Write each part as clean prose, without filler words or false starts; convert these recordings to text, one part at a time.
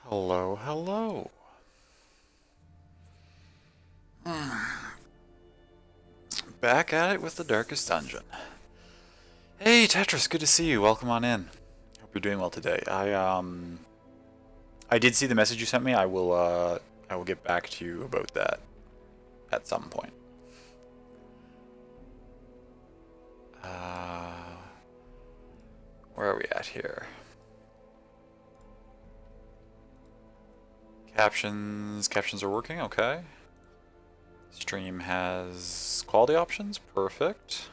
Hello, hello. Back at it with the Darkest Dungeon. Hey, Tetris, good to see you. Welcome on in. Hope you're doing well today. I did see the message you sent me. I will get back to you about that at some point. Uh, where are we at here? Captions are working, okay. Stream has quality options, perfect.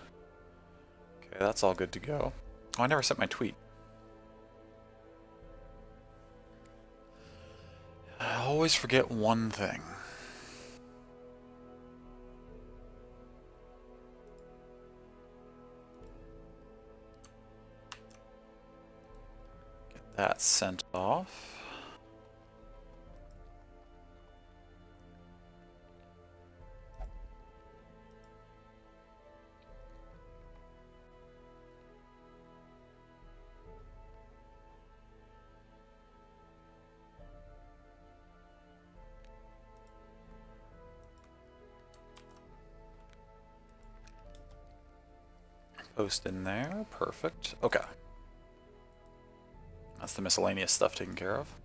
Okay, that's all good to go. Oh, I never sent my tweet. I always forget one thing. Get that sent off. Post in there, perfect. Okay. That's the miscellaneous stuff taken care of.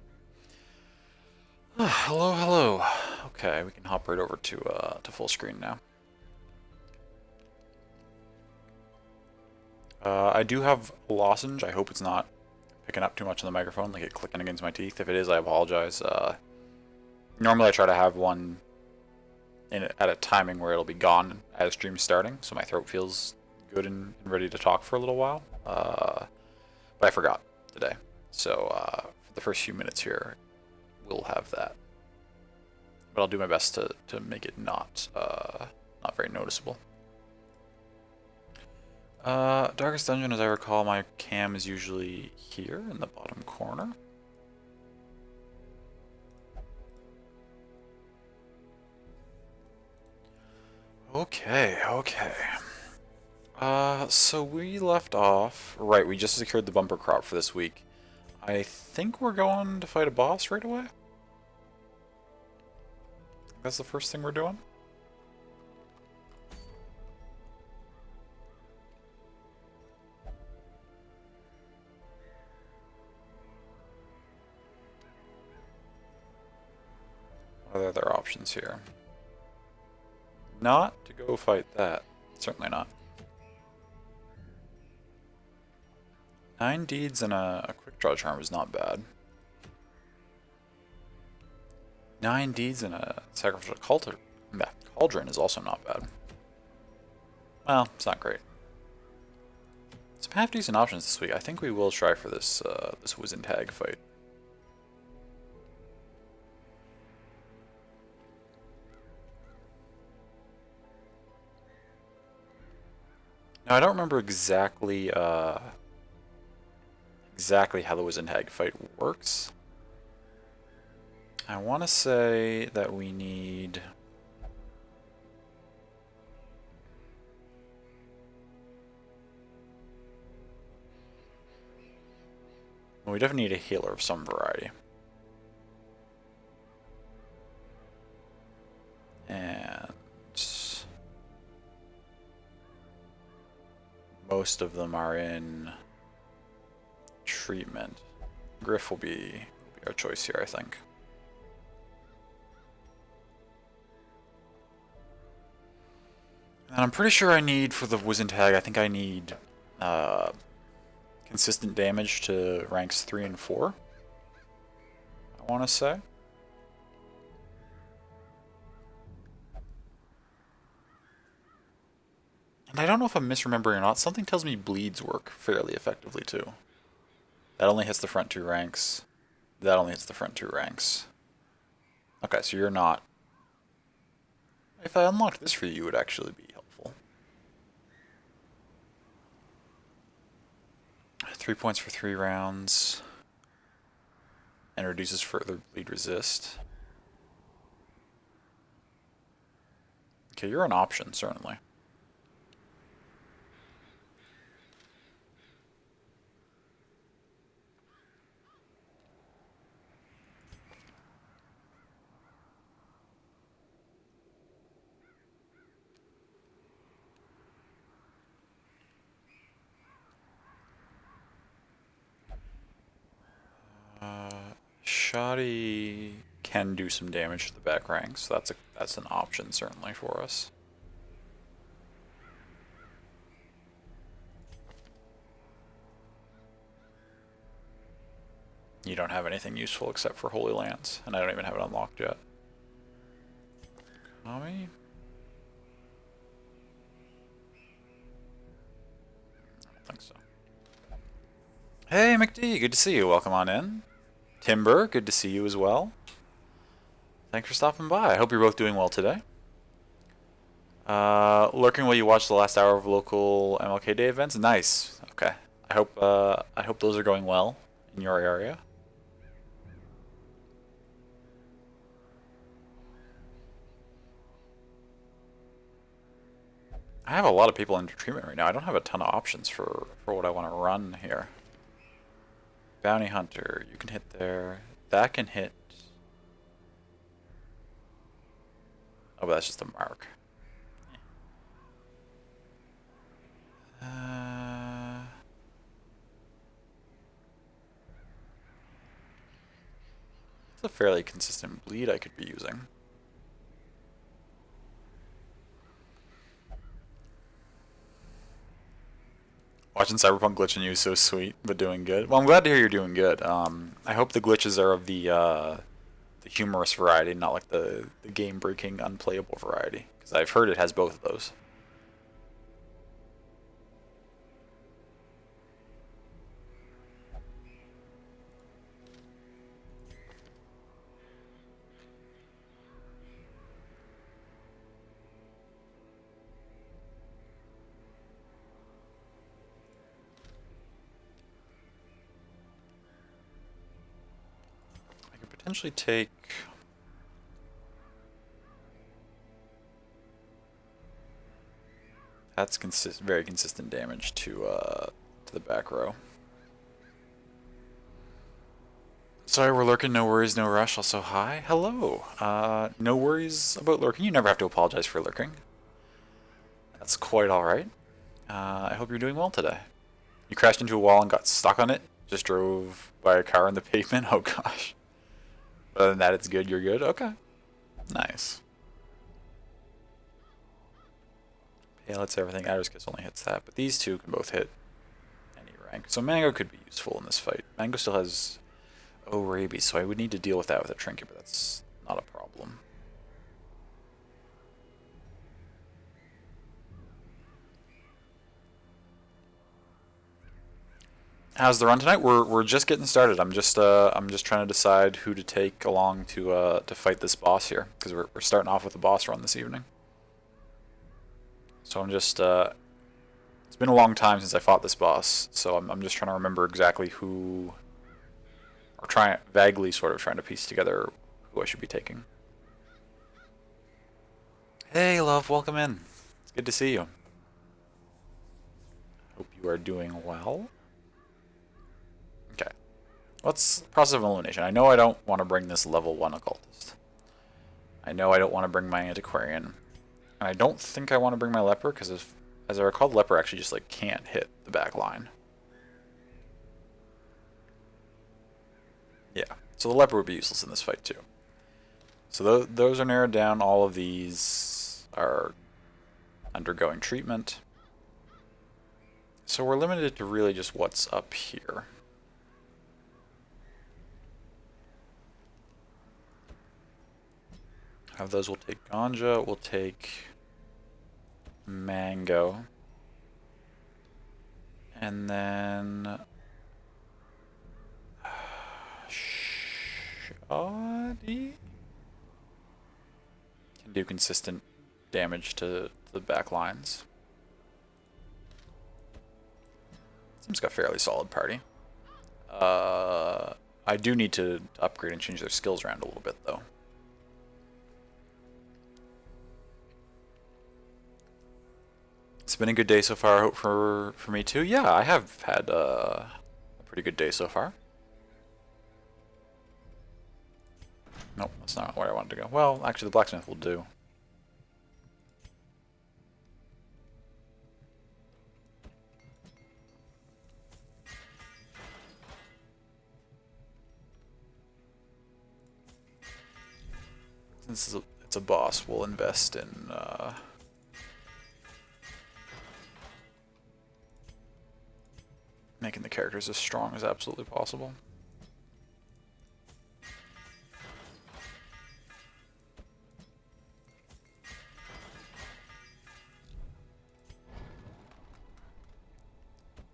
Hello, hello. Okay, we can hop right over to full screen now. I do have a lozenge. I hope it's not picking up too much on the microphone, like it clicking against my teeth. If it is, I apologize. Normally I try to have one at a timing where it'll be gone as stream's starting, so my throat feels good and ready to talk for a little while. But I forgot today. So for the first few minutes here, we'll have that. But I'll do my best to make it not very noticeable. Darkest Dungeon, as I recall, my cam is usually here in the bottom corner. Okay, okay. So we left off... Right, we just secured the bumper crop for this week. I think we're going to fight a boss right away? That's the first thing we're doing? What are the other options here? Not to go fight that. Certainly not. 9 deeds and a quick draw charm is not bad. 9 deeds and a sacrificial cauldron is also not bad. Well, it's not great. Some half decent options this week. I think we will try for this this Wizened Hag fight. Now I don't remember exactly how the Wizened Hag fight works. I want to say that we need... Well, we definitely need a healer of some variety. And... most of them are in treatment. Griff will be our choice here, I think. And I'm pretty sure I need, for the Wizened Hag, I think I need consistent damage to ranks 3 and 4. I want to say. And I don't know if I'm misremembering or not. Something tells me bleeds work fairly effectively too. That only hits the front 2 ranks. That only hits the front 2 ranks. Okay, so you're not... If I unlocked this for you, it would actually be helpful. 3 points for 3 rounds. And reduces further bleed resist. Okay, you're an option, certainly. Shoddy can do some damage to the back ranks, so that's an option certainly for us. You don't have anything useful except for Holy Lance, and I don't even have it unlocked yet. Kami? I don't think so. Hey McD, good to see you. Welcome on in. Timber, good to see you as well. Thanks for stopping by. I hope you're both doing well today. Lurking while you watch the last hour of local MLK Day events. Nice. Okay. I hope those are going well in your area. I have a lot of people into treatment right now. I don't have a ton of options for what I want to run here. Bounty Hunter, you can hit there. That can hit. Oh, but that's just a mark. It's a fairly consistent bleed I could be using. Watching Cyberpunk glitch on you is so sweet, but doing good. Well, I'm glad to hear you're doing good. I hope the glitches are of the humorous variety, not like the game-breaking, unplayable variety. Because I've heard it has both of those. I could potentially take... That's very consistent damage to the back row. Sorry, we're lurking. No worries, no rush. Also, hi. Hello. No worries about lurking. You never have to apologize for lurking. That's quite alright. I hope you're doing well today. You crashed into a wall and got stuck on it? Just drove by a car on the pavement? Oh gosh. Other than that, it's good. You're good? Okay. Nice. Yeah, let's everything. Adder's Kiss only hits that, but these two can both hit any rank. So Mango could be useful in this fight. Mango still has rabies, so I would need to deal with that with a trinket, but that's not a problem. How's the run tonight? We're just getting started. I'm just trying to decide who to take along to fight this boss here, because we're starting off with the boss run this evening. So I'm just it's been a long time since I fought this boss, so I'm just trying to remember exactly who, or vaguely sort of trying to piece together who I should be taking. Hey, love, welcome in. It's good to see you. Hope you are doing well. Okay. Let's process of elimination. I know I don't want to bring this level 1 occultist. I know I don't want to bring my antiquarian. And I don't think I want to bring my leper, because as I recall, the leper actually just like can't hit the back line. Yeah, so the leper would be useless in this fight too. So those are narrowed down. All of these are undergoing treatment. So we're limited to really just what's up here. Of those, we'll take Ganja, we'll take Mango, and then Shoddy can do consistent damage to the back lines. Seems got a fairly solid party. I do need to upgrade and change their skills around a little bit though. It's been a good day so far, I hope for me too. Yeah, I have had a pretty good day so far. Nope, that's not where I wanted to go. Well, actually the blacksmith will do. Since it's a boss, we'll invest in making the characters as strong as absolutely possible.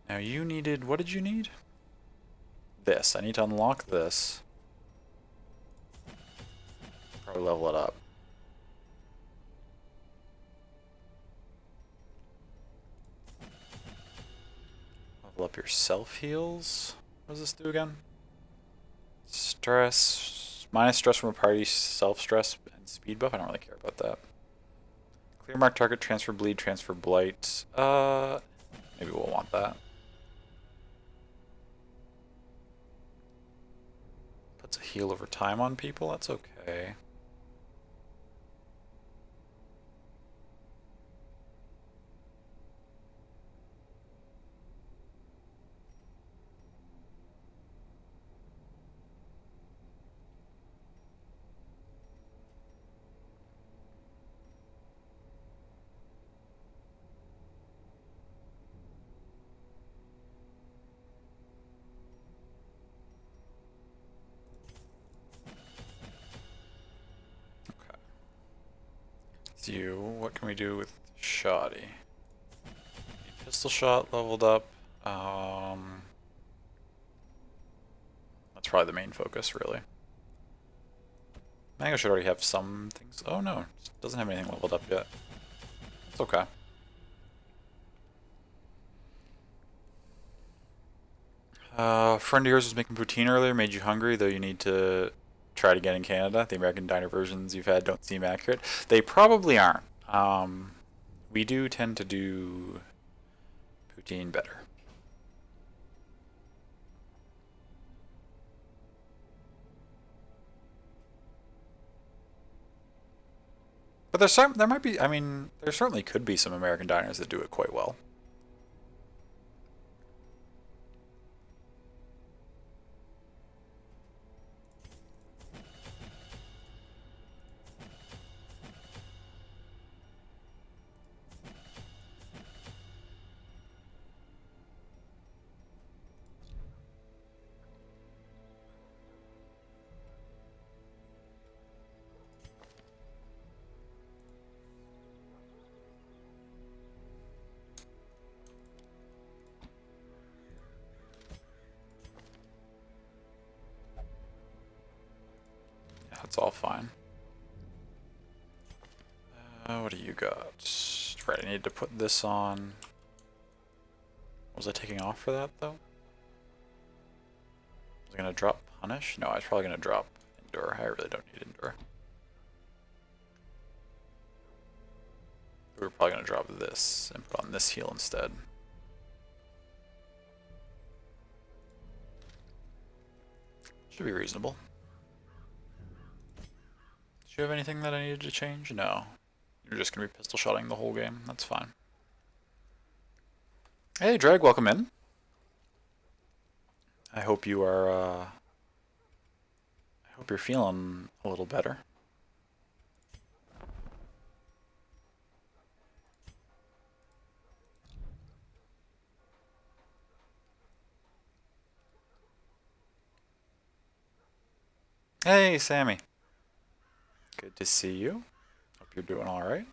Now you needed, what did you need? This. I need to unlock this. Probably level it up. Level up your self-heals. What does this do again? Stress. Minus stress from a party, self-stress, and speed buff. I don't really care about that. Clear mark target, transfer bleed, transfer blight. Maybe we'll want that. Puts a heal over time on people, that's okay. You. What can we do with Shoddy? Pistol shot leveled up. That's probably the main focus, really. I think I should already have some things. Oh no, it doesn't have anything leveled up yet. It's okay. Friend of yours was making poutine earlier, made you hungry, though you need to try it again in Canada. The American diner versions you've had don't seem accurate. They probably aren't. We do tend to do poutine better. But there might be, I mean, there certainly could be some American diners that do it quite well. That's all fine. What do you got? Right, I need to put this on. Was I taking off for that, though? Was I going to drop Punish? No, I was probably going to drop Endure. I really don't need Endure. We were probably going to drop this and put on this heal instead. Should be reasonable. Do you have anything that I needed to change? No. You're just going to be pistol shotting the whole game. That's fine. Hey, Dreg, welcome in. I hope you are, I hope you're feeling a little better. Hey, Sammy. Good to see you. Hope you're doing alright.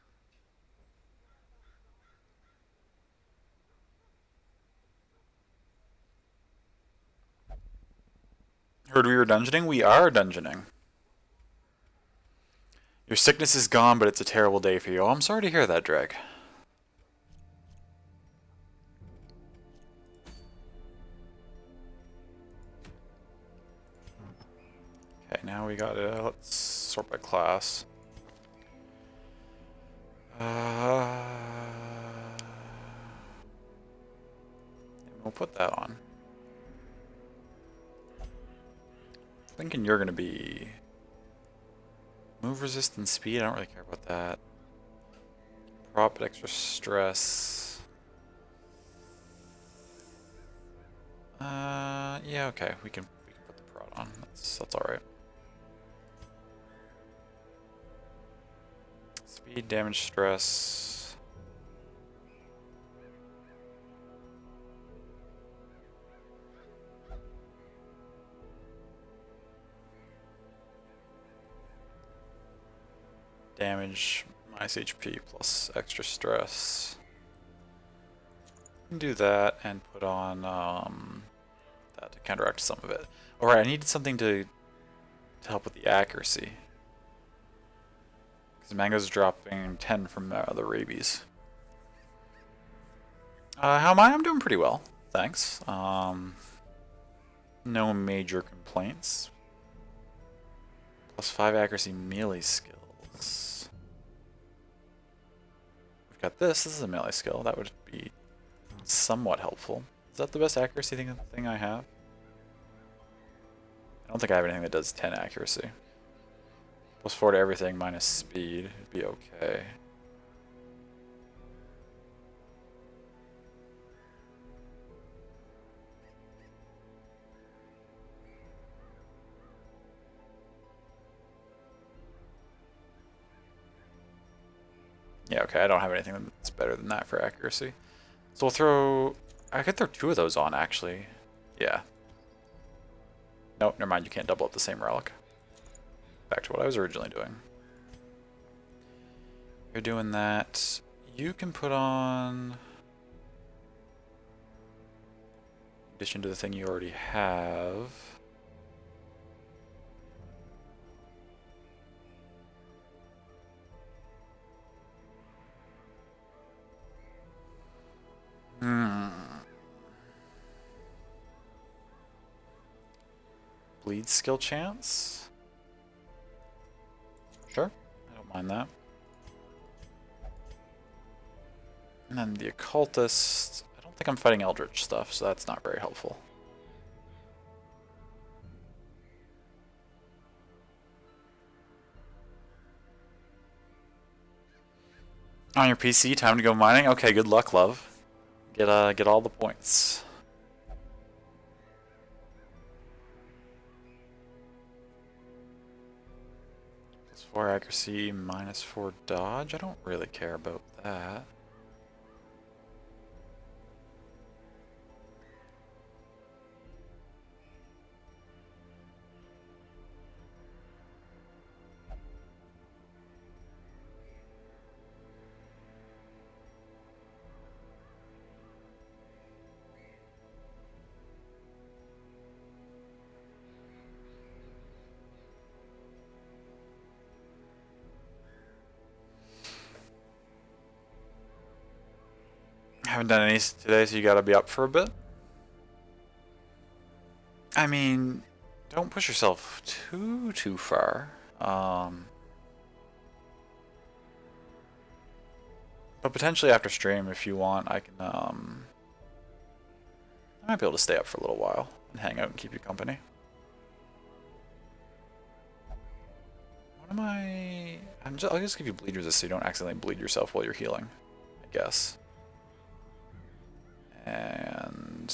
Heard we were dungeoning? We are dungeoning. Your sickness is gone, but it's a terrible day for you. Oh, I'm sorry to hear that, Dreg. Okay, now we gotta, let's sort by class. We'll put that on. Thinking you're gonna be move resistance speed. I don't really care about that. Prop extra stress. Yeah, okay. We can put the prod on. That's all right. Speed, damage, stress. Damage, minus HP, plus extra stress. Do that and put on that to counteract some of it. Alright, I needed something to help with the accuracy. Because Mango's dropping 10 from the rabies. How am I? I'm doing pretty well, thanks. No major complaints. Plus 5 accuracy melee skills. We've got this. This is a melee skill. That would be somewhat helpful. Is that the best accuracy thing I have? I don't think I have anything that does 10 accuracy. Plus 4 to everything minus speed. It'd be okay. Yeah, okay, I don't have anything that's better than that for accuracy. So we'll throw... I could throw 2 of those on, actually. Yeah. Nope, never mind, you can't double up the same relic. Back to what I was originally doing. You're doing that. You can put on... in addition to the thing you already have... Bleed skill chance? Sure, I don't mind that. And then the occultist, I don't think I'm fighting eldritch stuff, so that's not very helpful. On your PC, time to go mining? Okay, good luck, love. Get all the points. Plus 4 accuracy, minus 4 dodge. I don't really care about that. Haven't done any today, so you gotta be up for a bit. I mean, don't push yourself too far. But potentially after stream, if you want, I can, I might be able to stay up for a little while and hang out and keep you company. What am I... I'll just give you bleed resist so you don't accidentally bleed yourself while you're healing, I guess. And...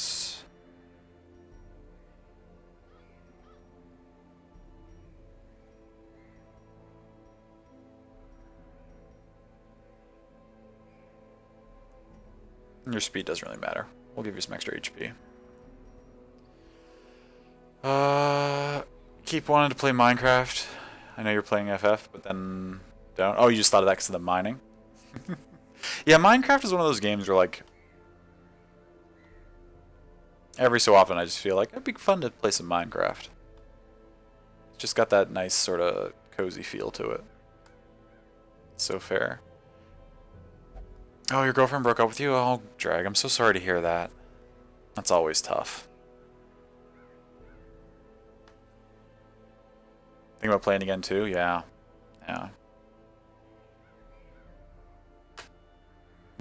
your speed doesn't really matter. We'll give you some extra HP. Keep wanting to play Minecraft. I know you're playing FF, but then don't. Oh, you just thought of that because of the mining? Yeah, Minecraft is one of those games where, like, every so often I just feel like it'd be fun to play some Minecraft. It's just got that nice sort of cozy feel to it. So fair. Oh, your girlfriend broke up with you? Oh, Drag, I'm so sorry to hear that. That's always tough. Think about playing again too? Yeah. Yeah.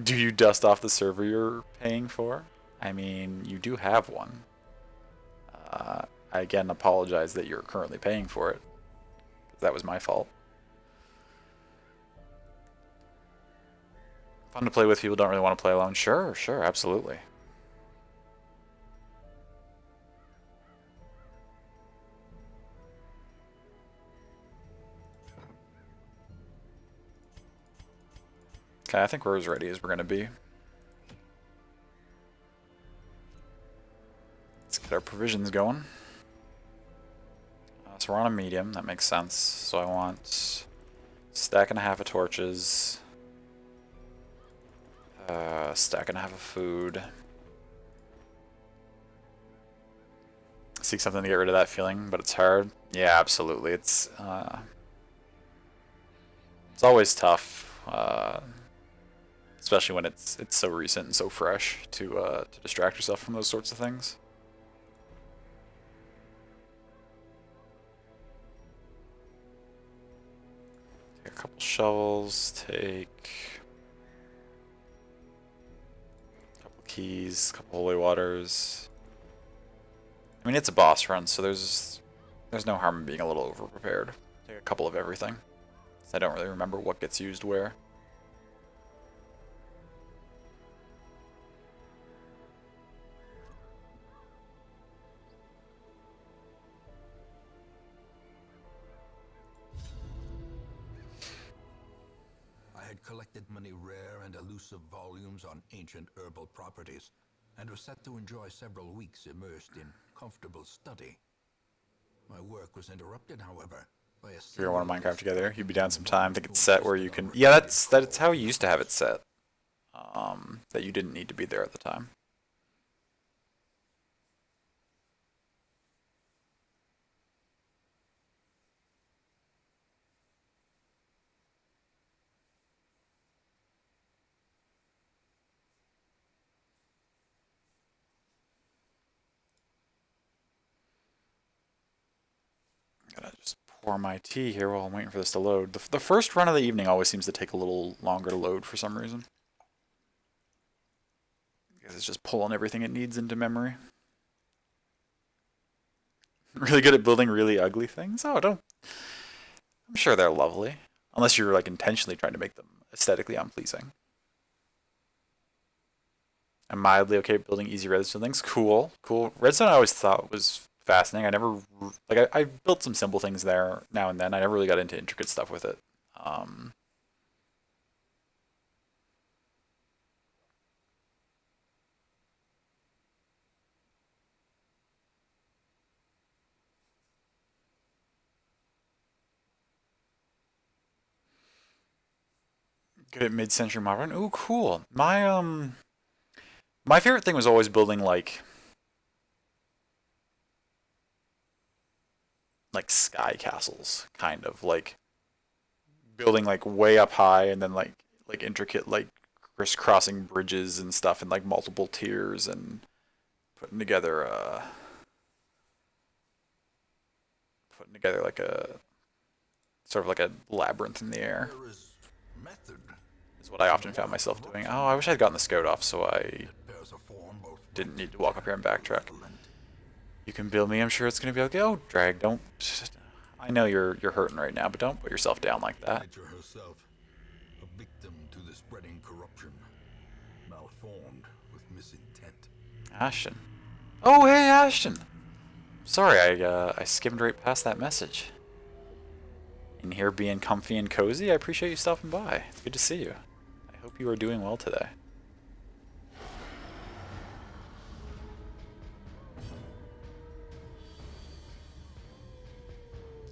Do you dust off the server you're paying for? I mean, you do have one. I again apologize that you're currently paying for it. That was my fault. Fun to play with people, don't really want to play alone. Sure, sure, absolutely. Okay, I think we're as ready as we're going to be. Let's get our provisions going. So we're on a medium, that makes sense. So I want stack and a half of torches, stack and a half of food. Seek something to get rid of that feeling, but it's hard. Yeah, absolutely. It's always tough, especially when it's so recent and so fresh to distract yourself from those sorts of things. Take a couple shovels. Take a couple keys, a couple holy waters. I mean, it's a boss run, so there's no harm in being a little over-prepared. Take a couple of everything. I don't really remember what gets used where. I had collected many rare and elusive volumes on ancient herbal properties, and was set to enjoy several weeks immersed in comfortable study. My work was interrupted, however, by a If you're gonna want to Minecraft together, you'd be down some time. I think it's set where you can. Yeah, that's how you used to have it set. That you didn't need to be there at the time. Gotta just pour my tea here while I'm waiting for this to load. The first run of the evening always seems to take a little longer to load for some reason. Because it's just pulling everything it needs into memory. Really good at building really ugly things? Oh, don't. I'm sure they're lovely. Unless you're like intentionally trying to make them aesthetically unpleasing. I'm mildly okay at building easy redstone things. Cool, cool. Redstone I always thought was fascinating. I never, like, I built some simple things there now and then. I never really got into intricate stuff with it. Good at mid-century modern. Ooh, cool. My favorite thing was always building like sky castles, kind of like building like way up high and then like intricate like crisscrossing bridges and stuff in like multiple tiers and putting together like a sort of like a labyrinth in the air is what I often found myself doing. Oh, I wish I'd gotten the scout off so I didn't need to walk up here and backtrack. You can build me, I'm sure it's gonna be okay. Oh, Drag, don't. I know you're hurting right now, but don't put yourself down like that. Nature herself, a victim to the spreading corruption, malformed with misintent. Ashton. Oh, hey, Ashton. Sorry, I skimmed right past that message. In here being comfy and cozy, I appreciate you stopping by. It's good to see you. I hope you are doing well today.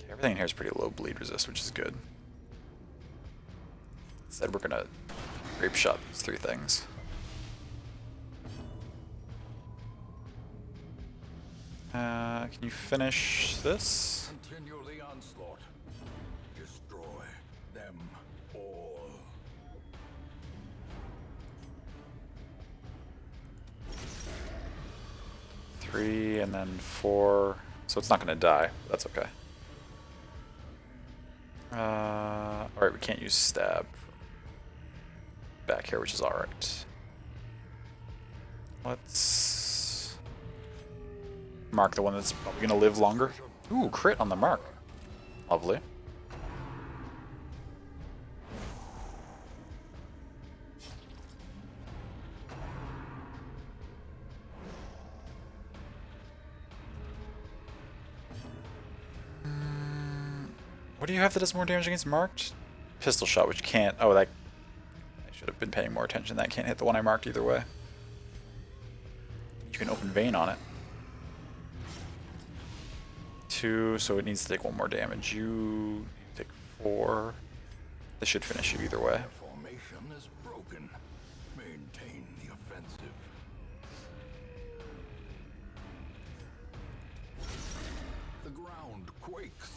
Okay, everything in here is pretty low bleed resist, which is good. Instead, we're gonna grape shot these three things. Can you finish this? Continue the onslaught. Destroy them all. Three and then four. So it's not gonna die. That's okay. Alright, we can't use stab back here, which is alright. Let's mark the one that's probably gonna live longer. Ooh, crit on the mark. Lovely. What do you have that does more damage against marked? Pistol shot, which can't. Oh, that. I should Should have been paying more attention. That can't hit the one I marked either way. You can open vein on it. 2, so it needs to take 1 more damage. You take 4. This should finish you either way. Formation is broken. Maintain the offensive. The ground quakes.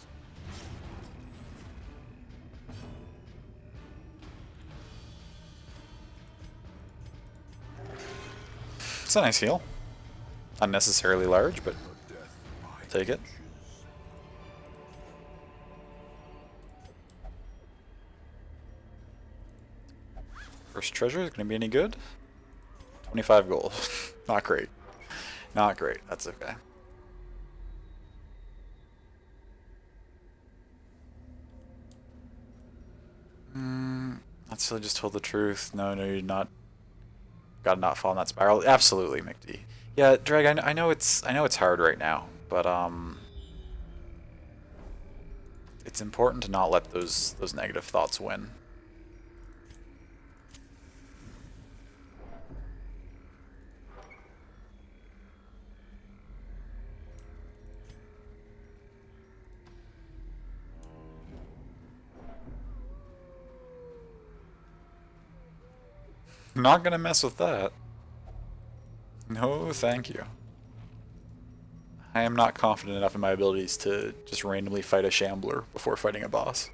It's a nice heal. Unnecessarily large, but take it. First treasure is going to be any good? 25 gold. Not great. Not great. That's okay. That's really just told the truth. No, you're not. Gotta not fall in that spiral. Absolutely, McD. Yeah, Drag. I know it's hard right now, but it's important to not let those negative thoughts win. Not gonna mess with that. No, thank you. I am not confident enough in my abilities to just randomly fight a shambler before fighting a boss.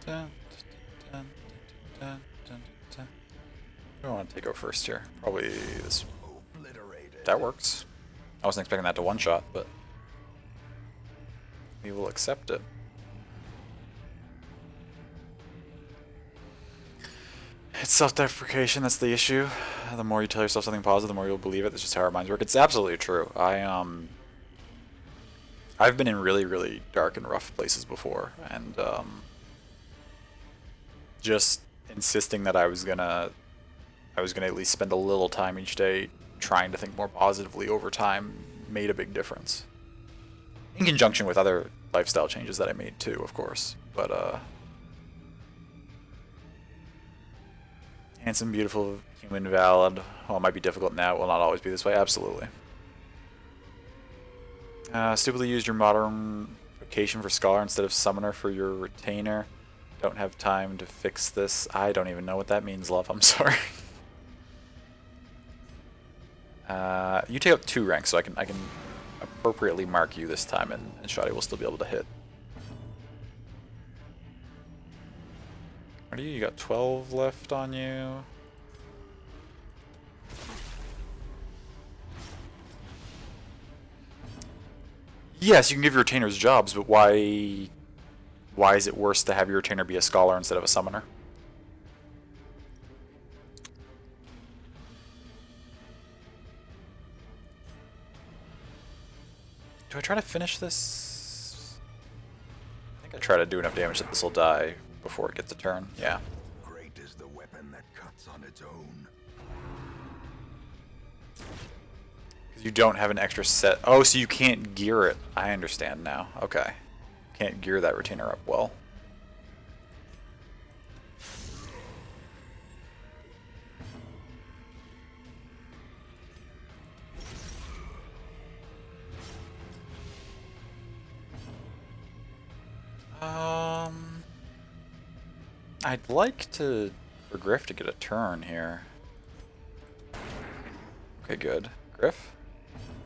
I want to take over first here. Probably this. That works. I wasn't expecting that to one-shot, but we will accept it. It's self-deprecation, that's the issue. The more you tell yourself something positive, the more you'll believe it. That's just how our minds work. It's absolutely true. I've been in really, really dark and rough places before, and just insisting that I was gonna at least spend a little time each day trying to think more positively over time made a big difference. In conjunction with other lifestyle changes that I made too, of course. But handsome, beautiful, human, valid. Well, it might be difficult now. It will not always be this way. Absolutely. Stupidly used your modern vocation for scholar instead of summoner for your retainer. Don't have time to fix this. I don't even know what that means, love. I'm sorry. You take up 2 ranks, so I can appropriately mark you this time, and Shoddy will still be able to hit. What are you? You got 12 left on you. Yes, you can give your retainers jobs, but why is it worse to have your retainer be a scholar instead of a summoner? Do I try to finish this? I think I try to do enough damage that this will die before it gets a turn. Yeah. Great is the weapon that cuts on its own. Because you don't have an extra set. Oh, so you can't gear it. I understand now. Okay. Can't gear that retainer up well. I'd like for Griff to get a turn here. Okay, good. Griff?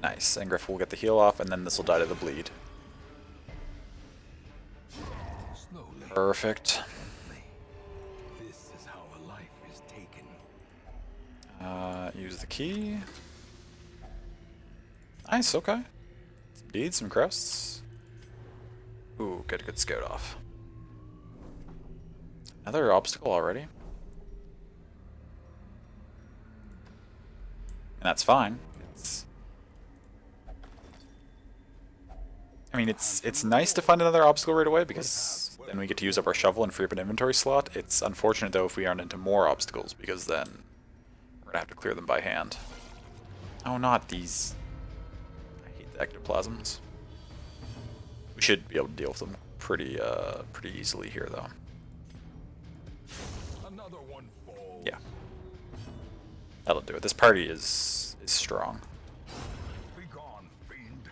Nice, and Griff will get the heal off, and then this will die to the bleed. Slowly. Perfect. This is how a life is taken. Use the key. Nice, okay. Some deeds, some crests. Ooh, get a good scout off. Another obstacle already. And that's fine. It's nice to find another obstacle right away because then we get to use up our shovel and free up an inventory slot. It's unfortunate though if we run into more obstacles because then we're gonna have to clear them by hand. Oh, not these. ectoplasms. We should be able to deal with them pretty easily here, though. Another one falls. Yeah, that'll do it. This party is strong. Be gone, fiend.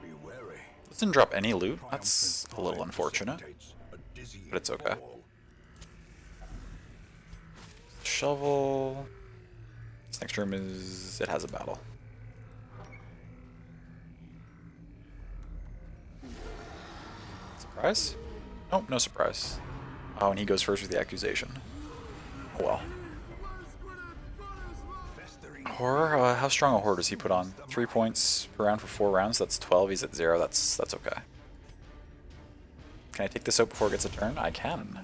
Be wary. This didn't drop any loot. That's a little unfortunate, but it's okay. Shovel. This next room it has a battle. Surprise? Nope, no surprise. Oh, and he goes first with the accusation. Oh well. Horror? How strong a horror does he put on? 3 points per round for 4 rounds. That's 12. He's at 0. That's okay. Can I take this out before it gets a turn? I can.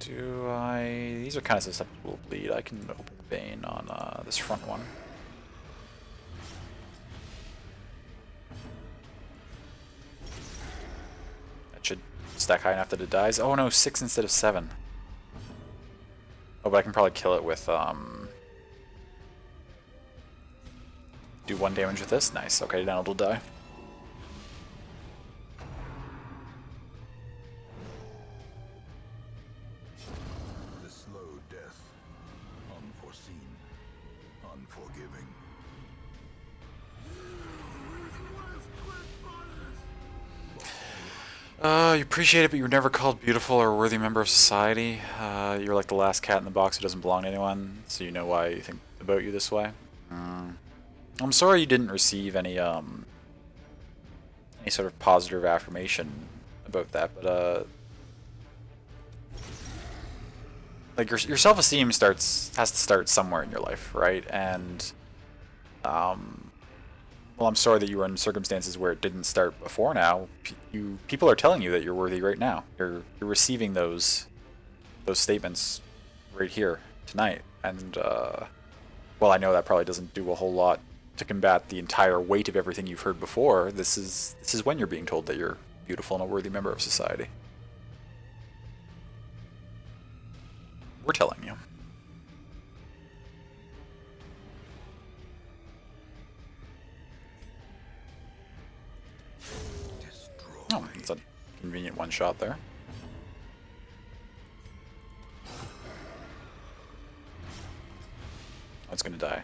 Do I... These are kind of susceptible to bleed. I can open the vein on this front one. That should stack high enough that it dies. Oh no, 6 instead of 7. Oh, but I can probably kill it with... Do 1 damage with this? Nice. Okay, now it'll die. Unforgiving. You appreciate it, but you were never called beautiful or a worthy member of society. You're like the last cat in the box who doesn't belong to anyone, so you know why you think about you this way. I'm sorry you didn't receive any sort of positive affirmation about that, but like your self-esteem has to start somewhere in your life, right? And well, I'm sorry that you were in circumstances where it didn't start before now. People are telling you that you're worthy right now. You're receiving those statements right here tonight, and well, I know that probably doesn't do a whole lot to combat the entire weight of everything you've heard before. This is when you're being told that you're beautiful and a worthy member of society. We're telling you. Oh, it's a convenient one shot there. Oh, it's gonna die.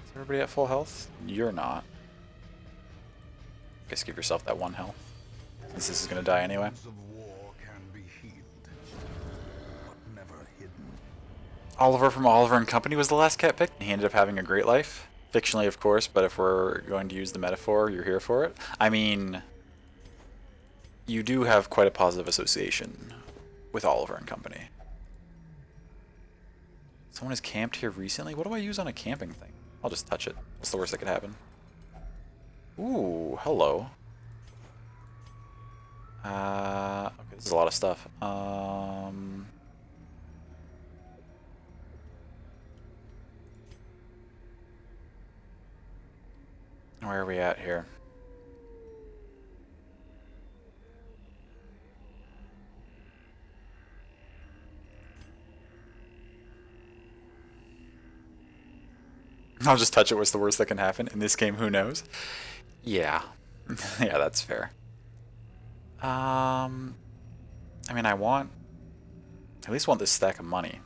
Is everybody at full health? You're not. Guess give yourself that 1 health, since this is gonna die anyway. Oliver from Oliver and Company was the last cat picked, and he ended up having a great life. Fictionally, of course, but if we're going to use the metaphor, you're here for it. I mean, you do have quite a positive association with Oliver and Company. Someone has camped here recently? What do I use on a camping thing? I'll just touch it. What's the worst that could happen? Ooh, hello. Okay, this is a lot of stuff. Where are we at here? I'll just touch it. What's the worst that can happen? In this game, who knows? Yeah. Yeah, that's fair. I mean, I at least want this stack of money.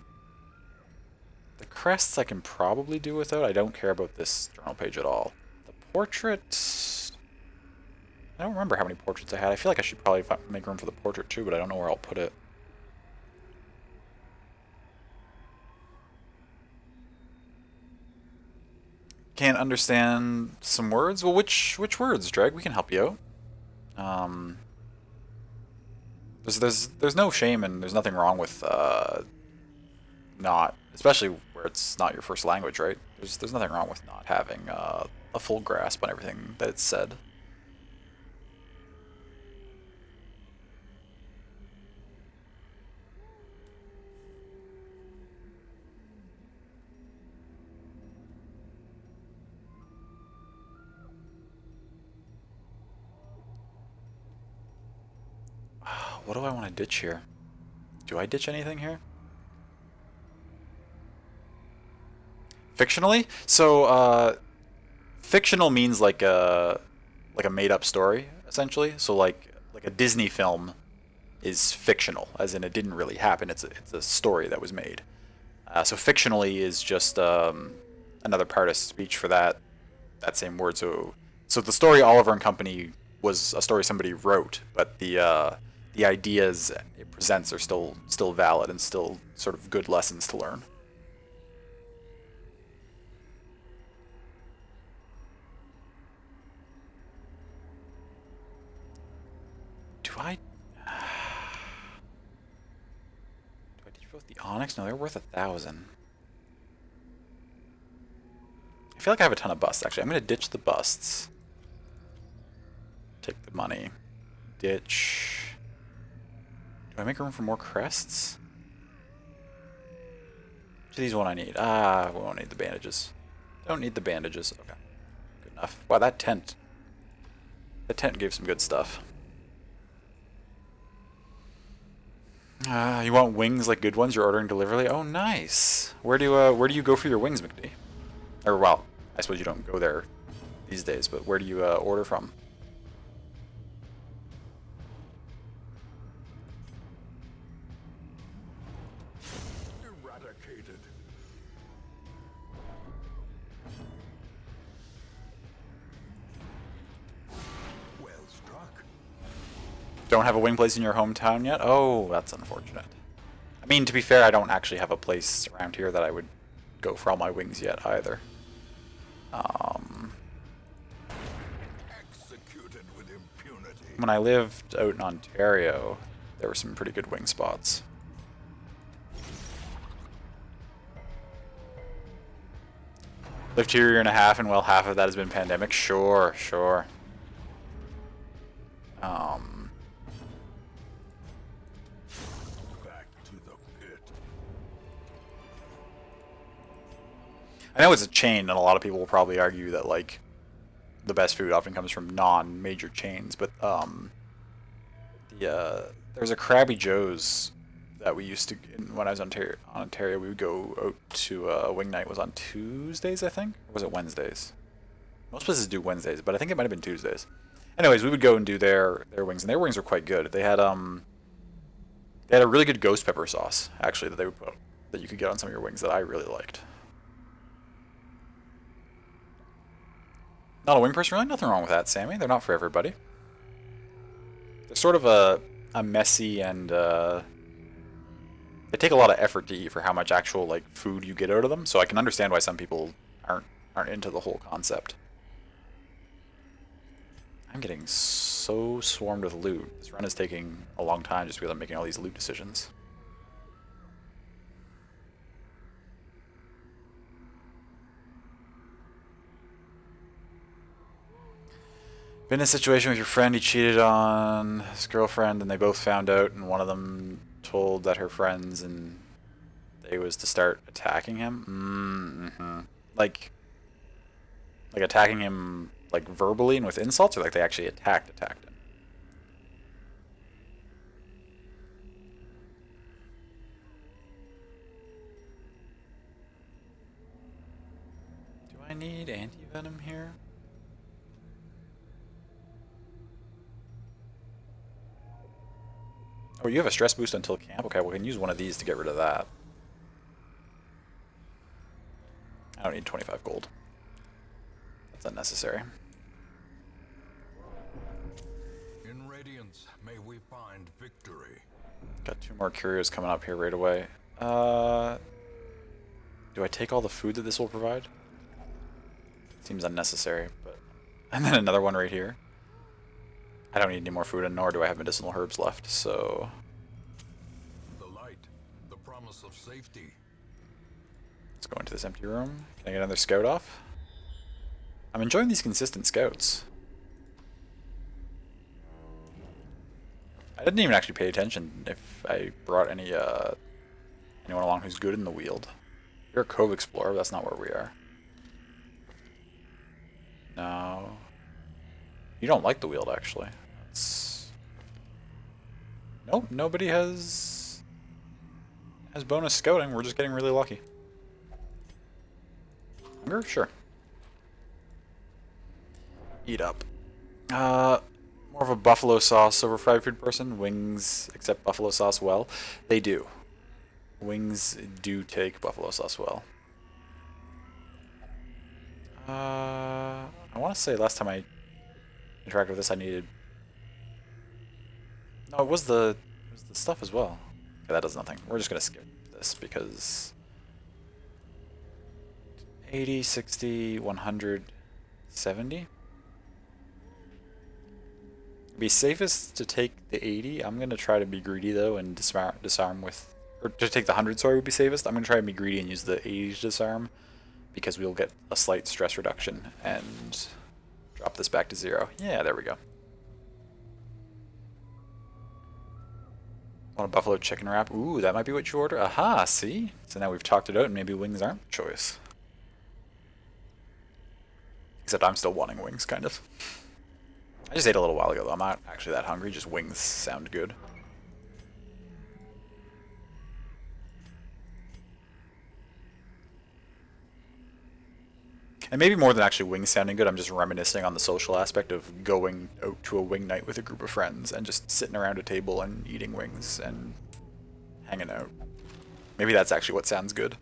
The crests I can probably do without. I don't care about this journal page at all. The portrait... I don't remember how many portraits I had. I feel like I should probably make room for the portrait too, but I don't know where I'll put it. Can't understand some words? Well, which words, Dreg? We can help you out. There's no shame and there's nothing wrong with not, especially where it's not your first language, right? There's nothing wrong with not having a full grasp on everything that it's said. what do I want to ditch here? Do I ditch anything here? Fictionally? So, fictional means like a made-up story, essentially. So like a Disney film is fictional, as in it didn't really happen. It's a story that was made. So fictionally is just another part of speech for that same word. So the story Oliver and Company was a story somebody wrote, but the ideas it presents are still valid and still sort of good lessons to learn. Do I ditch both the Onyx? No, they're worth 1,000. I feel like I have a ton of busts, actually. I'm going to ditch the busts. Take the money. Ditch. Do I make room for more crests? Which of these one I need? Ah, we won't need the bandages. Don't need the bandages. Okay. Good enough. Wow, that tent. The tent gave some good stuff. You want wings like good ones? You're ordering delivery? Oh, nice. Where do you go for your wings, McD? Or, well, I suppose you don't go there these days, but where do you order from? Eradicated. Well struck. Don't have a wing place in your hometown yet? Oh, that's unfortunate. I mean, to be fair, I don't actually have a place around here that I would go for all my wings yet either. Executed with impunity. When I lived out in Ontario, there were some pretty good wing spots. Lived here a year and a half, and well, half of that has been pandemic. Sure, sure. Back to the pit. I know it's a chain, and a lot of people will probably argue that like the best food often comes from non-major chains, but there's a Krabby Joe's that we used to when I was on Ontario. We would go out to wing night was on Tuesdays, I think, or was it Wednesdays? Most places do Wednesdays, but I think it might have been Tuesdays. Anyways, we would go and do their wings, and their wings were quite good. They had a really good ghost pepper sauce actually that they would put that you could get on some of your wings that I really liked. Not a wing person, really? Nothing wrong with that, Sammy. They're not for everybody. They're sort of a messy and they take a lot of effort to eat for how much actual like food you get out of them. So I can understand why some people aren't into the whole concept. I'm getting so swarmed with loot. This run is taking a long time just because I'm making all these loot decisions. Been in a situation with your friend, he cheated on his girlfriend and they both found out and one of them told that her friends and they was to start attacking him? Mm-hmm. Like attacking him like verbally and with insults, or like they actually attacked him? Do I need anti-venom here? Oh, you have a stress boost until camp? Okay, we can use one of these to get rid of that. I don't need 25 gold. That's unnecessary. In Radiance, may we find victory. Got 2 more curios coming up here right away. Do I take all the food that this will provide? Seems unnecessary, but... And then another one right here. I don't need any more food, and nor do I have medicinal herbs left, so... The light, the promise of safety. Let's go into this empty room. Can I get another scout off? I'm enjoying these consistent scouts. I didn't even actually pay attention if I brought anyone along who's good in the Weald. You're a Cove Explorer, but that's not where we are. No. You don't like the Weald, actually. That's... Nope, nobody has bonus scouting. We're just getting really lucky. Hunger? Sure. Eat up. More of a buffalo sauce over fried food person. Wings accept buffalo sauce well. They do. Wings do take buffalo sauce well. I want to say last time I interacted with this, I needed. No, it was the stuff as well. Okay, that does nothing. We're just gonna skip this because 80, 60, 100, 70. It'd be safest to take the 80. I'm gonna try to be greedy though and disarm with, or to take the 100. Sorry, would be safest. I'm gonna try and be greedy and use the 80 to disarm because we'll get a slight stress reduction and drop this back to 0. Yeah, there we go. Want a buffalo chicken wrap? Ooh, that might be what you order. Aha, see? So now we've talked it out and maybe wings aren't the choice. Except I'm still wanting wings, kind of. I just ate a little while ago, though. I'm not actually that hungry. Just wings sound good. And maybe more than actually wings sounding good, I'm just reminiscing on the social aspect of going out to a wing night with a group of friends and just sitting around a table and eating wings and hanging out. Maybe that's actually what sounds good.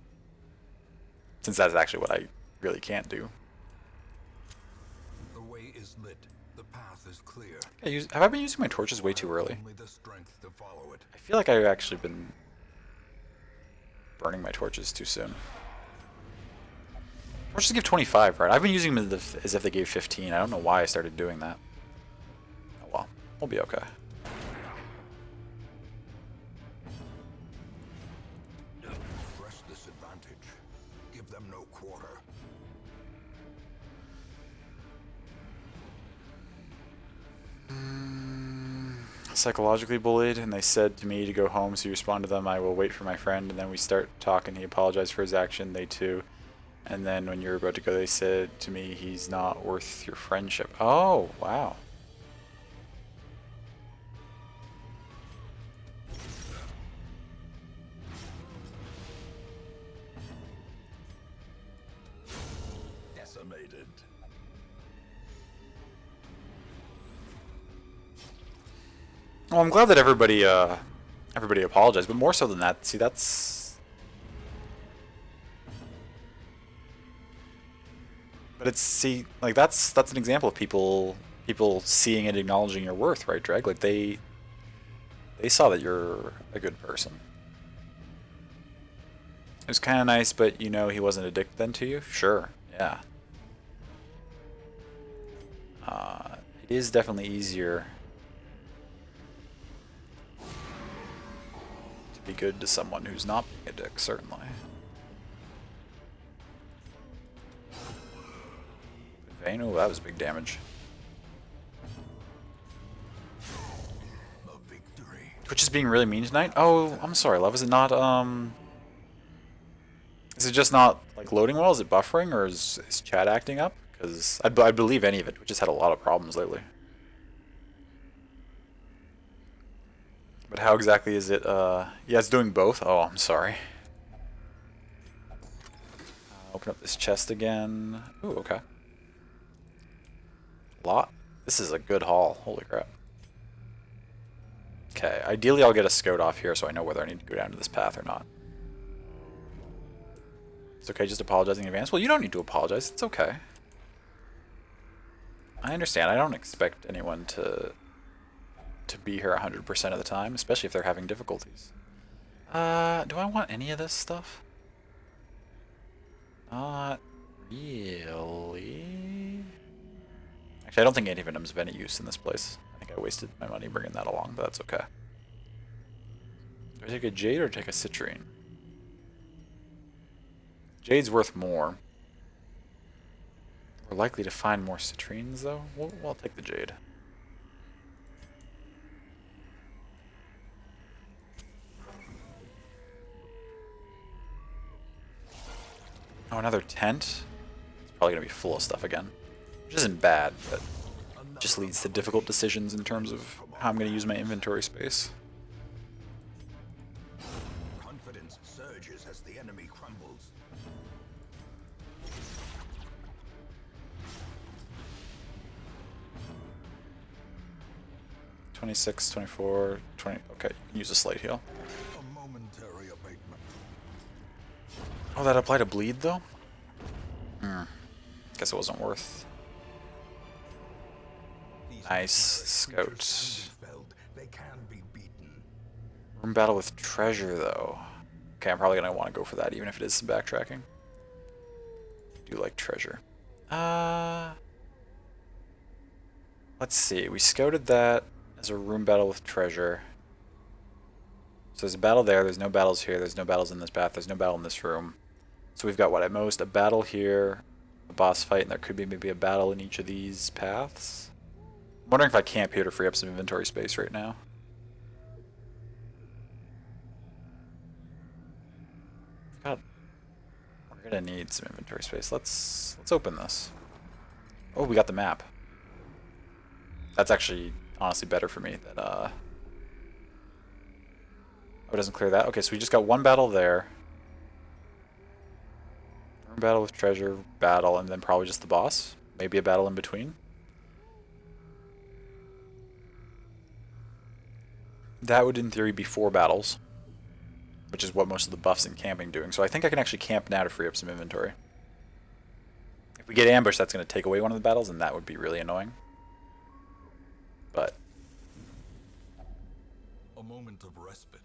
Since that's actually what I really can't do. The way is lit. The path is clear. Have I been using my torches way too early? Only the strength to follow it. I feel like I've actually been burning my torches too soon. Torches give 25, right? I've been using them as if they gave 15. I don't know why I started doing that. Oh well, we'll be okay. Press this advantage. Give them no quarter. Psychologically bullied, and they said to me to go home, so you respond to them, I will wait for my friend, and then we start talking. He apologized for his action, they too. And then when you're about to go, they said to me, he's not worth your friendship. Oh, wow. Decimated. Well, I'm glad that everybody apologized, but more so than that, see, that's... But it's, see, like, that's an example of people seeing and acknowledging your worth, right, Dreg? Like, they saw that you're a good person. It was kind of nice, but, you know, he wasn't a dick then to you? Sure, yeah. It is definitely easier to be good to someone who's not being a dick, certainly. Oh, that was big damage. Twitch is being really mean tonight? Oh, I'm sorry, love. Is it not, is it just not, like, loading well? Is it buffering, or is chat acting up? Because I believe any of it. Twitch has had a lot of problems lately. But how exactly is it, yeah, it's doing both? Oh, I'm sorry. Open up this chest again. Ooh, okay. Lot. This is a good haul. Holy crap. Okay, ideally I'll get a scout off here so I know whether I need to go down to this path or not. It's okay just apologizing in advance? Well, you don't need to apologize. It's okay. I understand. I don't expect anyone to be here 100% of the time, especially if they're having difficulties. Do I want any of this stuff? Not really. Actually, I don't think any of them's of any use in this place. I think I wasted my money bringing that along, but that's okay. Do I take a jade or take a citrine? Jade's worth more. We're likely to find more citrines, though. We'll take the jade. Oh, another tent? It's probably going to be full of stuff again. Which isn't bad, but just leads to difficult decisions in terms of how I'm going to use my inventory space. resistance surges as the enemy crumbles. $26, $24, $20. Okay, you can use a slight heal. A momentary abatement. Oh, that applied to bleed though? Guess it wasn't worth. Nice scout. They can be beaten. Room battle with treasure though. Okay, I'm probably gonna want to go for that, even if it is some backtracking. I do like treasure. Let's see. We scouted that as a room battle with treasure. So there's a battle there. There's no battles here. There's no battles in this path. There's no battle in this room. So we've got what, at most a battle here, a boss fight, and there could be maybe a battle in each of these paths. I'm wondering if I camp here to free up some inventory space right now. God, we're gonna need some inventory space. Let's open this. Oh, we got the map. That's actually honestly better for me. That oh, it doesn't clear that. Okay, so we just got one battle there. Battle with treasure, battle, and then probably just the boss. Maybe a battle in between. That would, in theory, be 4 battles, which is what most of the buffs in camping doing. So I think I can actually camp now to free up some inventory. If we get ambushed, that's going to take away one of the battles, and that would be really annoying. But a moment of respite,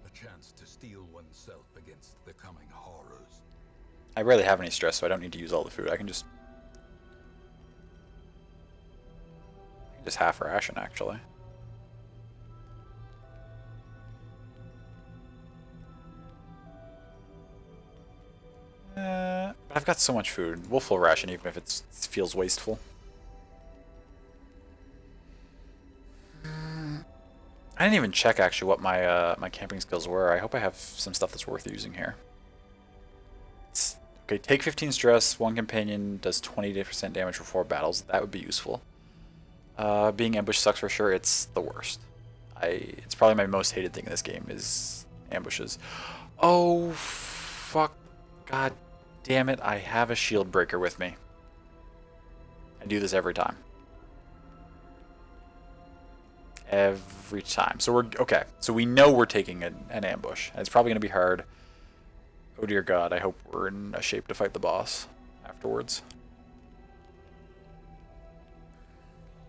a chance to steel oneself against the coming horrors. I rarely have any stress, so I don't need to use all the food. I can just half ration, actually. But I've got so much food. We'll full ration even if it feels wasteful. I didn't even check actually what my my camping skills were. I hope I have some stuff that's worth using here. Okay, take 15 stress. One companion does 20% damage for 4 battles. That would be useful. Being ambushed sucks for sure. It's the worst. It's probably my most hated thing in this game is ambushes. Oh, fuck. God damn it. I have a shield breaker with me. I do this every time. Every time. So we're okay. So we know we're taking an ambush. And it's probably going to be hard. Oh dear God, I hope we're in a shape to fight the boss afterwards.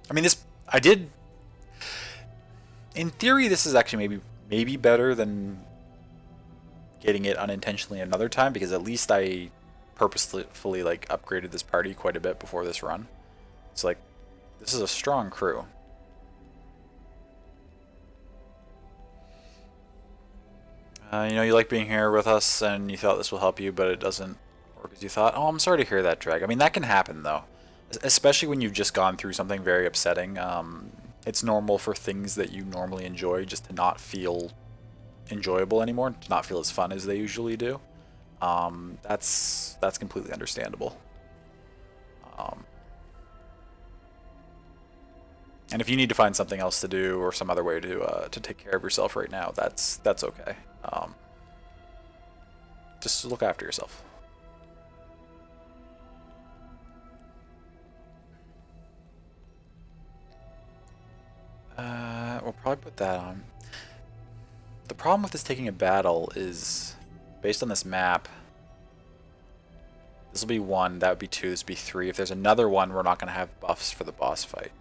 I mean, in theory, this is actually maybe better than getting it unintentionally another time, because at least I purposefully like upgraded this party quite a bit before this run. It's like, this is a strong crew. You know, you like being here with us, and you thought this will help you, but it doesn't work as you thought. Oh, I'm sorry to hear that, Drag. I mean, that can happen, though. Especially when you've just gone through something very upsetting. It's normal for things that you normally enjoy just to not feel enjoyable anymore, to not feel as fun as they usually do. That's completely understandable. And if you need to find something else to do or some other way to take care of yourself right now, that's okay. Just look after yourself. We'll probably put that on. The problem with this taking a battle is, based on this map, this will be 1, that would be 2, this would be 3. If there's another one, we're not going to have buffs for the boss fight.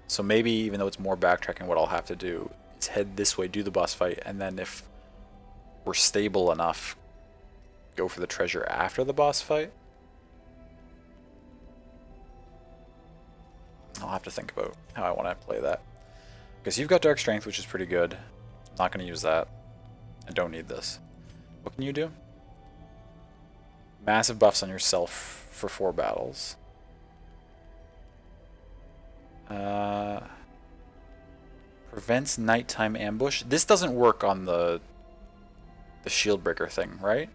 So maybe, even though it's more backtracking, what I'll have to do is head this way, do the boss fight, and then if we're stable enough, go for the treasure after the boss fight. I'll have to think about how I want to play that. Because you've got Dark Strength, which is pretty good. I'm not going to use that. I don't need this. What can you do? Massive buffs on yourself for 4 battles. Prevents nighttime ambush. This doesn't work on the shield breaker thing, right?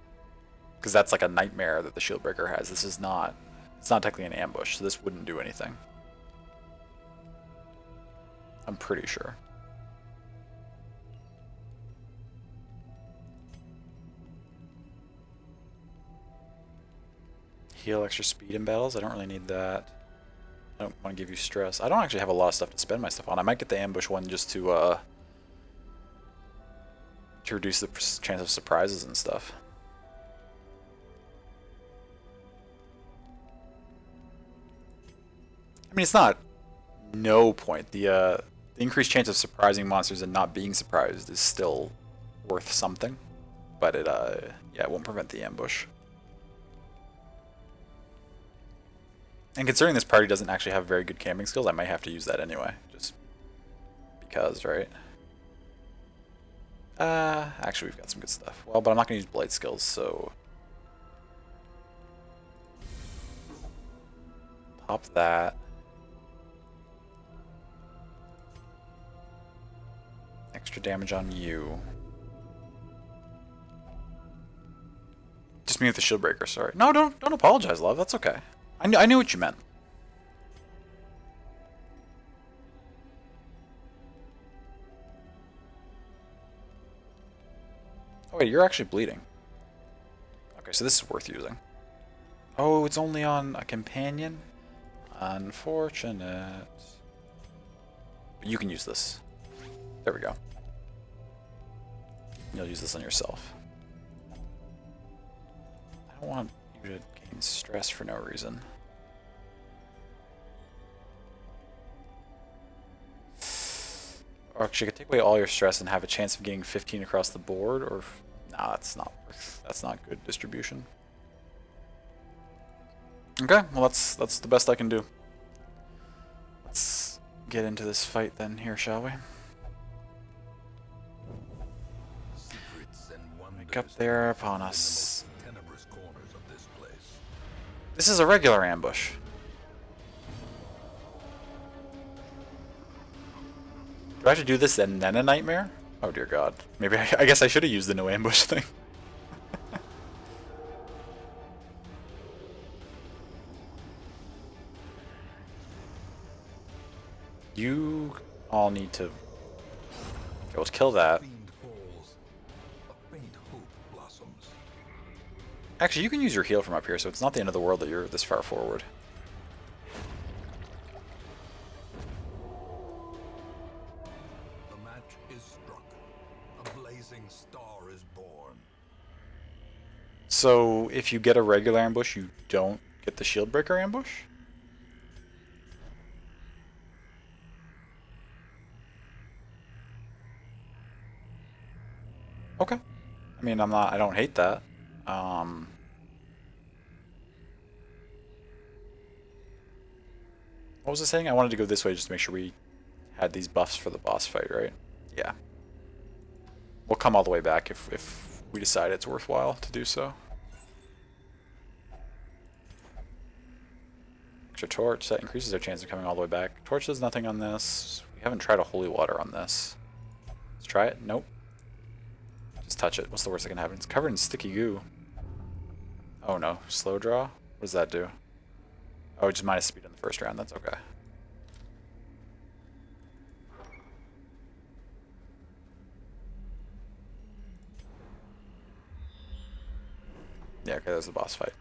Because that's like a nightmare that the shield breaker has. This is not. It's not technically an ambush, so this wouldn't do anything. I'm pretty sure. Heal extra speed in battles. I don't really need that. I don't want to give you stress. I don't actually have a lot of stuff to spend my stuff on. I might get the ambush one just to reduce the chance of surprises and stuff. I mean, it's not no point. The increased chance of surprising monsters and not being surprised is still worth something, but yeah, it won't prevent the ambush. And considering this party doesn't actually have very good camping skills, I might have to use that anyway, just because, right? Actually, we've got some good stuff. Well, but I'm not going to use blade skills, so pop that. Extra damage on you. Just me with the shield breaker, sorry. No, don't apologize, love. That's okay. I knew what you meant. Oh wait, you're actually bleeding. Okay, so this is worth using. Oh, it's only on a companion? Unfortunate. But you can use this. There we go. You'll use this on yourself. I don't want you to gain stress for no reason. Or actually, I could take away all your stress and have a chance of getting 15 across the board, or... Nah, that's not good distribution. Okay, well that's the best I can do. Let's get into this fight then here, shall we? Wake up there upon us. This is a regular ambush. Do I have to do this and then a nightmare? Oh dear god. Maybe I guess I should have used the no ambush thing. You all need to... Okay, let's kill that. Actually, you can use your heal from up here, so it's not the end of the world that you're this far forward. The match is struck. A blazing star is born. So, if you get a regular ambush, you don't get the shield breaker ambush? Okay. I mean, I don't hate that. What was I saying? I wanted to go this way just to make sure we had these buffs for the boss fight, right? Yeah. We'll come all the way back if we decide it's worthwhile to do so. Extra torch, that increases our chance of coming all the way back. Torch does nothing on this. We haven't tried a holy water on this. Let's try it. Nope. Just touch it. What's the worst that can happen? It's covered in sticky goo. Oh no. Slow draw? What does that do? Oh, just minus speed in the first round. That's okay. Yeah, okay, there's the boss fight.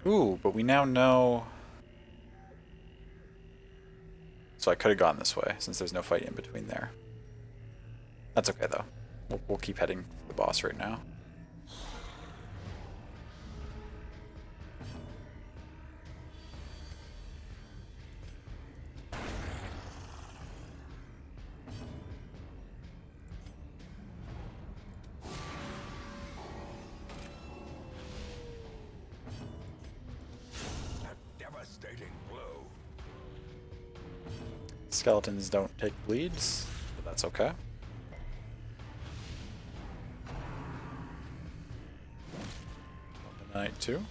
Ooh, but we now know... So I could have gone this way, since there's no fight in between there. That's okay, though. We'll keep heading for the boss right now. Skeletons don't take bleeds, but that's okay. Night 2.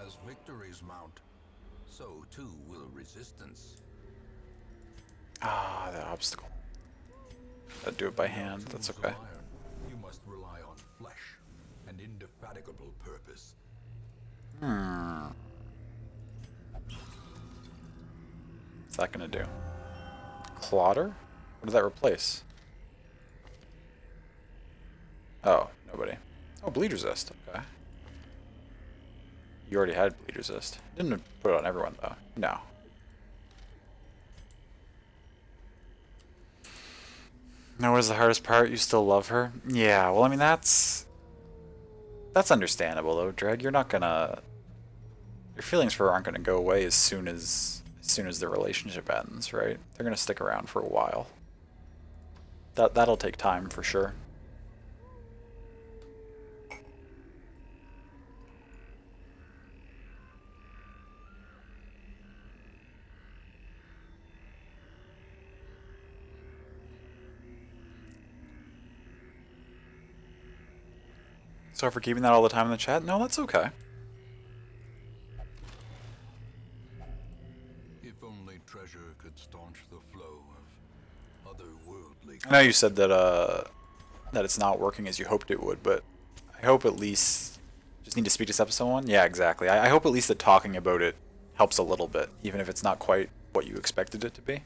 As victories mount, so too will resistance. Ah, that obstacle. Gotta do it by hand, that's okay. You must rely on flesh and indefatigable purpose. What's that gonna do? Clotter? What did that replace? Oh, nobody. Oh, bleed resist. Okay. You already had bleed resist. Didn't put it on everyone, though. No. Now, what is the hardest part? You still love her? Yeah, well, I mean, that's understandable, though, Dreg. You're not gonna... Your feelings for her aren't gonna go away as soon as the relationship ends, right? They're gonna stick around for a while. That'll take time, for sure. So for keeping that all the time in the chat? No, that's okay. If only treasure could staunch the flow of otherworldly. I know you said that that it's not working as you hoped it would, but I hope at least... Just need to speak to someone? Yeah, exactly. I hope at least that talking about it helps a little bit, even if it's not quite what you expected it to be.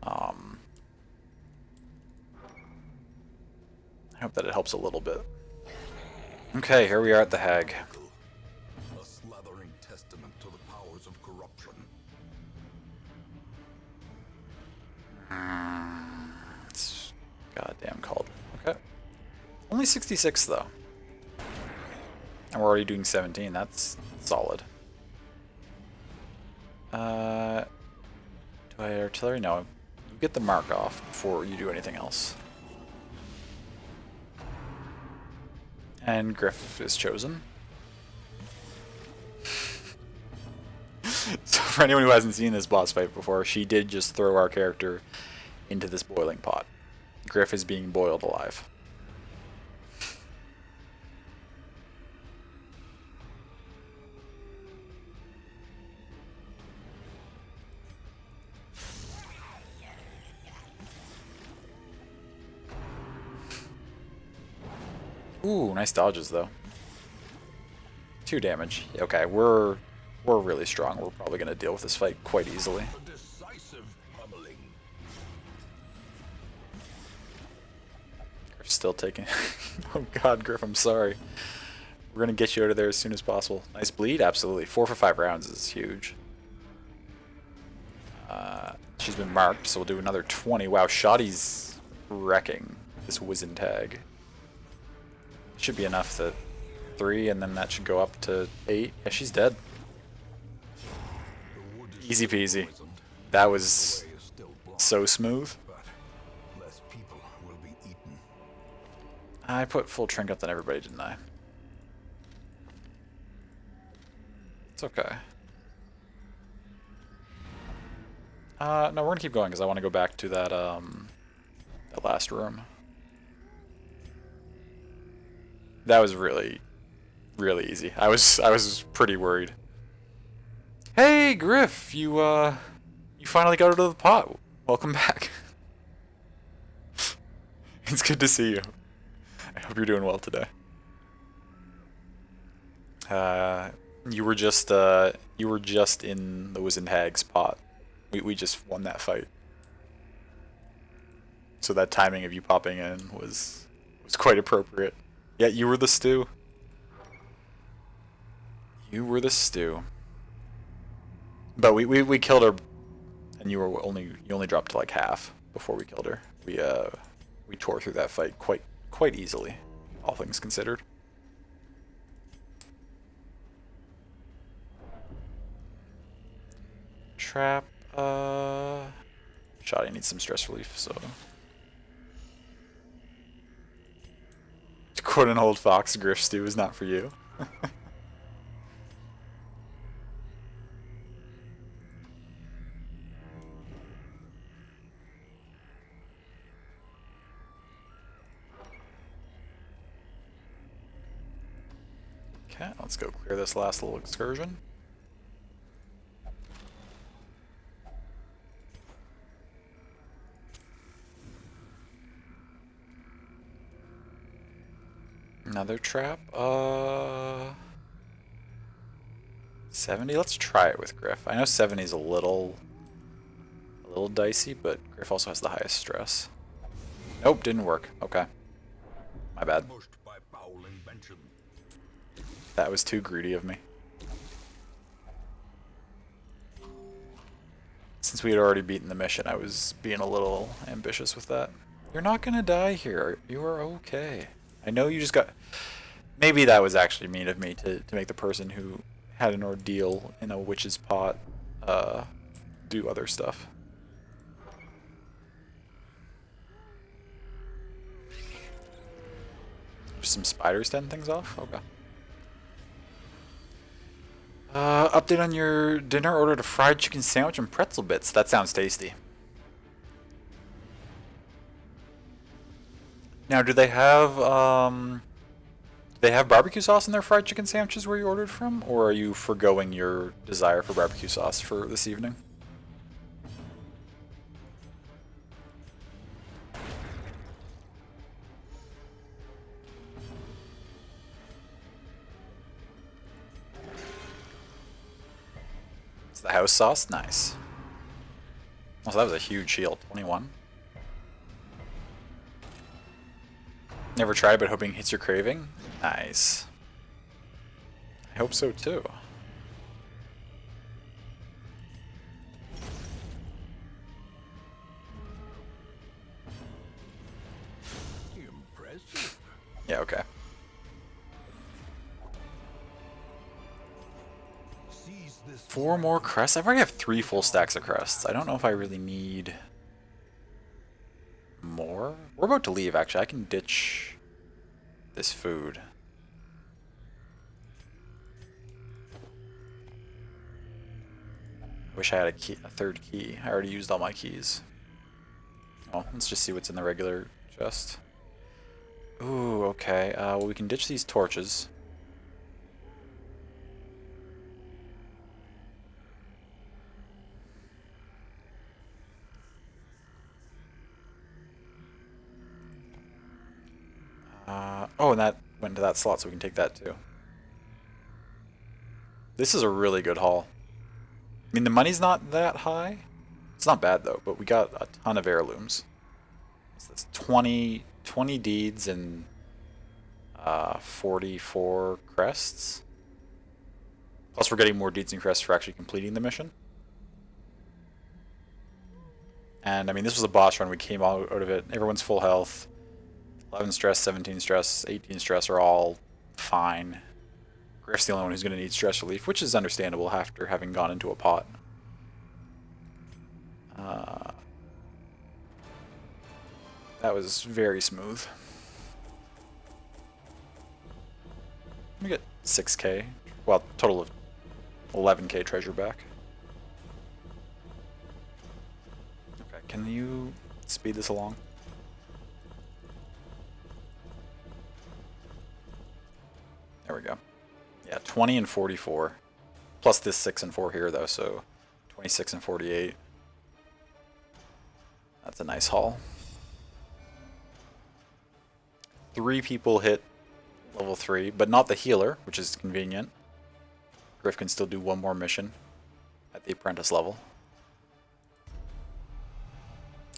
I hope that it helps a little bit. Okay, here we are at the Hag. A slathering testament to the powers of corruption. It's goddamn called. Okay. Only 66 though. And we're already doing 17. That's solid. Do I artillery? No. You get the mark off before you do anything else. And Griff is chosen. So for anyone who hasn't seen this boss fight before, she did just throw our character into this boiling pot. Griff is being boiled alive. Ooh, nice dodges though. 2 damage. Okay, we're really strong. We're probably gonna deal with this fight quite easily. A decisive pummeling. Griff's still taking... Oh god, Griff, I'm sorry. We're gonna get you out of there as soon as possible. Nice bleed? Absolutely. 4 for 5 rounds is huge. She's been marked, so we'll do another 20. Wow, Shoddy's wrecking this Wizen tag. Should be enough that 3, and then that should go up to 8. Yeah, she's dead. Easy peasy. That was so smooth. Less people will be eaten. I put full trinket on everybody, didn't I? It's okay. No, we're gonna keep going because I want to go back to that that last room. That was really easy. I was pretty worried. Hey, Griff, you finally got out of the pot. Welcome back. It's good to see you. I hope you're doing well today. You were just in the Wizen Hag's pot. We just won that fight. So that timing of you popping in was quite appropriate. Yeah, you were the stew. You were the stew. But we killed her, and you only dropped to like half before we killed her. We tore through that fight quite easily, all things considered. Trap. Shoddy needs some stress relief, so. To quote an old fox, Griff stew is not for you. Okay, let's go clear this last little excursion. Another trap. 70. Let's try it with Griff. I know 70 is a little A little dicey, but Griff also has the highest stress. Nope, didn't work. Okay. My bad. That was too greedy of me. Since we had already beaten the mission, I was being a little ambitious with that. You're not gonna die here. You are okay. I know you just got... Maybe that was actually mean of me to make the person who had an ordeal in a witch's pot do other stuff. Just some spiders setting things off? Okay. Update on your dinner. Ordered a fried chicken sandwich and pretzel bits. That sounds tasty. Now, do they have barbecue sauce in their fried chicken sandwiches where you ordered from? Or are you forgoing your desire for barbecue sauce for this evening? It's the house sauce? Nice. Also, that was a huge shield. 21. Never tried, but hoping it hits your craving? Nice. I hope so too. Impressive. Yeah, okay. Four more crests? I've already have 3 full stacks of crests. I don't know if I really need more. We're about to leave, actually. I can ditch this food. Wish I had a key, a third key. I already used all my keys. Oh, let's just see what's in the regular chest. Ooh, okay. Well, we can ditch these torches. Oh, and that went into that slot, so we can take that too. This is a really good haul. I mean, the money's not that high. It's not bad, though, but we got a ton of heirlooms. So that's 20 deeds and 44 crests. Plus, we're getting more deeds and crests for actually completing the mission. And, I mean, this was a boss run. We came out of it. Everyone's full health. 11 stress, 17 stress, 18 stress are all fine. Griff's the only one who's going to need stress relief, which is understandable after having gone into a pot. That was very smooth. We get 6k. Well, total of 11k treasure back. Okay, can you speed this along? There we go. Yeah, 20 and 44. Plus this 6 and 4 here, though, so 26 and 48. That's a nice haul. 3 people hit level 3, but not the healer, which is convenient. Griff can still do one more mission at the apprentice level.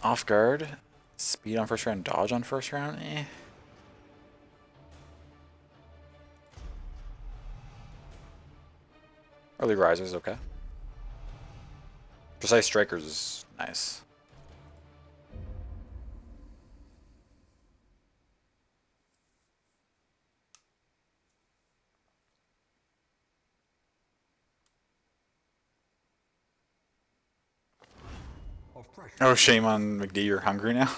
Off guard. Speed on first round, dodge on first round? Eh. Early risers, okay. Precise strikers is nice. Oh, shame on McD, you're hungry now?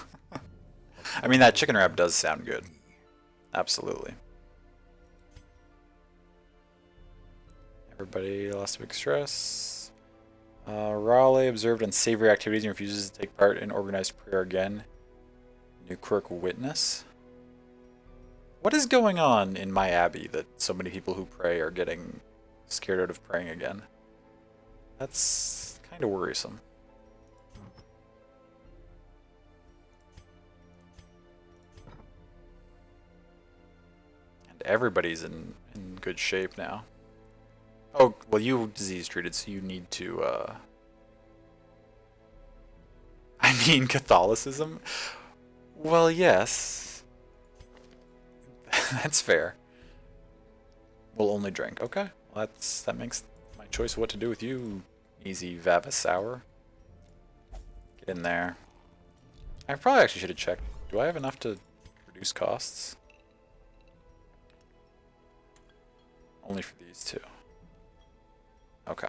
I mean, that chicken wrap does sound good. Absolutely. Everybody lost a big stress. Raleigh observed unsavory activities and refuses to take part in organized prayer again. New quirk witness. What is going on in my abbey that so many people who pray are getting scared out of praying again? That's kind of worrisome. And everybody's in good shape now. Oh, well, you disease treated, so you need to I mean Catholicism? Well, yes. That's fair. We'll only drink. Okay. Well, that makes my choice of what to do with you easy, Vavasour. Get in there. I probably actually should have checked. Do I have enough to reduce costs? Only for these two. Okay.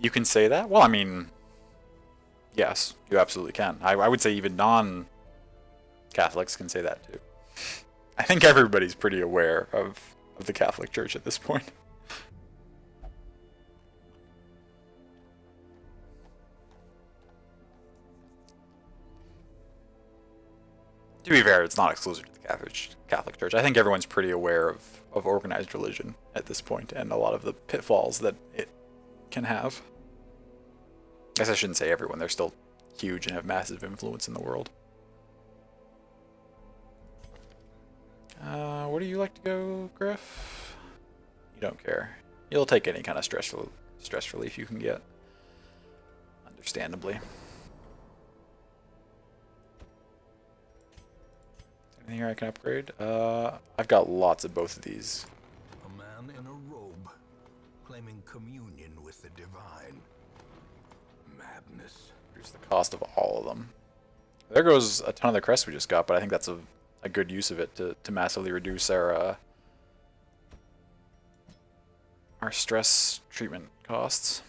You can say that? Well, I mean, yes, you absolutely can. I would say even non-Catholics can say that too. I think everybody's pretty aware of the Catholic Church at this point. To be fair, it's not exclusive to the Catholic Church. I think everyone's pretty aware of organized religion at this point and a lot of the pitfalls that it can have. I guess I shouldn't say everyone. They're still huge and have massive influence in the world. Where do you like to go, Griff? You don't care. You'll take any kind of stress relief you can get. Understandably. Anything here I can upgrade? I've got lots of both of these. A man in a robe, claiming communion with the divine. Madness. Here's the cost of all of them. There goes a ton of the crests we just got, but I think that's a good use of it to massively reduce our stress treatment costs.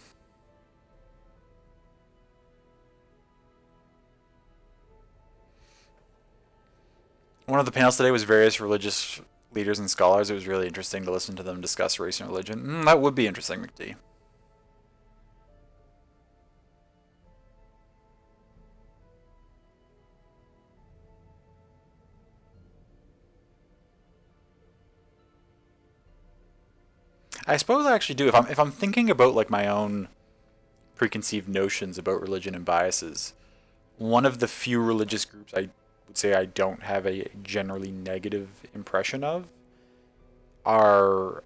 One of the panels today was various religious leaders and scholars. It was really interesting to listen to them discuss race and religion. That would be interesting, McD. I suppose I actually do. If I'm thinking about like my own preconceived notions about religion and biases, one of the few religious groups I would say I don't have a generally negative impression of are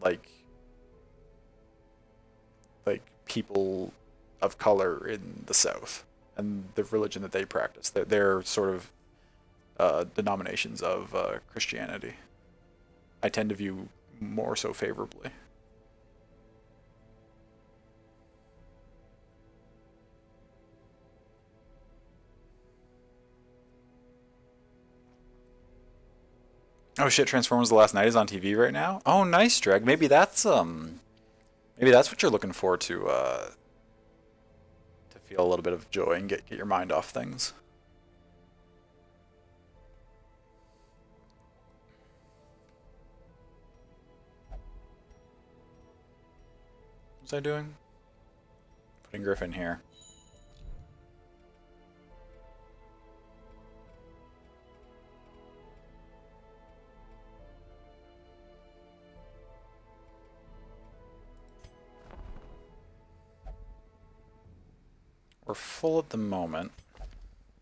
like people of color in the South and the religion that they practice. They're sort of denominations of Christianity. I tend to view more so favorably. Oh shit, Transformers: The Last Night is on TV right now. Oh, nice, Dreg. Maybe that's what you're looking for to feel a little bit of joy and get your mind off things. What was I doing? Putting Griffin here. We're full at the moment. I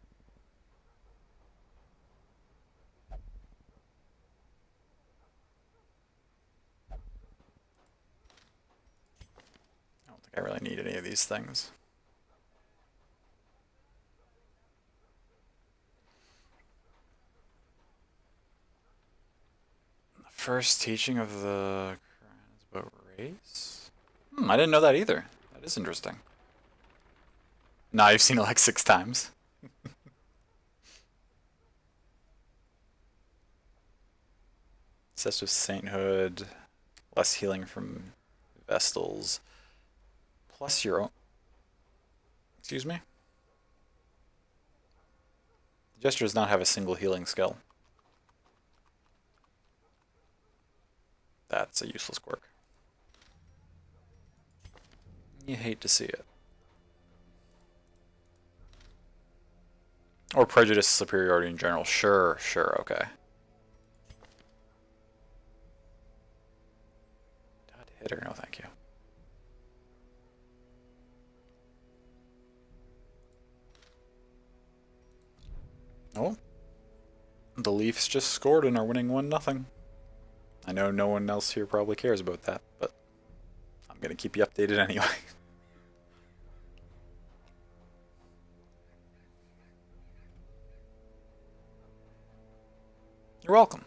don't think I really need any of these things. The first teaching of the Quran is about race? I didn't know that either. That is interesting. Nah, you've seen it like 6 times. Obsessed with sainthood, less healing from Vestals, plus your own. Excuse me? The Jester does not have a single healing skill. That's a useless quirk. You hate to see it. Or prejudice superiority in general. Sure, okay. Dot hitter, no thank you. Oh. The Leafs just scored and are winning 1-0. I know no one else here probably cares about that, but I'm gonna keep you updated anyway. You're welcome.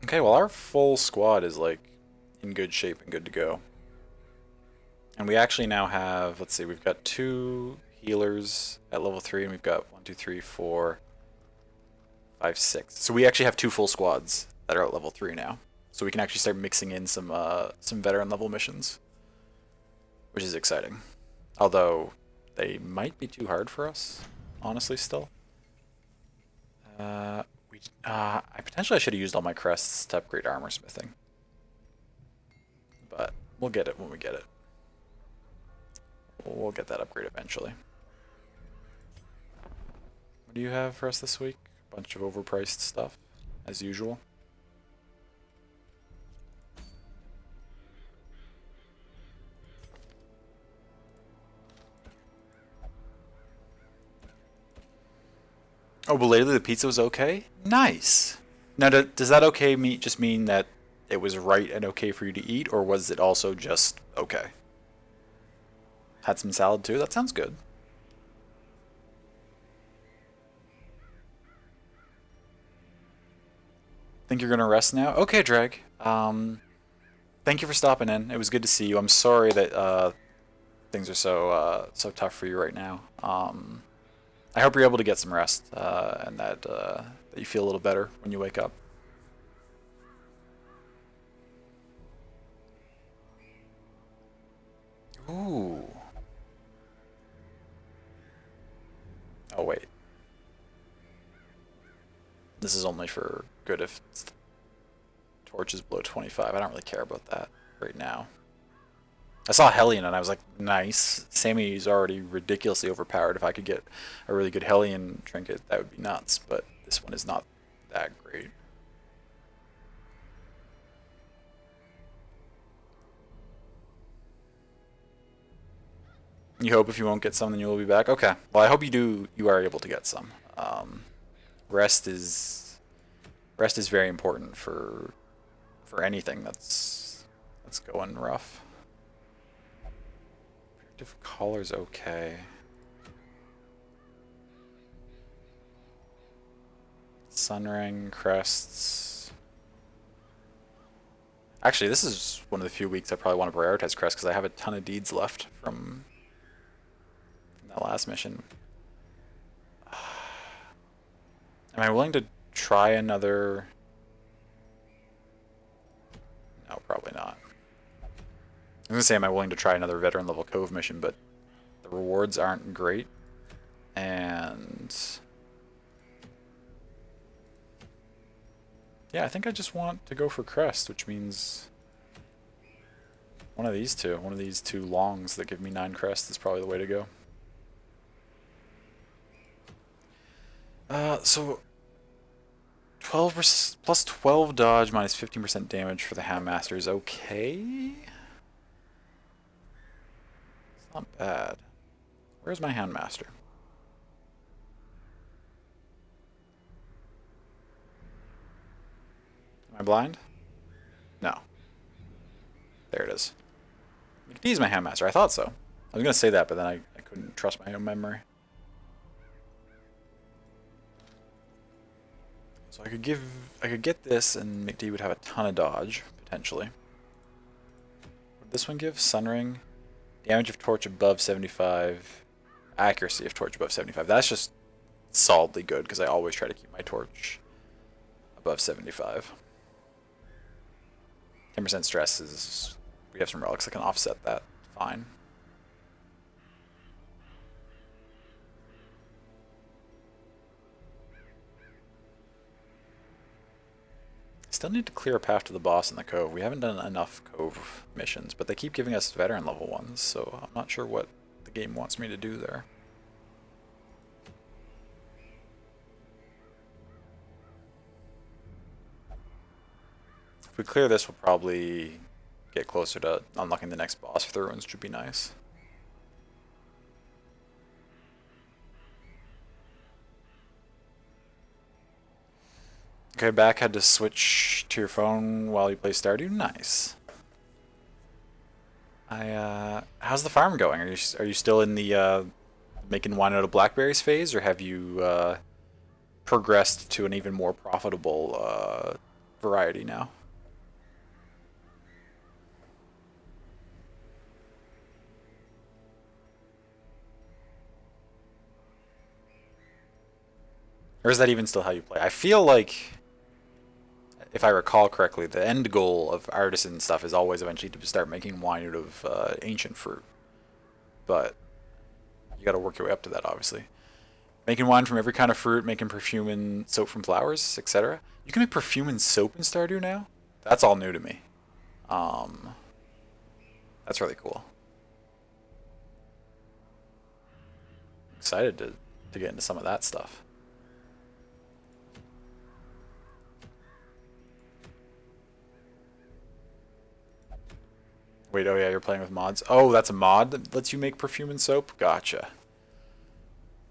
Okay, well our full squad is like in good shape and good to go. And we actually now have, let's see, we've got 2 healers at level 3 and we've got 1, 2, 3, 4, 5, 6. So we actually have 2 full squads that are at level 3 now. So we can actually start mixing in some veteran level missions, which is exciting. Although they might be too hard for us, honestly, still. I potentially should have used all my crests to upgrade armor smithing, but we'll get it when we get it. We'll get that upgrade eventually. What do you have for us this week? A bunch of overpriced stuff, as usual. Oh, but lately the pizza was okay? Nice! Now, does that okay just mean that it was right and okay for you to eat, or was it also just okay? Had some salad too? That sounds good. Think you're gonna rest now? Okay, Drag. Thank you for stopping in. It was good to see you. I'm sorry that things are so tough for you right now. I hope you're able to get some rest and that you feel a little better when you wake up. Ooh. Oh wait. This is only for good if torch is below 25. I don't really care about that right now. I saw Hellion and I was like, nice. Sammy's already ridiculously overpowered. If I could get a really good Hellion trinket, that would be nuts. But this one is not that great. You hope if you won't get some, then you will be back? Okay. Well, I hope you are able to get some. Rest is very important for anything that's going rough. Predictive color's okay. Sunring, crests. Actually, this is one of the few weeks I probably want to prioritize crests because I have a ton of deeds left from that last mission. Am I willing to try another? No, probably not. I was gonna say, am I willing to try another veteran level Cove mission, but the rewards aren't great, and yeah, I think I just want to go for crest, which means one of these two longs that give me 9 crests is probably the way to go. So 12 plus 12 dodge minus 15% damage for the Handmaster is okay. It's not bad. Where's my Handmaster? Am I blind? No. There it is. McDee's my Handmaster. I thought so. I was gonna say that, but then I couldn't trust my own memory. So I could get this, and McD would have a ton of dodge potentially. What would this one give? Sunring, damage of torch above 75, accuracy of torch above 75. That's just solidly good because I always try to keep my torch above 75. 10% stress is. We have some relics that can offset that. Fine. Still need to clear a path to the boss in the Cove. We haven't done enough Cove missions, but they keep giving us veteran level ones, so I'm not sure what the game wants me to do there. If we clear this, we'll probably get closer to unlocking the next boss for the ruins, which would be nice. Okay, back had to switch to your phone while you play Stardew. Nice. How's the farm going? Are you still in the making wine out of blackberries phase, or have you progressed to an even more profitable variety now. Or is that even still how you play? I feel like, if I recall correctly, the end goal of artisan stuff is always eventually to start making wine out of ancient fruit. But you got to work your way up to that, obviously. Making wine from every kind of fruit, making perfume and soap from flowers, etc. You can make perfume and soap in Stardew now? That's all new to me. Um, that's really cool. Excited to get into some of that stuff. Wait, oh yeah, you're playing with mods. Oh, that's a mod that lets you make perfume and soap? Gotcha.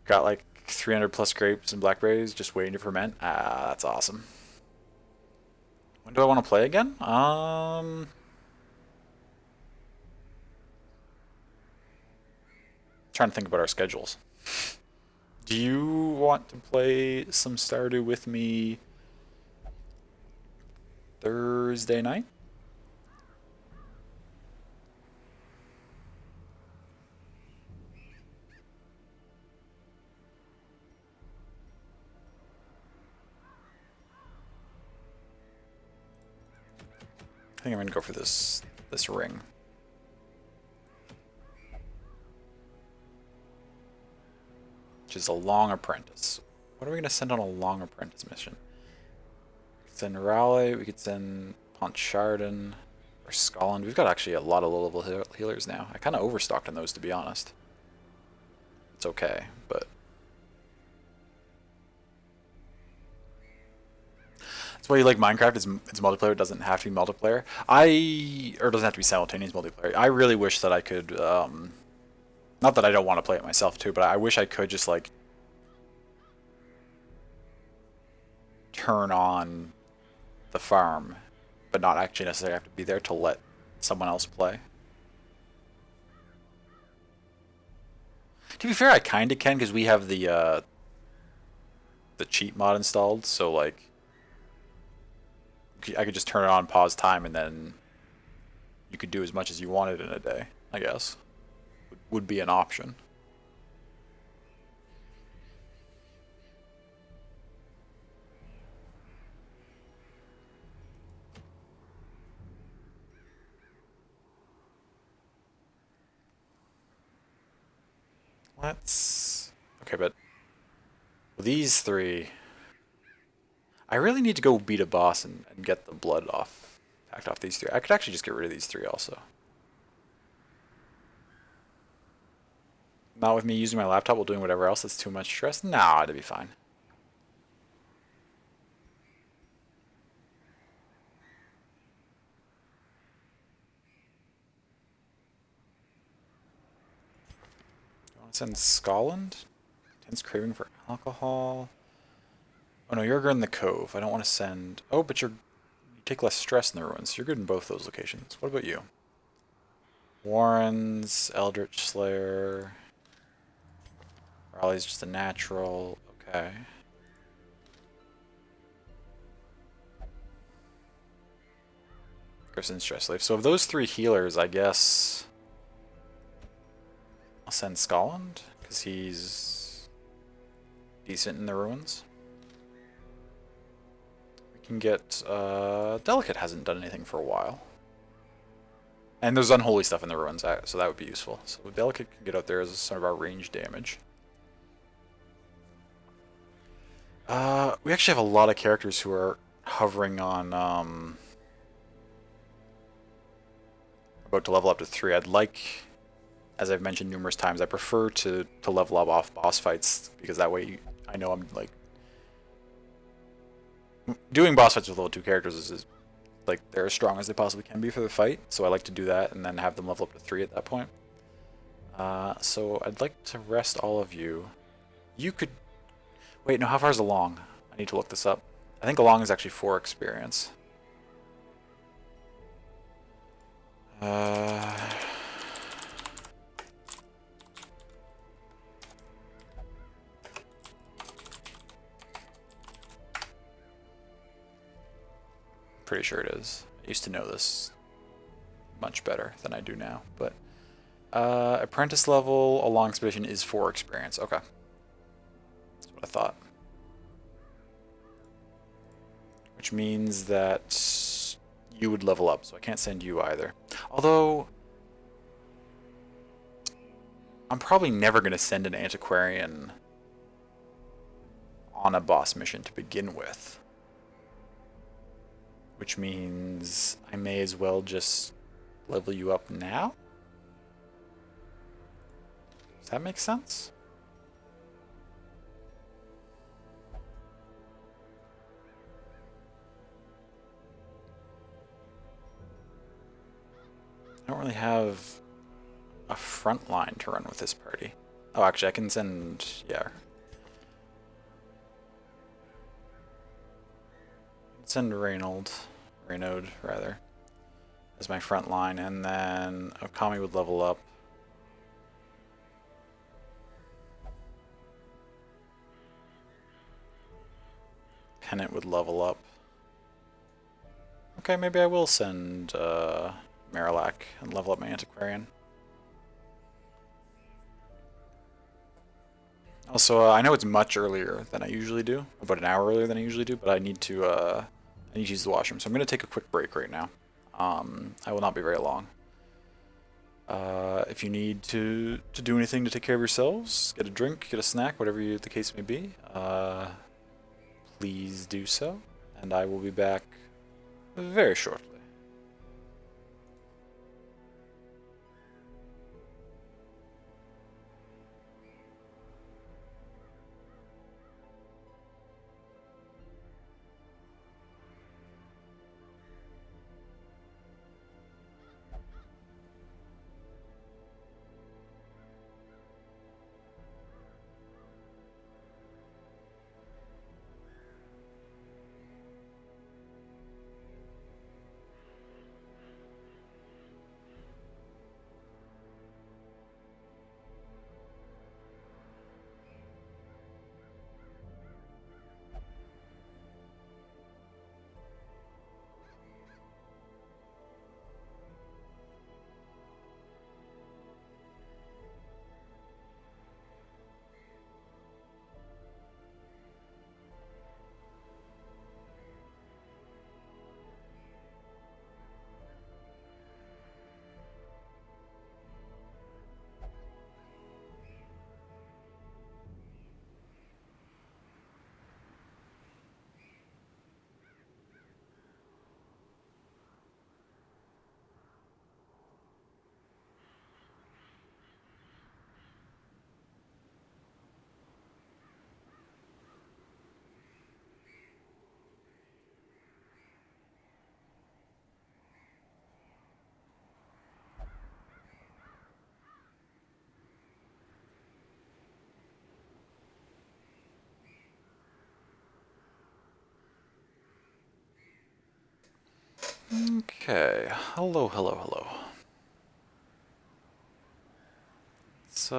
Got like 300 plus grapes and blackberries just waiting to ferment. Ah, that's awesome. When do I want to play again? Trying to think about our schedules. Do you want to play some Stardew with me Thursday night? I think I'm gonna go for this ring. Which is a long apprentice. What are we gonna send on a long apprentice mission? We could send Raleigh, we could send Pontcharden, or Scotland. We've got actually a lot of low-level healers now. I kind of overstocked on those, to be honest. It's okay, but that's why you like Minecraft. It's multiplayer. It doesn't have to be multiplayer. Or it doesn't have to be simultaneous multiplayer. I really wish that I could. Not that I don't want to play it myself too, but I wish I could just like turn on the farm, but not actually necessarily have to be there to let someone else play. To be fair, I kind of can because we have the cheat mod installed, so like I could just turn it on, pause time, and then you could do as much as you wanted in a day, I guess. Would be an option. Let's... Okay, but these three... I really need to go beat a boss and get the blood off, packed off these three. I could actually just get rid of these three also. Not with me using my laptop while doing whatever else that's too much stress? Nah, it'd be fine. Do you want to send Scotland? Intense craving for alcohol. Oh no, you're in the Cove. I don't want to send... Oh, but you take less stress in the ruins. You're good in both those locations. What about you? Warren's, Eldritch Slayer... Raleigh's just a natural. Okay. Griffin Stress Slave. So of those three healers, I guess I'll send Scotland, because he's decent in the ruins. We can get Delicate hasn't done anything for a while. And there's unholy stuff in the ruins, so that would be useful. So Delicate can get out there as some of our range damage. We actually have a lot of characters who are hovering on about to level up to 3. I'd like, as I've mentioned numerous times, I prefer to level up off boss fights, because that way I know I'm like doing boss fights with level 2 characters is like they're as strong as they possibly can be for the fight, so I like to do that and then have them level up to 3 at that point. So I'd like to rest all of you. You could... Wait, no, how far is along? I need to look this up. I think along is actually 4 experience. Pretty sure it is. I used to know this much better than I do now, but apprentice level, a long expedition is 4 experience. Okay. That's what I thought. Which means that you would level up, so I can't send you either. Although, I'm probably never going to send an antiquarian on a boss mission to begin with. Which means I may as well just level you up now? Does that make sense? I don't really have a front line to run with this party. Oh, actually, I can send, yeah. Send Reynaud, rather, as my front line, and then Okami would level up. Pennant would level up. Okay, maybe I will send Marillac and level up my Antiquarian. Also, I know it's much earlier than I usually do, about an hour earlier than I usually do, but I need to use the washroom, so I'm going to take a quick break right now. I will not be very long. If you need to do anything to take care of yourselves, get a drink, get a snack, whatever the case may be, please do so, and I will be back very shortly. Okay, hello. Let's,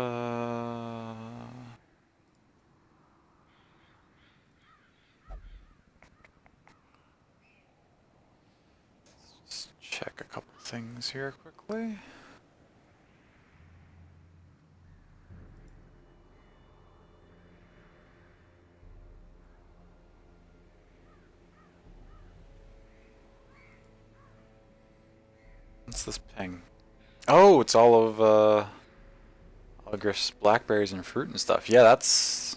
just check a couple things here quickly. What's this ping? Oh, it's all of Griff's blackberries and fruit and stuff. Yeah, that's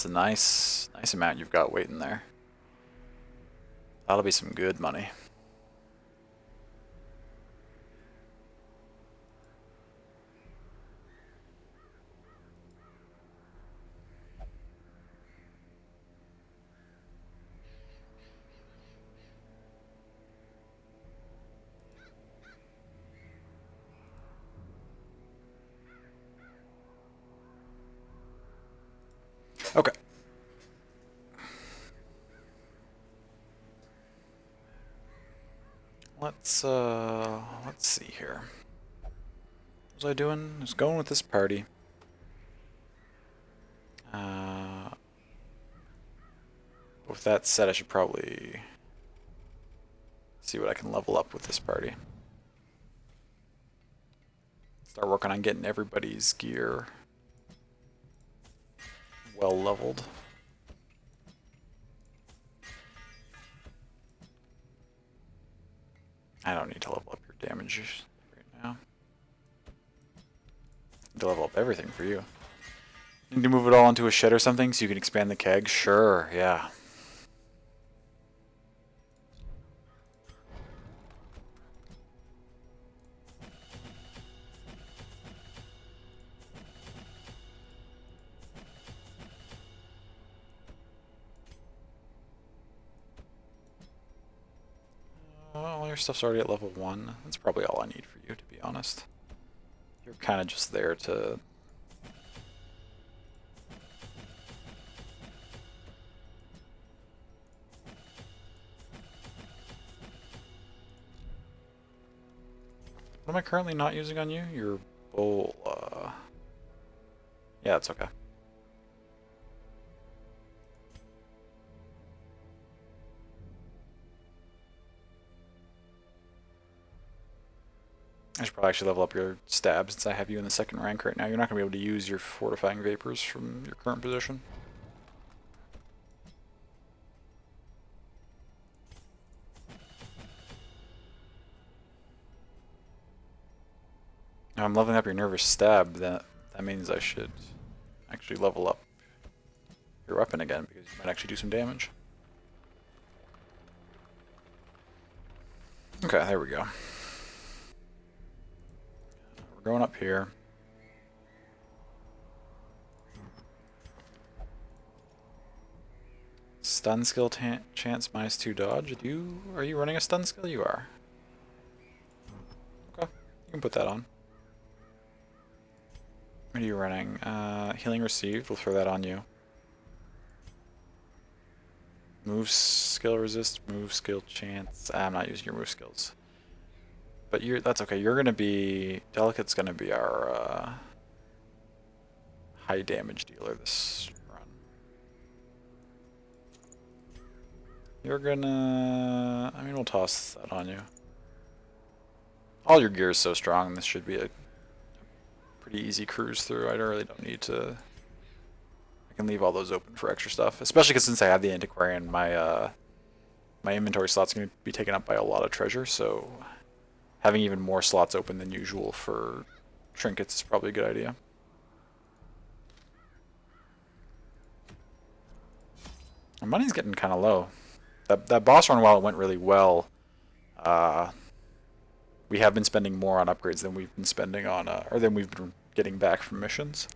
a nice amount you've got waiting there. That'll be some good money. Okay. Let's see here. What was I doing? I was going with this party. With that said, I should probably see what I can level up with this party. Start working on getting everybody's gear well leveled. I don't need to level up your damage right now. Need to level up everything for you. Need to move it all into a shed or something so you can expand the keg? Sure, yeah. All your stuff's already at level 1. That's probably all I need for you, to be honest. You're kind of just there to... What am I currently not using on you? Your bowl, yeah, it's okay. I should probably actually level up your stab since I have you in the 2nd rank right now. You're not going to be able to use your fortifying vapors from your current position. Now I'm leveling up your nervous stab. That means I should actually level up your weapon again because you might actually do some damage. Okay, there we go. We're going up here. Stun skill chance -2 dodge. Are you running a stun skill? You are. Okay, you can put that on. What are you running? Healing received. We'll throw that on you. Move skill resist. Move skill chance. I'm not using your move skills. But that's okay. You're gonna be Delicate's gonna be our high damage dealer this run. You're gonna... I mean, we'll toss that on you. All your gear is so strong. This should be a pretty easy cruise through. I really don't need to... I can leave all those open for extra stuff, especially because since I have the antiquarian, my my inventory slot's gonna be taken up by a lot of treasure. So having even more slots open than usual for trinkets is probably a good idea. My money's getting kind of low. That boss run, while it went really well, we have been spending more on upgrades than we've been spending on, or than we've been getting back from missions.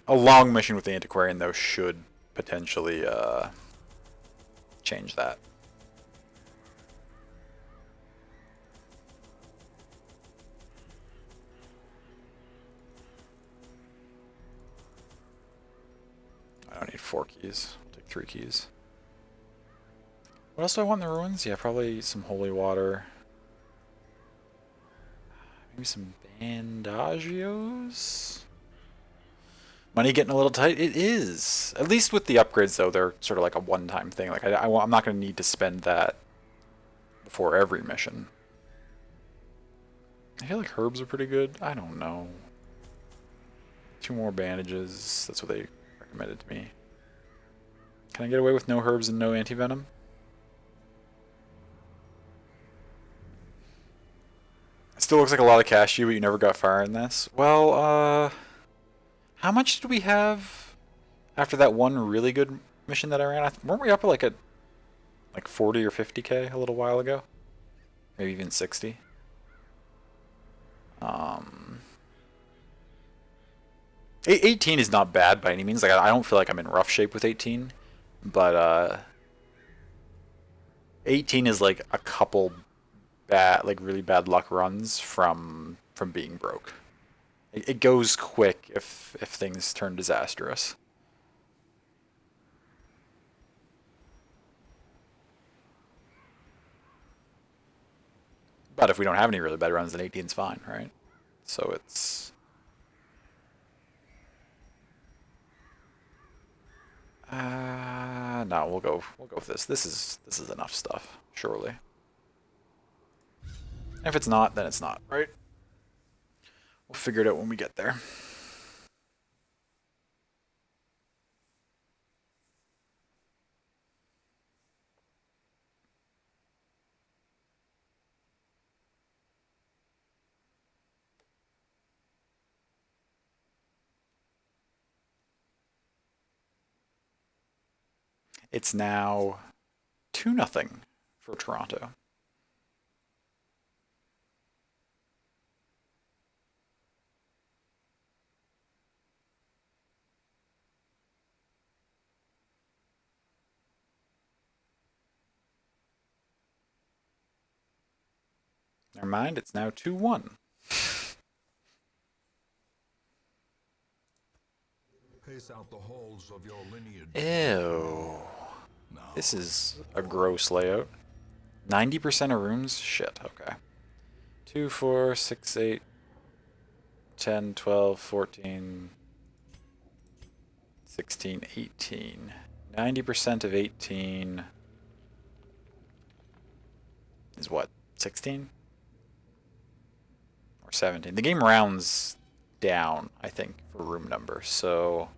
A long mission with the antiquarian, though, should potentially change that. I don't need 4 keys. I'll take 3 keys. What else do I want in the ruins? Yeah, probably some holy water. Maybe some bandagios? Money getting a little tight? It is. At least with the upgrades, though, they're sort of like a one-time thing. Like I'm not going to need to spend that before every mission. I feel like herbs are pretty good. I don't know. 2 more bandages. That's what they recommended to me. Can I get away with no herbs and no anti-venom? It still looks like a lot of cash to you, but you never got fire in this. Well, how much did we have after that one really good mission that I ran? Weren't we up at like 40 or 50k a little while ago? Maybe even 60. 18 is not bad by any means. Like I don't feel like I'm in rough shape with 18, but 18 is like a couple bad, like really bad luck runs from being broke. It goes quick if things turn disastrous. But if we don't have any really bad runs, then 18's fine, right? So it's... No, we'll go with this. This is enough stuff, surely. If it's not, then it's not, right? We'll figure it out when we get there. It's now 2-0 for Toronto. Never mind, it's now 2-1. Pace out the halls of your lineage. Ew. This is a gross layout. 90% of rooms? Shit, okay. 2, 4, 6, 8, 10, 12, 14, 16, 18. 90% of 18 is what? 16? Or 17? The game rounds down, I think, for room number, so...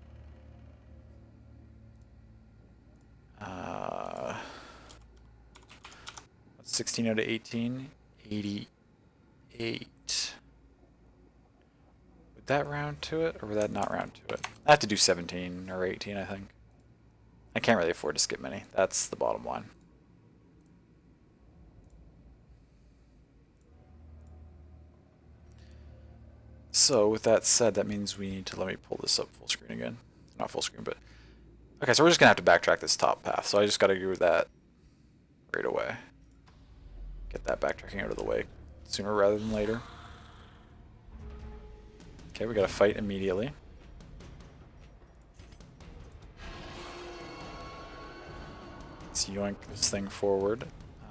16 out of 18? 88. Would that round to it, or would that not round to it? I have to do 17 or 18, I think. I can't really afford to skip many. That's the bottom line. So, with that said, that means we need to let me pull this up full screen again. Not full screen, but... Okay, so we're just going to have to backtrack this top path. So I just got to do that right away. Get that backtracking out of the way sooner rather than later. Okay, we got to fight immediately. Let's yoink this thing forward.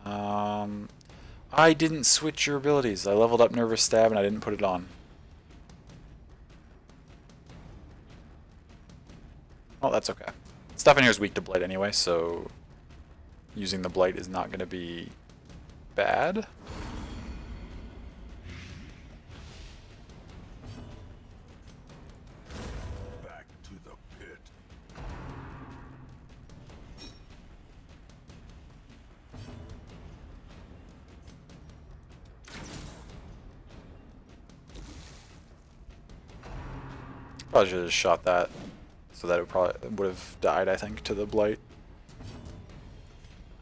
I didn't switch your abilities. I leveled up Nervous Stab and I didn't put it on. Well, that's okay. Stuff in here is weak to Blight anyway, so using the Blight is not going to be bad. Back to the pit. Probably should have just shot that, so that it probably would have died, I think, to the Blight.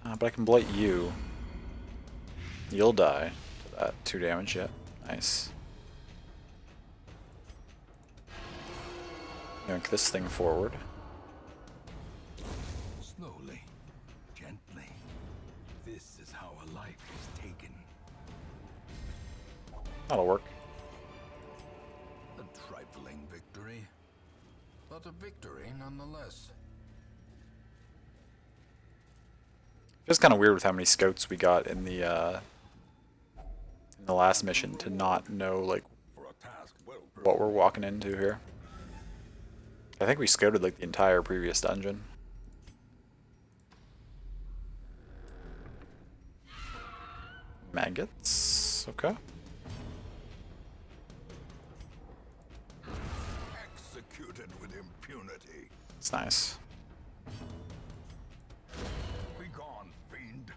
But I can Blight you. You'll die to that. 2 damage yet. Nice. Yank this thing forward. Slowly, gently. This is how a life is taken. That'll work. A trifling victory, but a victory nonetheless. It's kind of weird with how many scouts we got in the last mission to not know like For a task well what we're walking into here. I think we scouted like the entire previous dungeon. Maggots, okay. executed with impunity. It's nice. Be gone, fiend.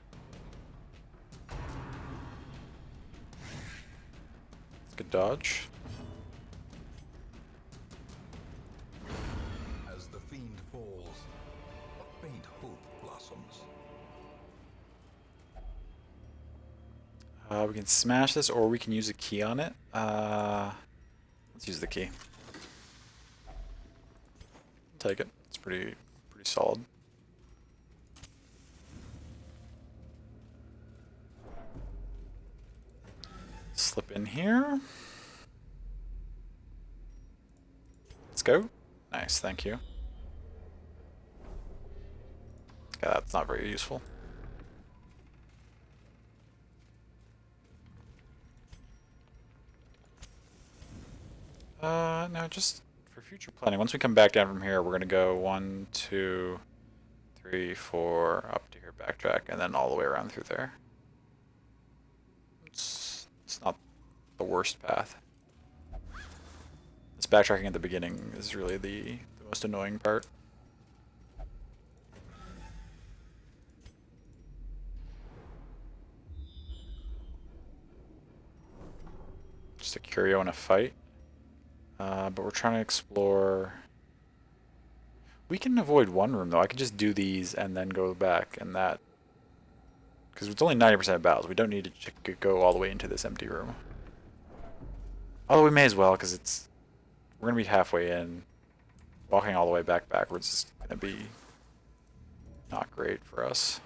Good dodge. As the fiend falls, a faint hope blossoms. We can smash this, or we can use a key on it. Let's use the key. Take it. It's pretty solid. Slip in here. Let's go. Nice, thank you. Yeah, that's not very useful. No, just for future planning. Once we come back down from here, we're gonna go 1, 2, 3, 3, 4, up to here, backtrack, and then all the way around through there. It's not the worst path. This backtracking at the beginning is really the most annoying part. Just a curio and a fight. But we're trying to explore... We can avoid one room, though. I could just do these and then go back, and that... Because it's only 90% of battles. We don't need to go all the way into this empty room. Although we may as well, because it's... We're going to be halfway in. Walking all the way backwards is going to be not great for us.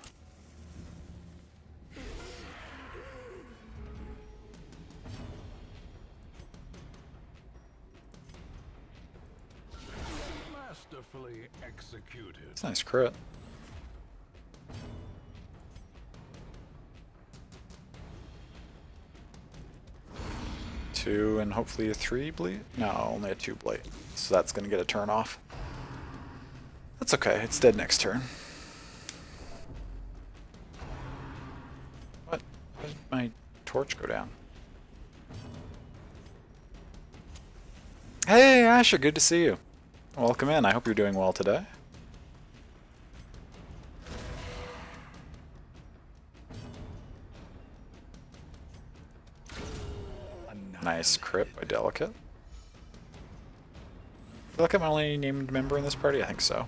Masterfully executed. It's a nice crit. Two and hopefully a 3 bleed? No, only a 2 bleed. So that's going to get a turn off. That's okay, it's dead next turn. What? Why did my torch go down? Hey Asher, good to see you. Welcome in, I hope you're doing well today. Nice crit by Delicate. Delicate my only named member in this party? I think so.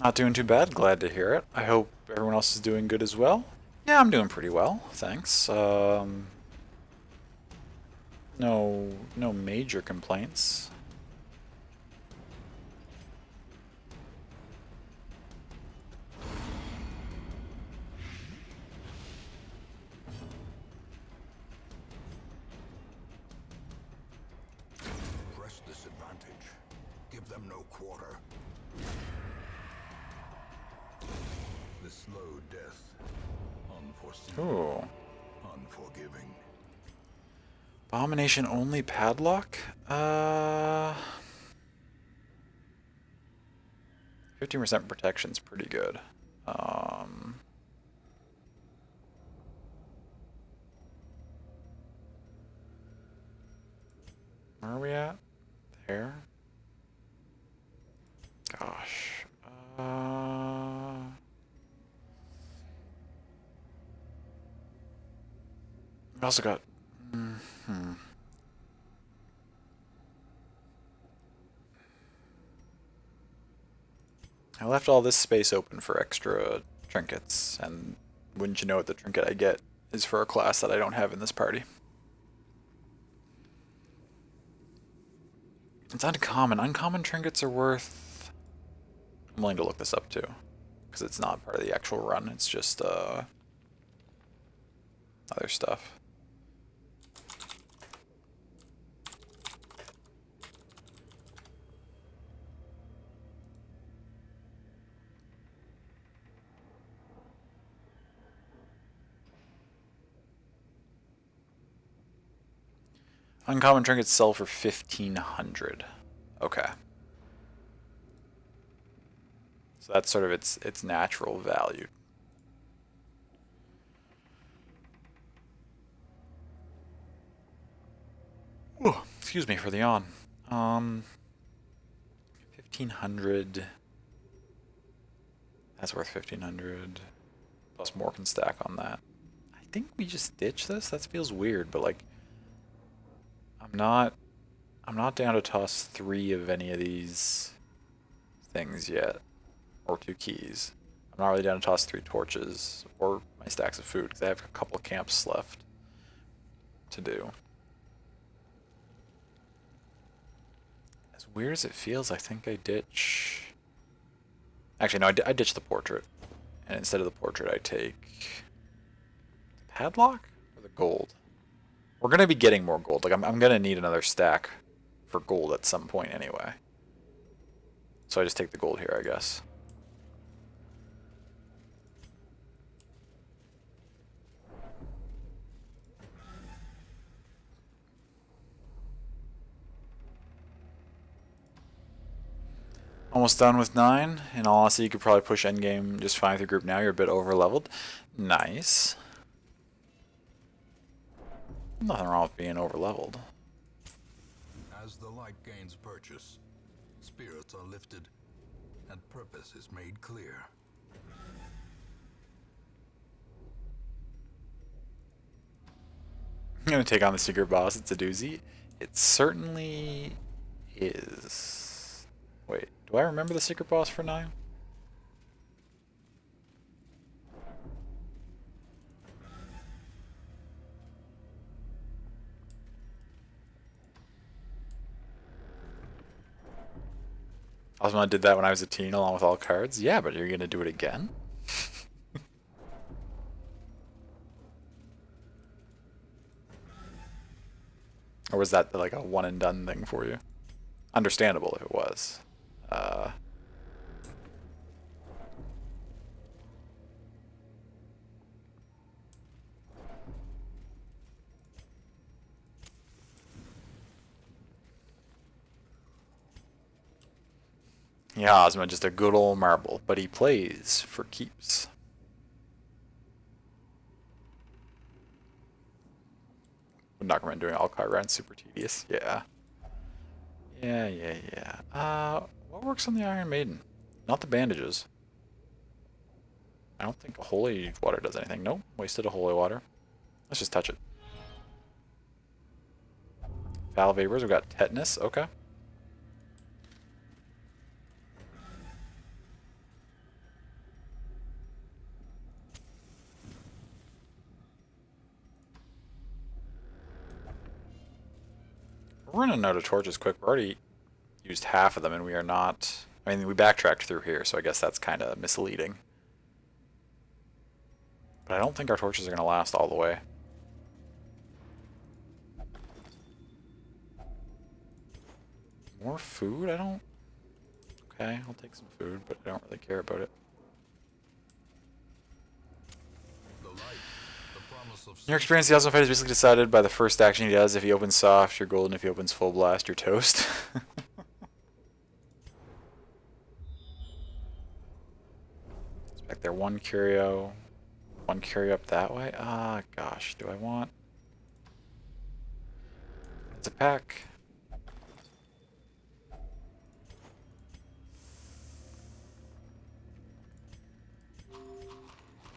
Not doing too bad, glad to hear it. I hope everyone else is doing good as well. Yeah, I'm doing pretty well, thanks. No major complaints. Press this advantage. Give them no quarter. The slow death. Unforeseen. Ooh. Unforgiving. Abomination only padlock? 15% protection's pretty good. Where are we at? There? Gosh. We also got... I left all this space open for extra trinkets, and wouldn't you know it, the trinket I get is for a class that I don't have in this party. It's uncommon. Uncommon trinkets are worth... I'm willing to look this up too, because it's not part of the actual run, it's just other stuff. Uncommon trinkets sell for 1,500. Okay. So that's sort of its natural value. Ooh, excuse me for the yawn. 1,500. That's worth 1,500. Plus more can stack on that. I think we just ditch this. That feels weird, but like, I'm not down to toss 3 of any of these things yet, or 2 keys. I'm not really down to toss 3 torches or my stacks of food because I have a couple of camps left to do. As weird as it feels, I think I ditch... Actually, no, I ditch the portrait. And instead of the portrait, I take... the padlock or the gold? We're going to be getting more gold. Like, I'm going to need another stack for gold at some point anyway. So I just take the gold here, I guess. Almost done with 9. In all honesty, you could probably push endgame just fine with your group now. You're a bit over leveled. Nice. Nothing wrong with being over leveled. As the light gains purchase, spirits are lifted, and purpose is made clear. I'm gonna take on the secret boss. It's a doozy. It certainly is. Wait, do I remember the secret boss for 9? Osmond did that when I was a teen along with all cards. Yeah, but you're gonna do it again? Or was that like a one and done thing for you? Understandable if it was. Yeah, Ozma, just a good old marble, but he plays for keeps. Would not recommend doing all card rounds, super tedious. Yeah. Yeah. What works on the Iron Maiden? Not the bandages. I don't think a holy water does anything. Nope, wasted a holy water. Let's just touch it. Foul vapors, we've got tetanus, okay. We're running out of torches quick. We're already used half of them and we are not... I mean, we backtracked through here, so I guess that's kind of misleading. But I don't think our torches are going to last all the way. More food? I don't... Okay, I'll take some food, but I don't really care about it. In your experience, the Osmo fight is basically decided by the first action he does. If he opens soft, you're golden. If he opens full blast, you're toast. It's back there. One curio up that way. Ah, gosh. Do I want... It's a pack.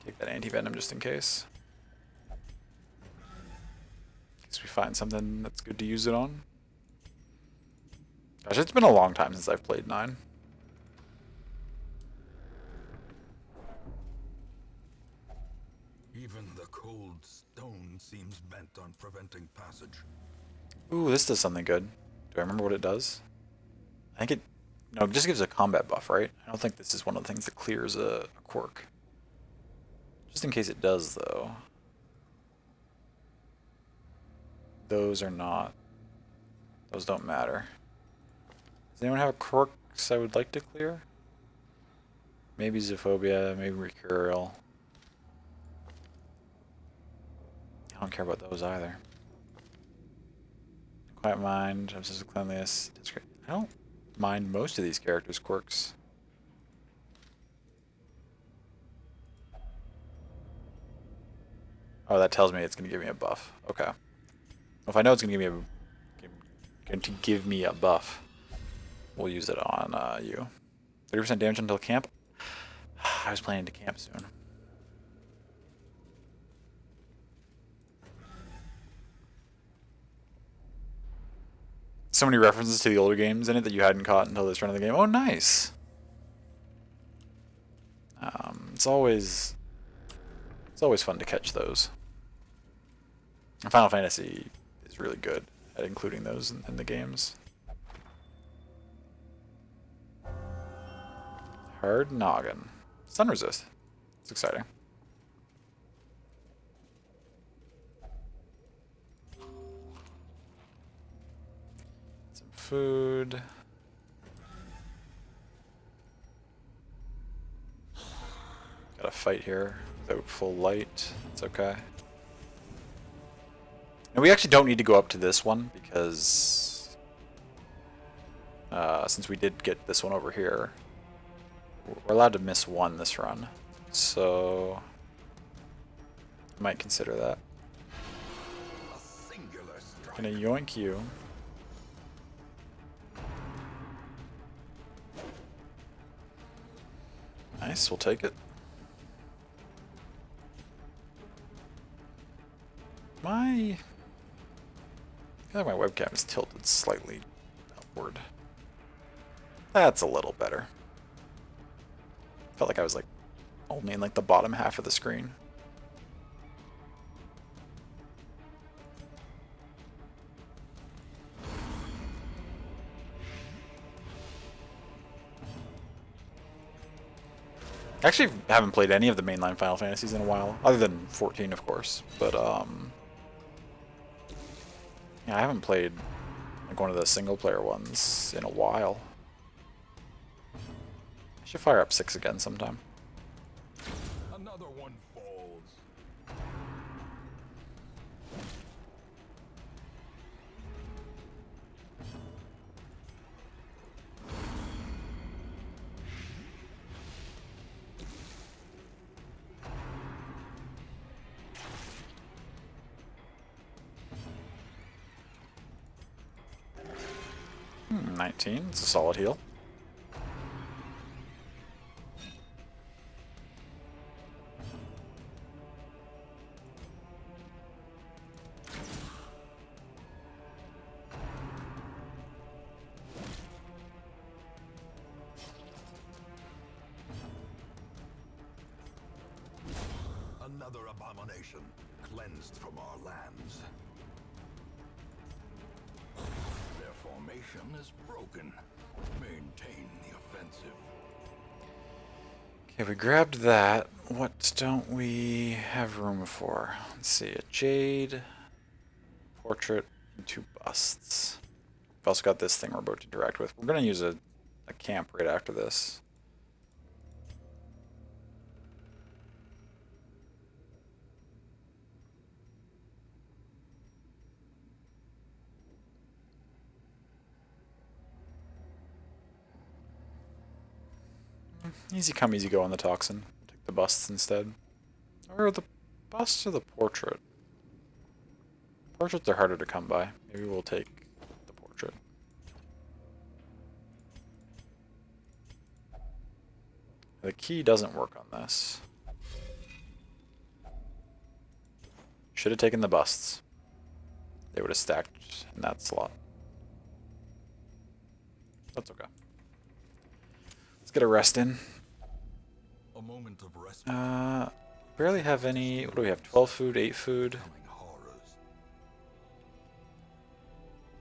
Take that anti-venom just in case. We find something that's good to use it on. Gosh, it's been a long time since I've played 9. Even the cold stone seems bent on preventing passage. Ooh, this does something good. Do I remember what it does? I think it... No, it just gives a combat buff, right? I don't think this is one of the things that clears a quirk. Just in case it does, though. Those are not... Those don't matter. Does anyone have quirks I would like to clear? Maybe Xenophobia, maybe Mercurial. I don't care about those either. Quiet Mind, Obsessive Cleanliness, I don't mind most of these characters' quirks. Oh, that tells me it's going to give me a buff. Okay. If I know it's going to give me a buff, we'll use it on you. 30% damage until camp. I was planning to camp soon. So many references to the older games in it that you hadn't caught until this run of the game. Oh, nice. It's always fun to catch those. And Final Fantasy is really good at including those in the games. Hard Noggin. Stun resist. It's exciting. Some food. Got a fight here without full light. It's okay. And we actually don't need to go up to this one because... since we did get this one over here, we're allowed to miss one this run. So I might consider that. Gonna yoink you. Nice, we'll take it. I feel like my webcam is tilted slightly upward. That's a little better. Felt like I was like only in like the bottom half of the screen. I actually haven't played any of the mainline Final Fantasies in a while, other than 14, of course. But yeah, I haven't played like one of the single-player ones in a while. I should fire up 6 again sometime. Another one falls. Hmm, 19. It's a solid heal. Another abomination cleansed from our lands. Their formation is broken. Maintain the offensive. Okay, we grabbed that. What don't we have room for? Let's see, a jade, portrait, and 2 busts. We've also got this thing we're about to interact with. We're going to use a camp right after this. Easy come, easy go on the toxin. Take the busts instead. Or the busts or the portrait? Portraits are harder to come by. Maybe we'll take the portrait. The key doesn't work on this. Should have taken the busts. They would have stacked in that slot. That's okay. Let's get a rest in. A moment of rest. Barely have any. What do we have? 12 food, 8 food.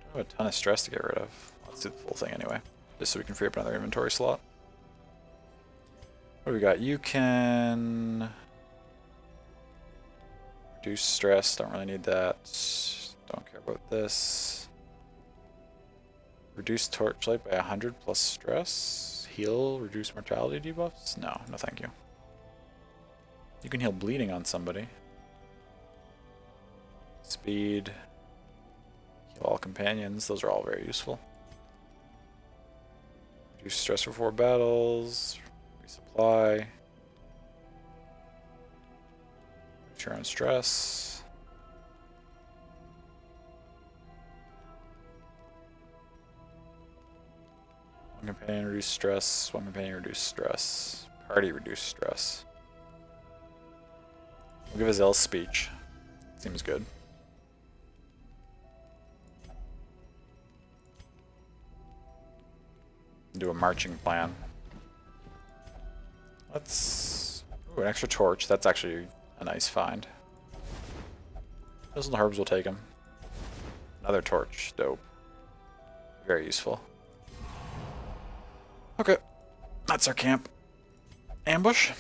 Don't have a ton of stress to get rid of. Let's do the full thing anyway, just so we can free up another inventory slot. What do we got? You can reduce stress. Don't really need that. Don't care about this. Reduce torchlight by 100 plus stress. Heal. Reduce mortality debuffs. No, no, thank you. You can heal bleeding on somebody. Speed. Heal all companions. Those are all very useful. Reduce stress before battles. Resupply. Reduce your own stress. One companion reduce stress. One companion reduce stress. Party reduce stress. We'll give Azel's speech. Seems good. Do a marching plan. Let's... Ooh, an extra torch. That's actually a nice find. Those little herbs will take them. Another torch. Dope. Very useful. Okay. That's our camp. Ambush.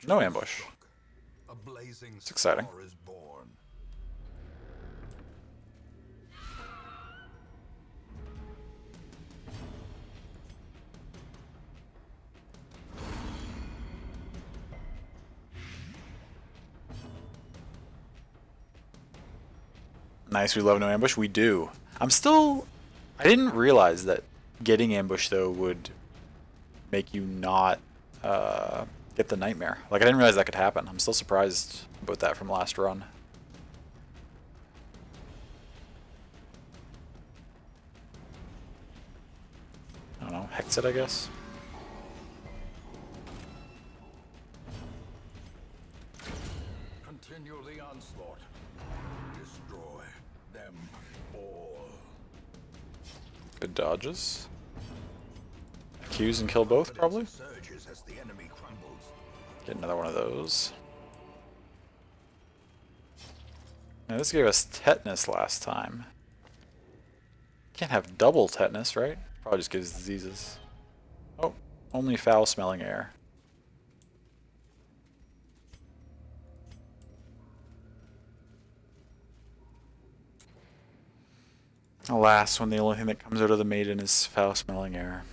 No ambush. It's exciting. Nice, we love no ambush. We do. I'm still... I didn't realize that getting ambush, though, would make you not get the nightmare. Like, I didn't realize that could happen. I'm still surprised about that from last run. I don't know, hex it, I guess? Continue the onslaught. Destroy them all. Good dodges. Accuse and kill both, probably? Surges as the enemy crumbles. Get another one of those. Now this gave us tetanus last time. Can't have double tetanus, right? Probably just gives diseases. Oh, only foul-smelling air. Alas, when the only thing that comes out of the maiden is foul-smelling air.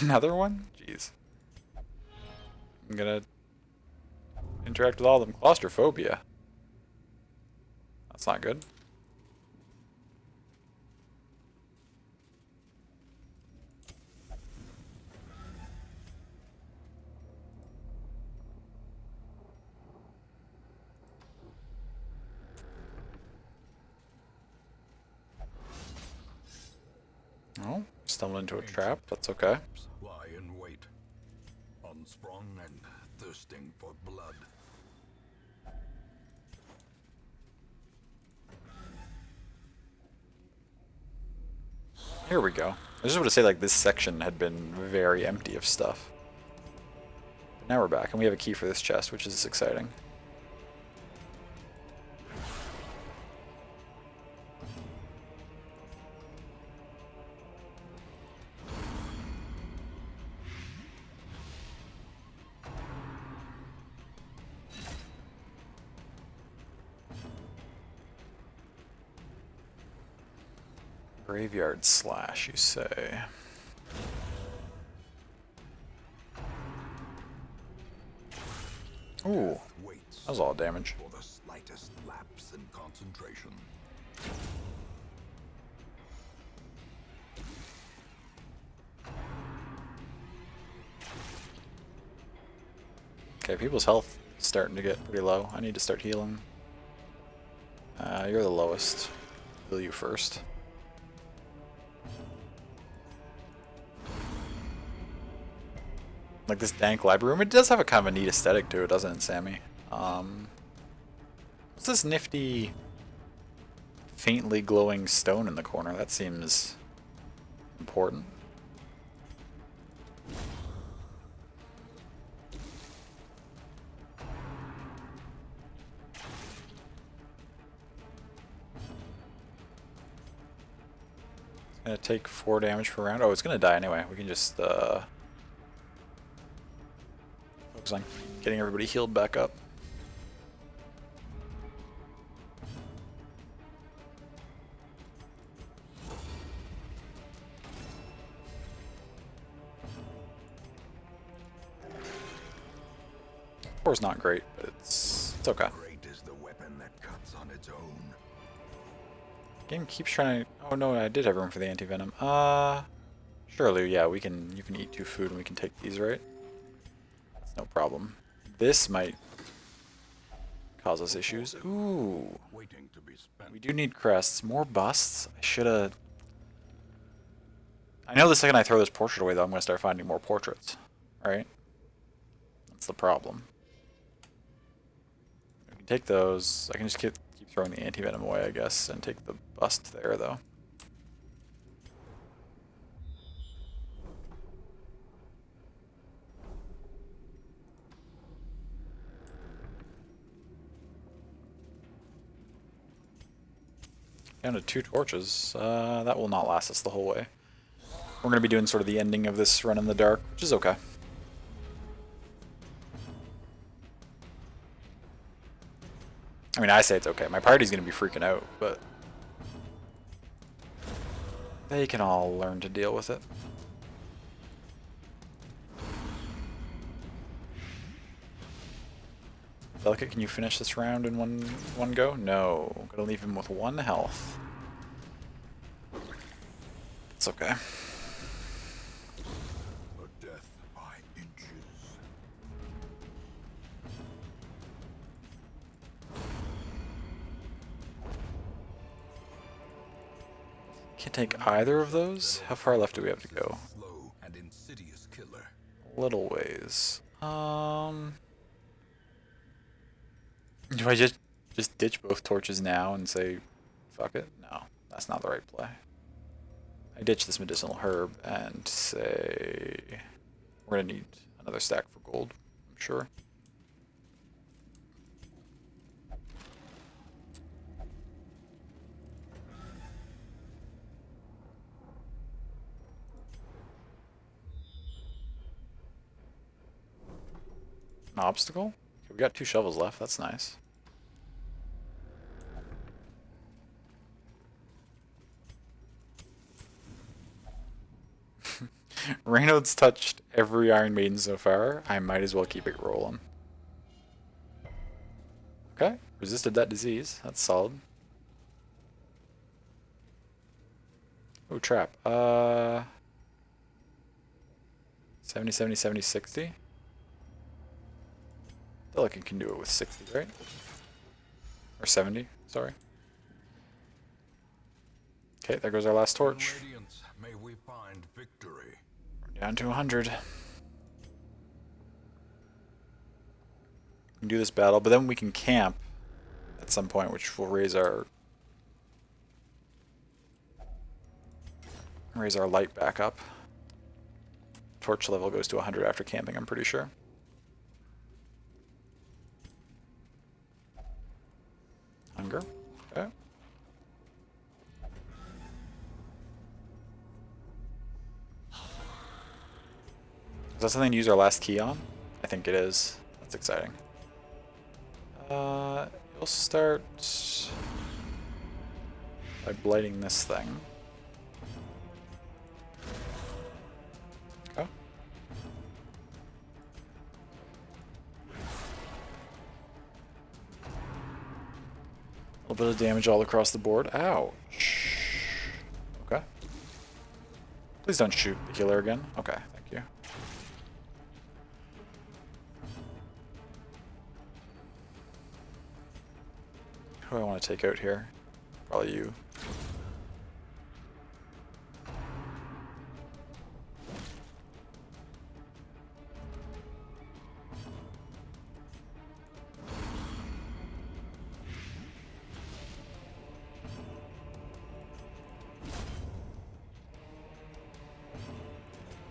Another one? Jeez. I'm gonna interact with all of them. Claustrophobia. That's not good. Oh, stumbled into a trap. That's okay. Lie in wait, unsprung and thirsting for blood. Here we go. I just want to say, like, this section had been very empty of stuff. But now we're back, and we have a key for this chest, which is exciting. Graveyard slash, you say? Ooh, that was all damage. For the slightest lapse in concentration. Okay, people's health is starting to get pretty low. I need to start healing. You're the lowest. Heal you first. Like this dank library room, it does have a kind of a neat aesthetic to it, doesn't it, Sammy? What's this nifty, faintly glowing stone in the corner? That seems important. It's gonna take 4 damage per round. Oh, it's gonna die anyway. We can just focus on getting everybody healed back up. Four's not great, but it's okay. Great is the weapon that cuts on its own. Game keeps trying to... Oh no, I did have room for the anti-venom. Surely, yeah, you can eat 2 food and we can take these, right? That's no problem. This might cause us issues. Ooh. Waiting to be spent. We do need crests. More busts? I should've... I know the second I throw this portrait away, though, I'm gonna start finding more portraits. Right? That's the problem. We can take those. I can just keep throwing the anti-venom away, I guess, and take the bust there, though. Down to 2 torches. That will not last us the whole way. We're going to be doing sort of the ending of this run in the dark, which is okay. I mean, I say it's okay. My party's going to be freaking out, but... They can all learn to deal with it. Delicate, can you finish this round in one go? No. Gonna leave him with 1 health. It's okay. A death by inches. Can't take either of those? How far left do we have to go? Slow and insidious killer. A little ways. Do I just ditch both torches now and say, fuck it? No, that's not the right play. I ditch this medicinal herb and say, we're gonna need another stack for gold, I'm sure. An obstacle? Okay, we got 2 shovels left, that's nice. Reynaud's touched every Iron Maiden so far. I might as well keep it rolling. Okay, resisted that disease. That's solid. Oh, trap. 70, 70, 70, 60. I feel like it can do it with 60, right? Or 70, sorry. Okay, there goes our last torch. Radiance, may we find victory. We're down to 100. We can do this battle, but then we can camp at some point, which will raise our light back up. Torch level goes to 100 after camping, I'm pretty sure. Hunger. Okay. Is that something to use our last key on? I think it is. That's exciting. You'll start by blighting this thing. Okay. A little bit of damage all across the board. Ouch. Okay. Please don't shoot the healer again. Okay, thank you. Who do I want to take out here? Probably you.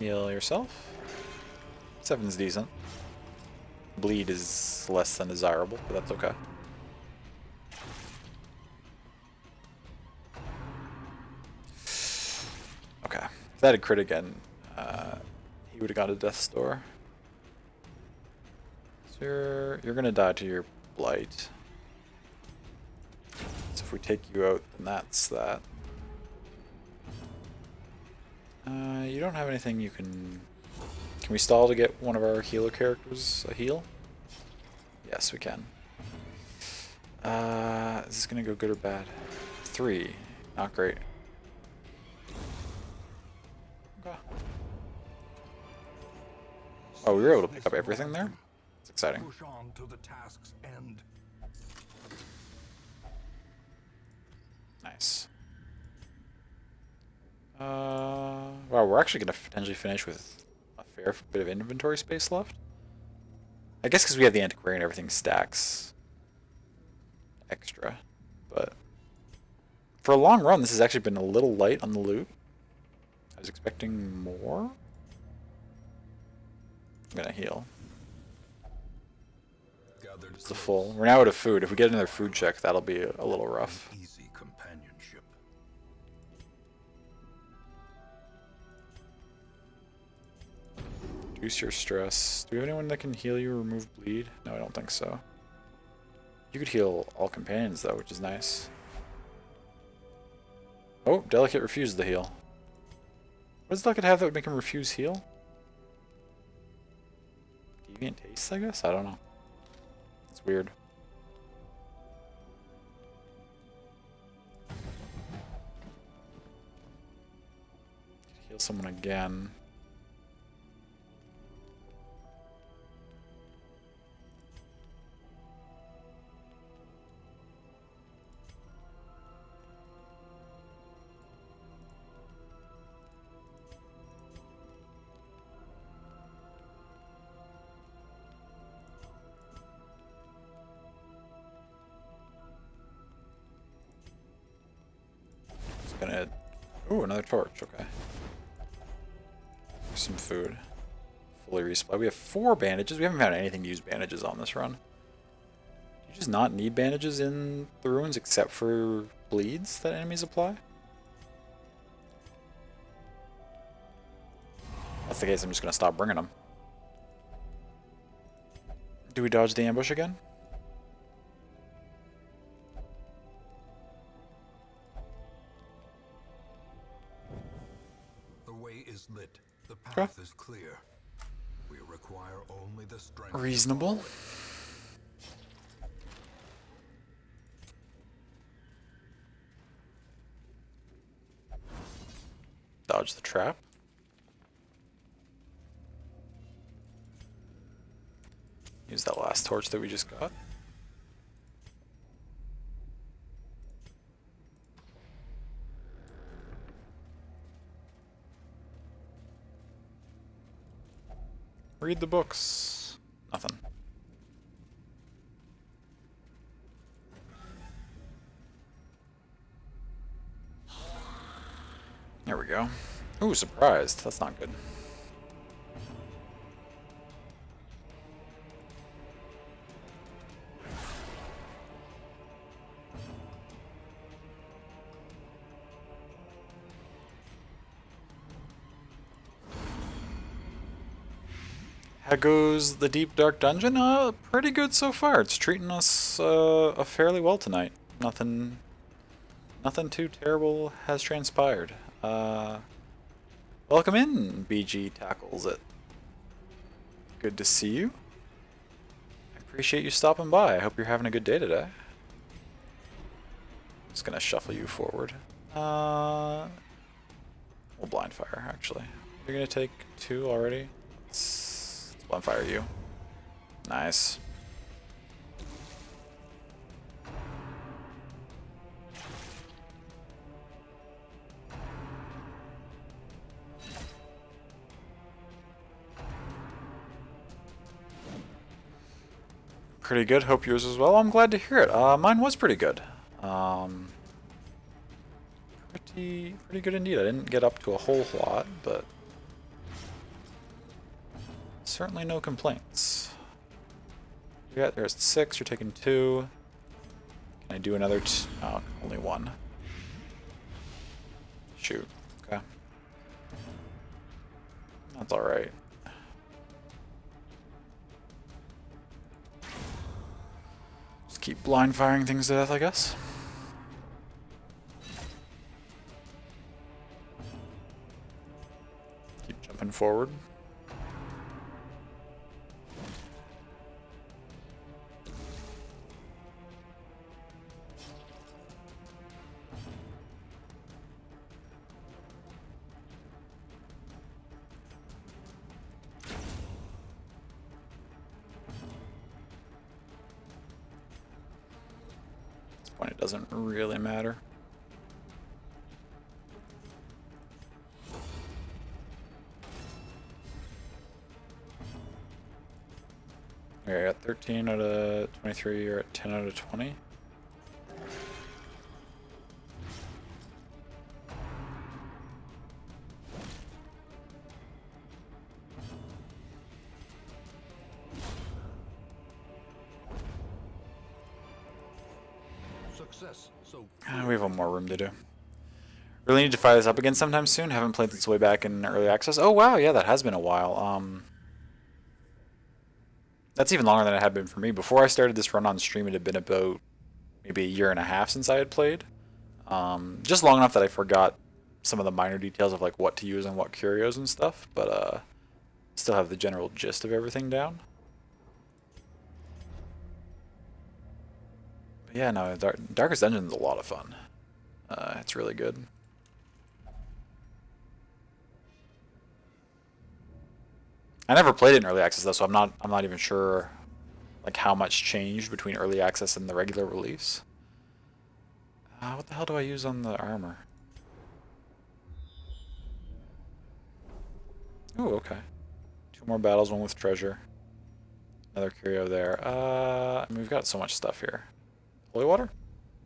Heal yourself. 7's decent. Bleed is less than desirable, but that's okay. Okay. If that had crit again, he would have got a death's door. So you're gonna die to your blight. So if we take you out, then that's that. You don't have anything you can... Can we stall to get one of our healer characters a heal? Yes, we can. Is this gonna go good or bad? 3. Not great. Okay. Oh, we were able to pick up everything there? It's exciting. Push on to the task's end. Nice. Wow, we're actually going to potentially finish with a fair bit of inventory space left. I guess because we have the antiquarian, everything stacks extra. But for a long run, this has actually been a little light on the loot. I was expecting more. I'm going to heal. It's the full. We're now out of food. If we get another food check, that'll be a little rough. Easy companionship. Reduce your stress. Do we have anyone that can heal you or remove bleed? No, I don't think so. You could heal all companions though, which is nice. Oh, Delicate refused the heal. What does Duckett have that would make him refuse heal? Deviant tastes, I guess? I don't know. It's weird. Heal someone again. Gonna. Ooh, another torch. Okay. Some food. Fully resupply. We have 4 bandages. We haven't had anything to use bandages on this run. Do you just not need bandages in the ruins except for bleeds that enemies apply? If that's the case, I'm just gonna stop bringing them. Do we dodge the ambush again? The way is lit. The path is clear. We require only the strength. Reasonable. Dodge the trap. Use that last torch that we just got. Read the books. Nothing. There we go. Ooh, surprised. That's not good. How goes the deep dark dungeon? Pretty good so far. It's treating us fairly well tonight. Nothing too terrible has transpired. Welcome in, BG Tackles It. Good to see you. I appreciate you stopping by. I hope you're having a good day today. Just gonna shuffle you forward. We'll blind fire actually. You're gonna take 2 already. Let's blind fire you. Nice. Pretty good. Hope yours as well. I'm glad to hear it. Mine was pretty good. Pretty good indeed. I didn't get up to a whole lot, but certainly no complaints. Yeah, there's 6. You're taking 2. Can I do another? Oh, only 1. Shoot. Okay. That's all right. Just keep blind firing things to death, I guess. Keep jumping forward. It doesn't really matter. You're at 13 out of 23, you're at 10 out of 20. We have one more room to do. Really need to fire this up again sometime soon. Haven't played this way back in early access. Oh wow, yeah, that has been a while. That's even longer than it had been for me. Before I started this run on stream, it had been about maybe a year and a half since I had played. Just long enough that I forgot some of the minor details of like what to use and what curios and stuff, but still have the general gist of everything down. But yeah, no, Darkest Dungeon is a lot of fun. It's really good. I never played it in early access though, so I'm not even sure like how much changed between early access and the regular release. What the hell do I use on the armor? Oh, okay. 2 more battles, 1 with treasure. Another curio there. I mean, we've got so much stuff here. Holy water?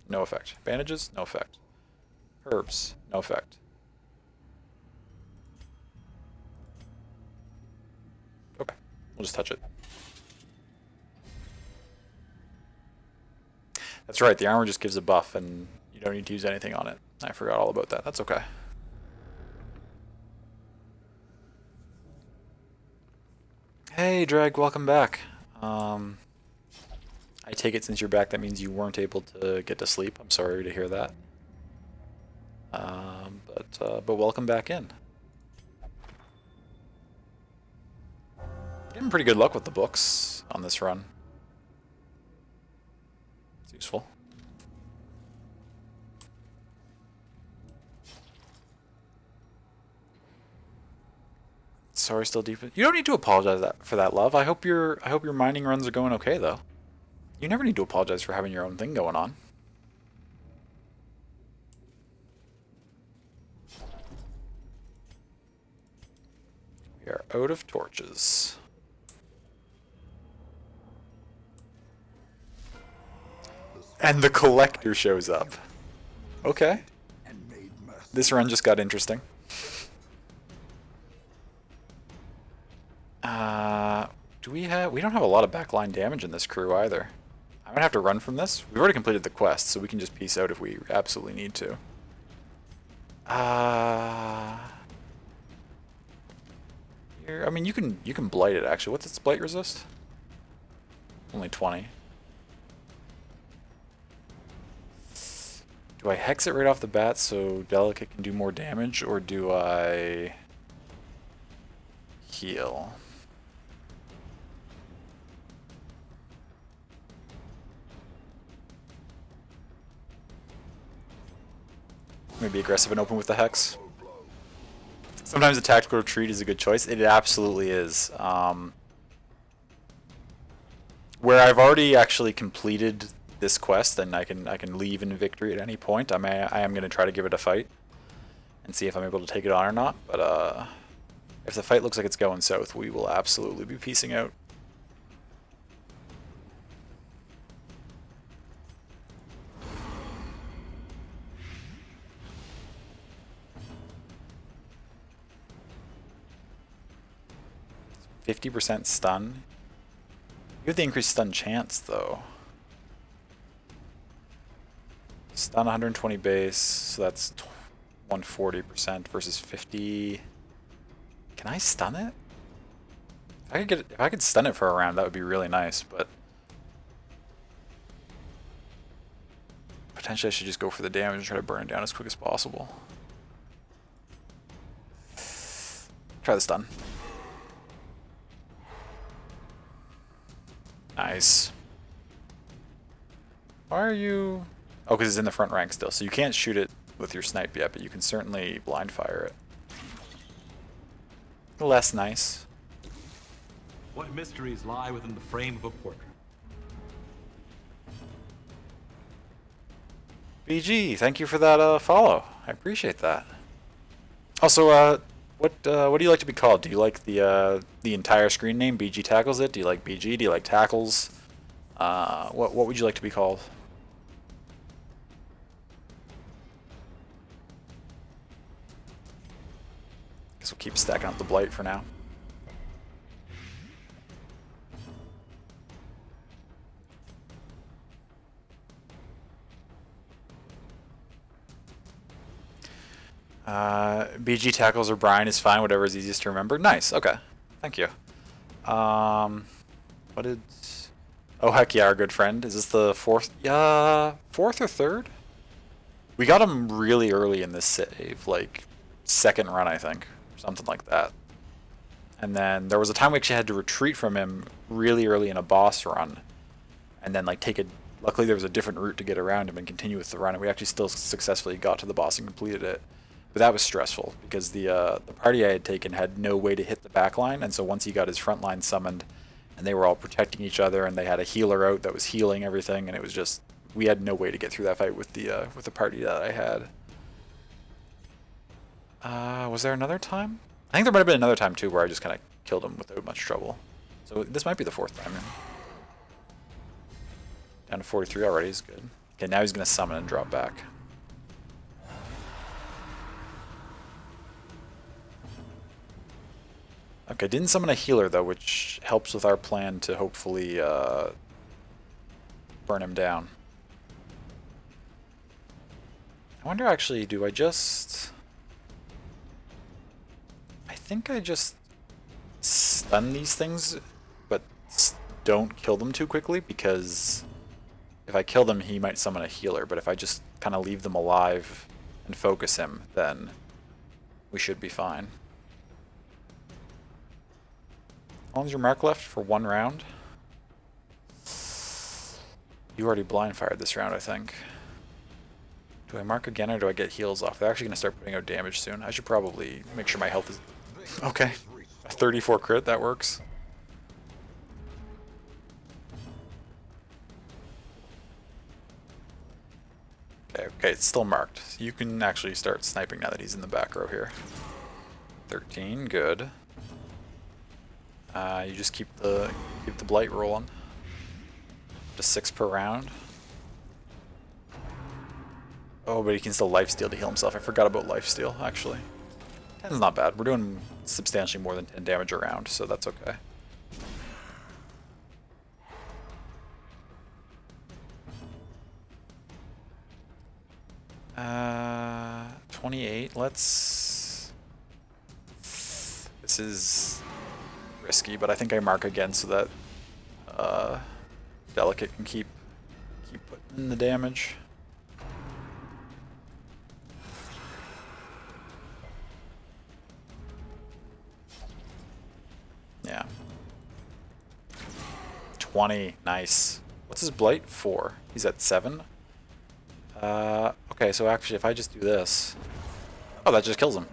No effect. Bandages? No effect. Herbs? No effect. Okay, we'll just touch it. That's right, the armor just gives a buff and you don't need to use anything on it. I forgot all about that. That's okay. Hey, Drag, welcome back. I take it since you're back, that means you weren't able to get to sleep. I'm sorry to hear that. But welcome back in. Getting pretty good luck with the books on this run. It's useful. Sorry, still deep. You don't need to apologize for that, love. I hope your mining runs are going okay, though. You never need to apologize for having your own thing going on. We are out of torches. And the collector shows up. Okay. This run just got interesting. We don't have a lot of backline damage in this crew either. I'm gonna have to run from this. We've already completed the quest, so we can just peace out if we absolutely need to. Here, I mean, you can blight it actually. What's its blight resist? Only 20. Do I hex it right off the bat so Delicate can do more damage, or do I heal? Maybe aggressive and open with the hex. Sometimes a tactical retreat is a good choice. It absolutely is. Where I've already actually completed this quest, and I can leave in victory at any point. I am going to try to give it a fight and see if I'm able to take it on or not. But if the fight looks like it's going south, we will absolutely be peacing out. %50 stun. You have the increased stun chance, though. Stun 120 base, so that's 140% versus 50. Can I stun it? If I could stun it for a round, that would be really nice, but potentially I should just go for the damage and try to burn it down as quick as possible. Try the stun. Nice. Why are you... Oh, because it's in the front rank still, so you can't shoot it with your snipe yet, but you can certainly blind fire it. Less nice. What mysteries lie within the frame of a portrait? BG, thank you for that follow. I appreciate that. Also, what do you like to be called? Do you like the entire screen name? BG tackles it. Do you like BG? Do you like tackles? What would you like to be called? Guess we'll keep stacking up the blight for now. BG tackles or Brian is fine, whatever is easiest to remember. Nice, okay. Thank you. What did... Oh, heck yeah, our good friend. Is this the fourth? Yeah, fourth or third? We got him really early in this save, like second run, I think, or something like that. And then there was a time we actually had to retreat from him really early in a boss run, and then like take a. Luckily, there was a different route to get around him and continue with the run, and we actually still successfully got to the boss and completed it. But that was stressful because the party I had taken had no way to hit the back line, and so once he got his front line summoned, and they were all protecting each other, and they had a healer out that was healing everything, and it was just we had no way to get through that fight with the party that I had. Was there another time? I think there might have been another time too where I just kind of killed him without much trouble. So this might be the fourth time. Down to 43 already is good. Okay, now he's gonna summon and drop back. Okay, didn't summon a healer though, which helps with our plan to hopefully burn him down. I wonder actually, do I just... I think I just stun these things, but don't kill them too quickly, because if I kill them, he might summon a healer, but if I just kind of leave them alive and focus him, then we should be fine. How long is your mark left for one round? You already blind fired this round, I think. Do I mark again or do I get heals off? They're actually going to start putting out damage soon. I should probably make sure my health is... Okay. A 34 crit, that works. Okay, it's still marked. So you can actually start sniping now that he's in the back row here. 13, good. You just keep the blight rolling. Just 6 per round. Oh, but he can still lifesteal to heal himself. I forgot about lifesteal, actually. 10's not bad. We're doing substantially more than 10 damage a round, so that's okay. Uh, 28. Let's... This is risky, but I think I mark again so that Delicate can keep putting in the damage. Yeah. 20. Nice. What's his blight? 4. He's at 7. Okay, so actually if I just do this... Oh, that just kills him.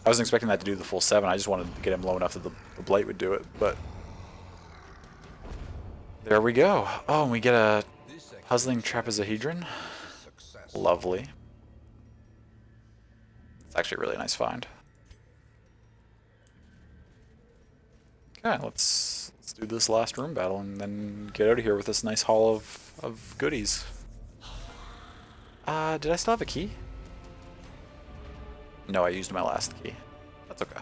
I wasn't expecting that to do the full 7. I just wanted to get him low enough that the blight would do it, but... There we go. Oh, and we get a puzzling trapezohedron. Lovely. It's actually a really nice find. Okay, let's do this last room battle and then get out of here with this nice haul of goodies. Did I still have a key? No, I used my last key. That's okay.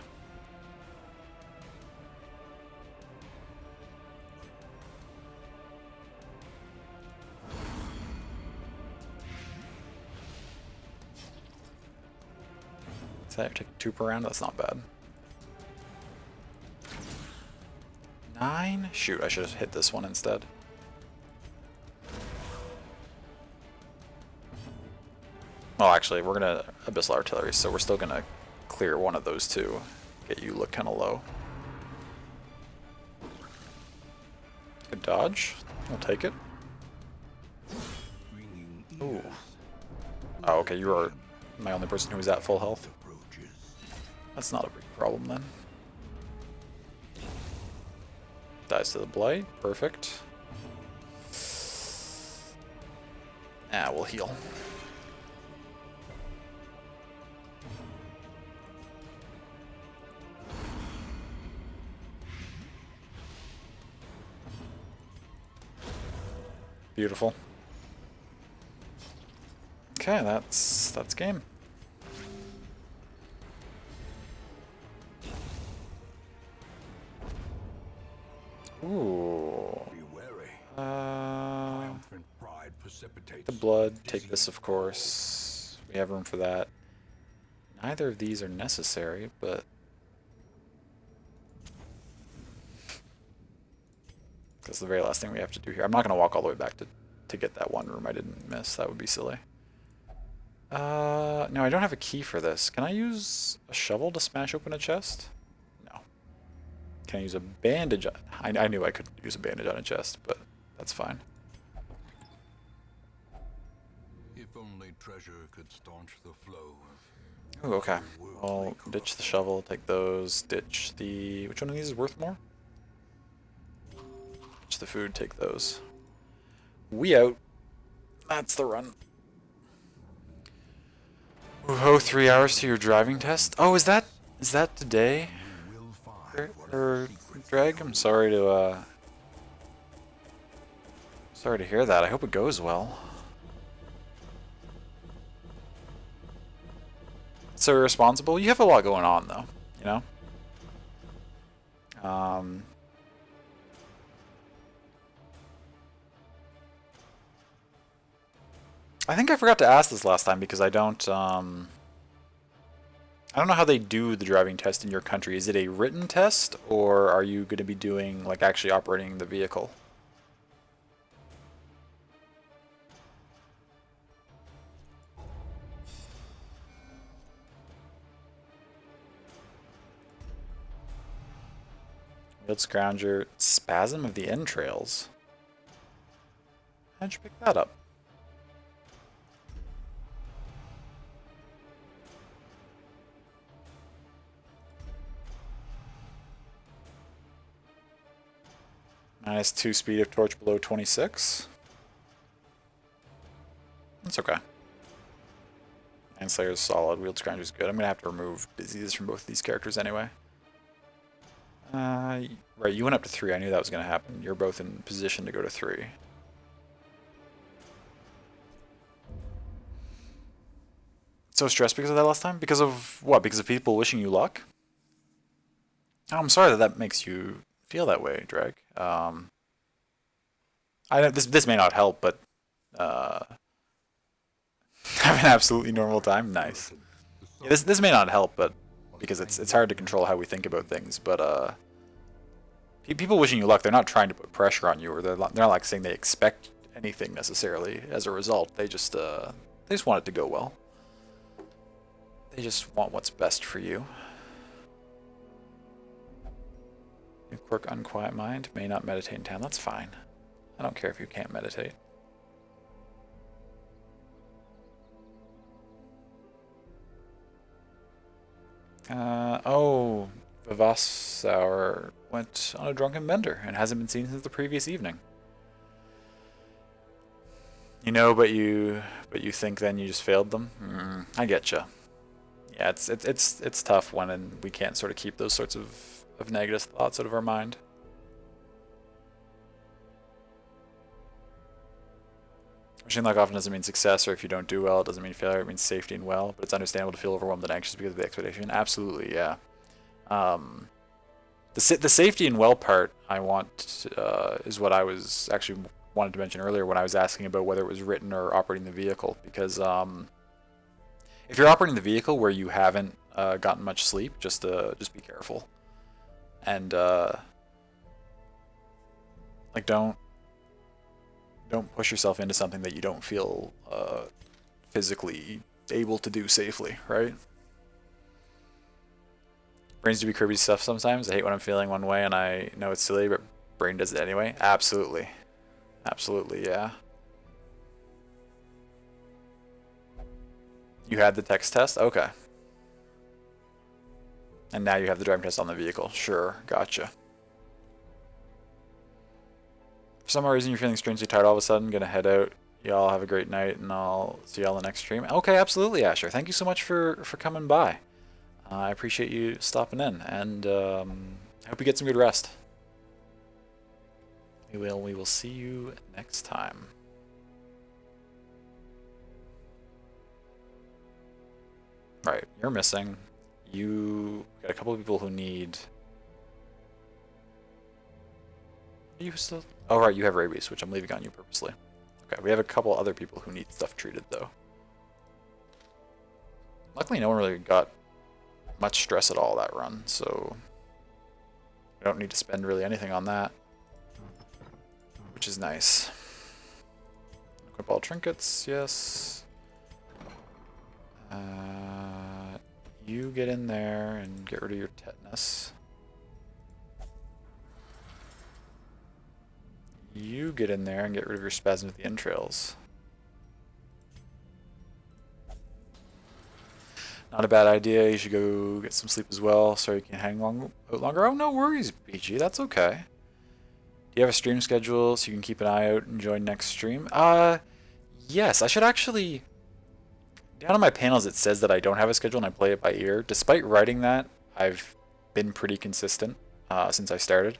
So I take 2 per round? That's not bad. 9? Shoot, I should have hit this one instead. Well, actually, we're gonna Abyssal Artillery, so we're still gonna clear one of those two. Get you look kind of low. Good dodge. I'll take it. Ooh. Oh, okay, you are my only person who is at full health. That's not a big problem then. Dies to the blight. Perfect. Ah, we'll heal. Beautiful. Okay, that's game. Ooh. Be wary. The blood. Take this, of course. We have room for that. Neither of these are necessary, but that's the very last thing we have to do here. I'm not going to walk all the way back to get that one room I didn't miss. That would be silly. No, I don't have a key for this. Can I use a shovel to smash open a chest? No. Can I use a bandage? I knew I could use a bandage on a chest, but that's fine. If only treasure could staunch the flow of Ooh, okay. worldly I'll ditch the corruption. shovel, take those, ditch the... Which one of these is worth more? Ditch the food, take those. We out. That's the run. Oh, 3 hours to your driving test? Oh, is that today? You will find Or whatever secrets Dreg? you I'm sorry to hear that. I hope it goes well. So irresponsible. You have a lot going on though, you know? I think I forgot to ask this last time because I don't know how they do the driving test in your country. Is it a written test or are you going to be doing like actually operating the vehicle? Wheeled Scrounger, Spasm of the Entrails. How'd you pick that up? -2 speed of torch below 26. That's okay. Manslayer's solid. Wheeled Scrounger's good. I'm gonna have to remove diseases from both of these characters anyway. Right, you went up to 3. I knew that was gonna happen. You're both in position to go to 3. So stressed because of that last time? Because of what? Because of people wishing you luck? Oh, I'm sorry that makes you feel that way, Dreg. I know this may not help, but have an absolutely normal time. Nice. Yeah, this may not help, but because it's hard to control how we think about things. But people wishing you luck, they're not trying to put pressure on you, or they're not like saying they expect anything necessarily as a result. They just want it to go well. They just want what's best for you. New quirk, Unquiet Mind. May not meditate in town. That's fine. I don't care if you can't meditate. Oh, Vivassour went on a drunken bender and hasn't been seen since the previous evening. You know, but you think then you just failed them. I get you. Yeah, it's tough when we can't sort of keep those sorts of negative thoughts out of our mind. Wishing luck often doesn't mean success, or if you don't do well, it doesn't mean failure. It means safety and well. But it's understandable to feel overwhelmed and anxious because of the expectation. Absolutely, yeah. The safety and well part I want is what I was actually wanted to mention earlier when I was asking about whether it was written or operating the vehicle. Because if you're operating the vehicle where you haven't gotten much sleep, just be careful. And like don't push yourself into something that you don't feel physically able to do safely, right? Brains do be Kirby stuff sometimes. I hate when I'm feeling one way and I know it's silly, but brain does it anyway. Absolutely. Absolutely, yeah. You had the text test? Okay. And now you have the driving test on the vehicle. Sure, gotcha. For some reason you're feeling strangely tired all of a sudden, gonna head out. Y'all have a great night, and I'll see y'all in the next stream. Okay, absolutely, Asher. Thank you so much for coming by. I appreciate you stopping in, and I hope you get some good rest. We will see you next time. Right, you're missing. You got a couple of people who need... You still... Oh, right, you have rabies, which I'm leaving on you purposely. Okay, we have a couple other people who need stuff treated, though. Luckily, no one really got much stress at all that run, so we don't need to spend really anything on that, which is nice. Equip all trinkets, yes. You get in there and get rid of your tetanus. You get in there and get rid of your spasms of the entrails. Not a bad idea. You should go get some sleep as well. Sorry you can't hang out longer. Oh, no worries, BG. That's okay. Do you have a stream schedule so you can keep an eye out and join next stream? Yes. I should actually... Down on my panels it says that I don't have a schedule and I play it by ear. Despite writing that, I've been pretty consistent since I started.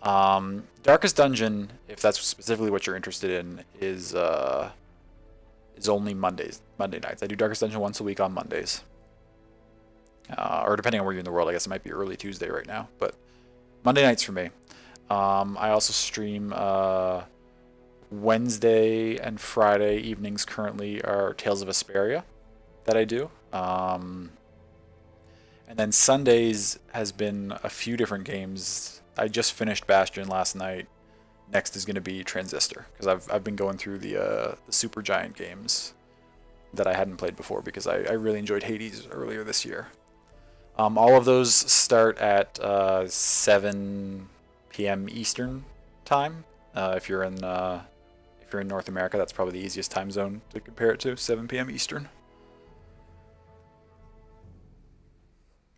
Darkest Dungeon, if that's specifically what you're interested in, is only Monday nights. I do Darkest Dungeon once a week on Mondays. Or depending on where you're in the world, I guess it might be early Tuesday right now. But Monday nights for me. I also stream Wednesday and Friday evenings currently are Tales of Asperia that I do. And then Sundays has been a few different games. I just finished Bastion last night. Next is going to be Transistor, because I've been going through the Super Giant games that I hadn't played before, because I really enjoyed Hades earlier this year. All of those start at 7 p.m. Eastern time. If you're in North America, that's probably the easiest time zone to compare it to, 7 p.m. Eastern.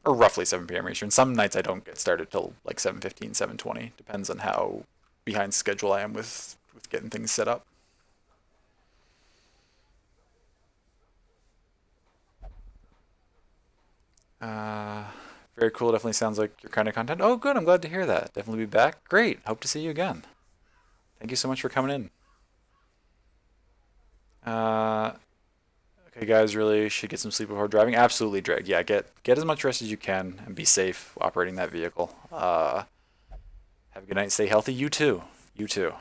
Or roughly 7 p.m. Eastern. Some nights I don't get started till like 7:15, 7:20. Depends on how behind schedule I am with getting things set up. Very cool. Definitely sounds like your kind of content. Oh, good. I'm glad to hear that. Definitely be back. Great. Hope to see you again. Thank you so much for coming in. Okay, guys, really should get some sleep before driving. Absolutely, Dreg. Yeah, get as much rest as you can and be safe operating that vehicle. Have a good night. Stay healthy. You too. You too.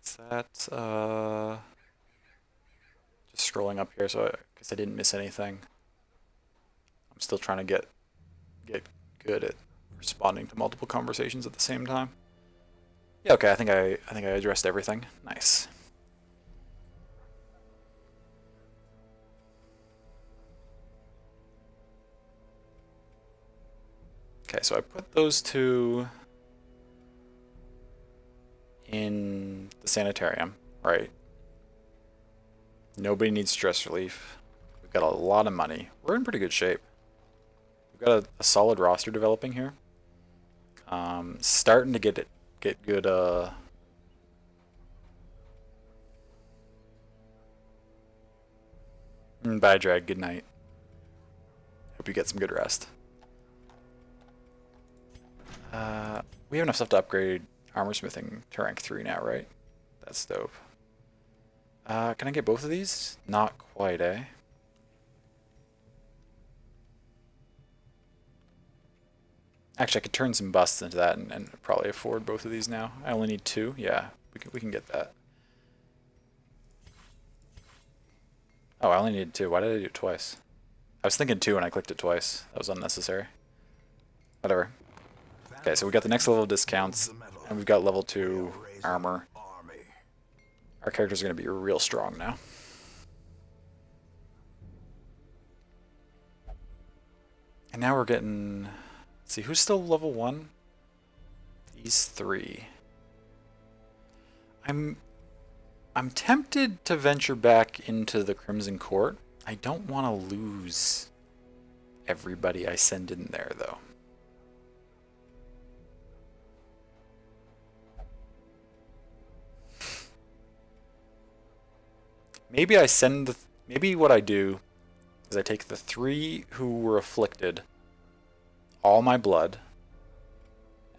Is that just scrolling up here, so I guess I didn't miss anything. I'm still trying to get good at responding to multiple conversations at the same time. Yeah, okay, I think I addressed everything. Nice. Okay, so I put those two in the sanitarium, right? Nobody needs stress relief. We've got a lot of money. We're in pretty good shape. We've got a solid roster developing here. Starting to get good. Bye, Drag. Good night. Hope you get some good rest. We have enough stuff to upgrade armor smithing to rank 3 now, right? That's dope. Can I get both of these? Not quite, eh? Actually, I could turn some busts into that and probably afford both of these now. I only need 2. Yeah, we can get that. Oh, I only needed 2. Why did I do it twice? I was thinking 2 and I clicked it twice. That was unnecessary. Whatever. Okay, so we got the next level of discounts, and we've got level 2 armor. Our characters are going to be real strong now. And now we're getting... Let's see, who's still level 1? These 3. I'm tempted to venture back into the Crimson Court. I don't want to lose everybody I send in there, though. Maybe I send the... Maybe what I do is I take the 3 who were afflicted, all my blood,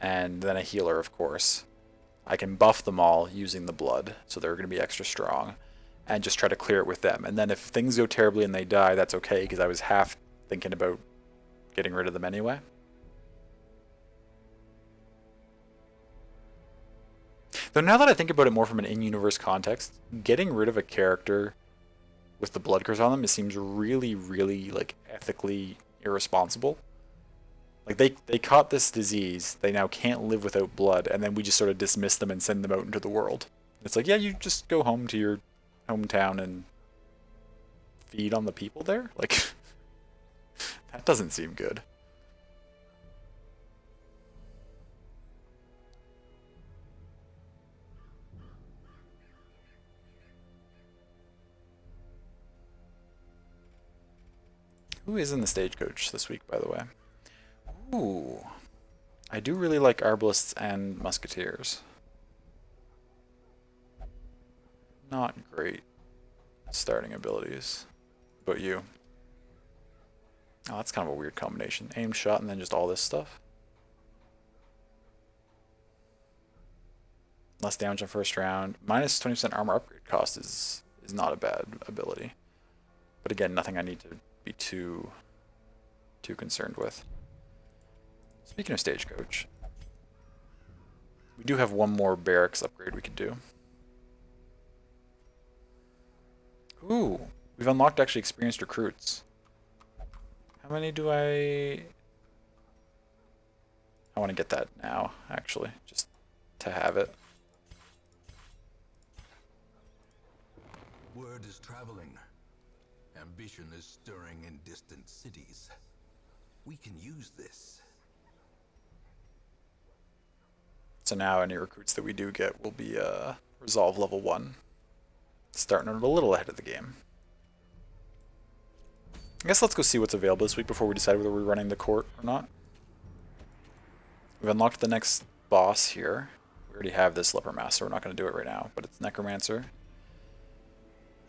and then a healer, of course. I can buff them all using the blood, so they're going to be extra strong, and just try to clear it with them. And then if things go terribly and they die, that's okay, because I was half thinking about getting rid of them anyway. Though now that I think about it more from an in-universe context, getting rid of a character with the blood curse on them, it seems really, really, like, ethically irresponsible. Like they caught this disease, they now can't live without blood, and then we just sort of dismiss them and send them out into the world. It's like, yeah, you just go home to your hometown and feed on the people there? Like, that doesn't seem good. Who is in the stagecoach this week, by the way? Ooh. I do really like arbalists and musketeers. Not great starting abilities. What about you? Oh, that's kind of a weird combination. Aim shot and then just all this stuff. Less damage on first round. Minus 20% armor upgrade cost is not a bad ability. But again, nothing I need to be too concerned with. Speaking of stagecoach, we do have one more barracks upgrade we could do. Ooh, we've unlocked actually experienced recruits. How many do I want to get that now, actually, just to have it. Word is traveling. Ambition is stirring in distant cities. We can use this. So now any recruits that we do get will be resolve level 1. Starting a little ahead of the game. I guess let's go see what's available this week before we decide whether we're running the court or not. We've unlocked the next boss here. We already have this leper mask, so we're not going to do it right now, but it's Necromancer.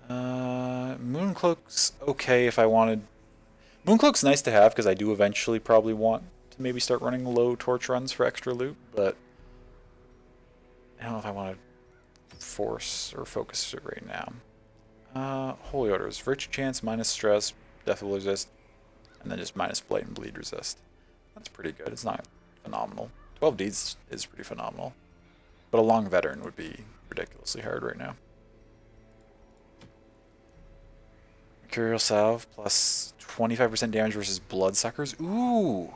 Mooncloak's okay if I wanted... Mooncloak's nice to have because I do eventually probably want to maybe start running low torch runs for extra loot, but I don't know if I want to force or focus it right now. Holy Orders. Virtue Chance, minus stress, death will resist, and then just minus blight and bleed resist. That's pretty good. It's not phenomenal. 12 deeds is pretty phenomenal. But a long veteran would be ridiculously hard right now. Mercurial Salve plus 25% damage versus Bloodsuckers. Ooh!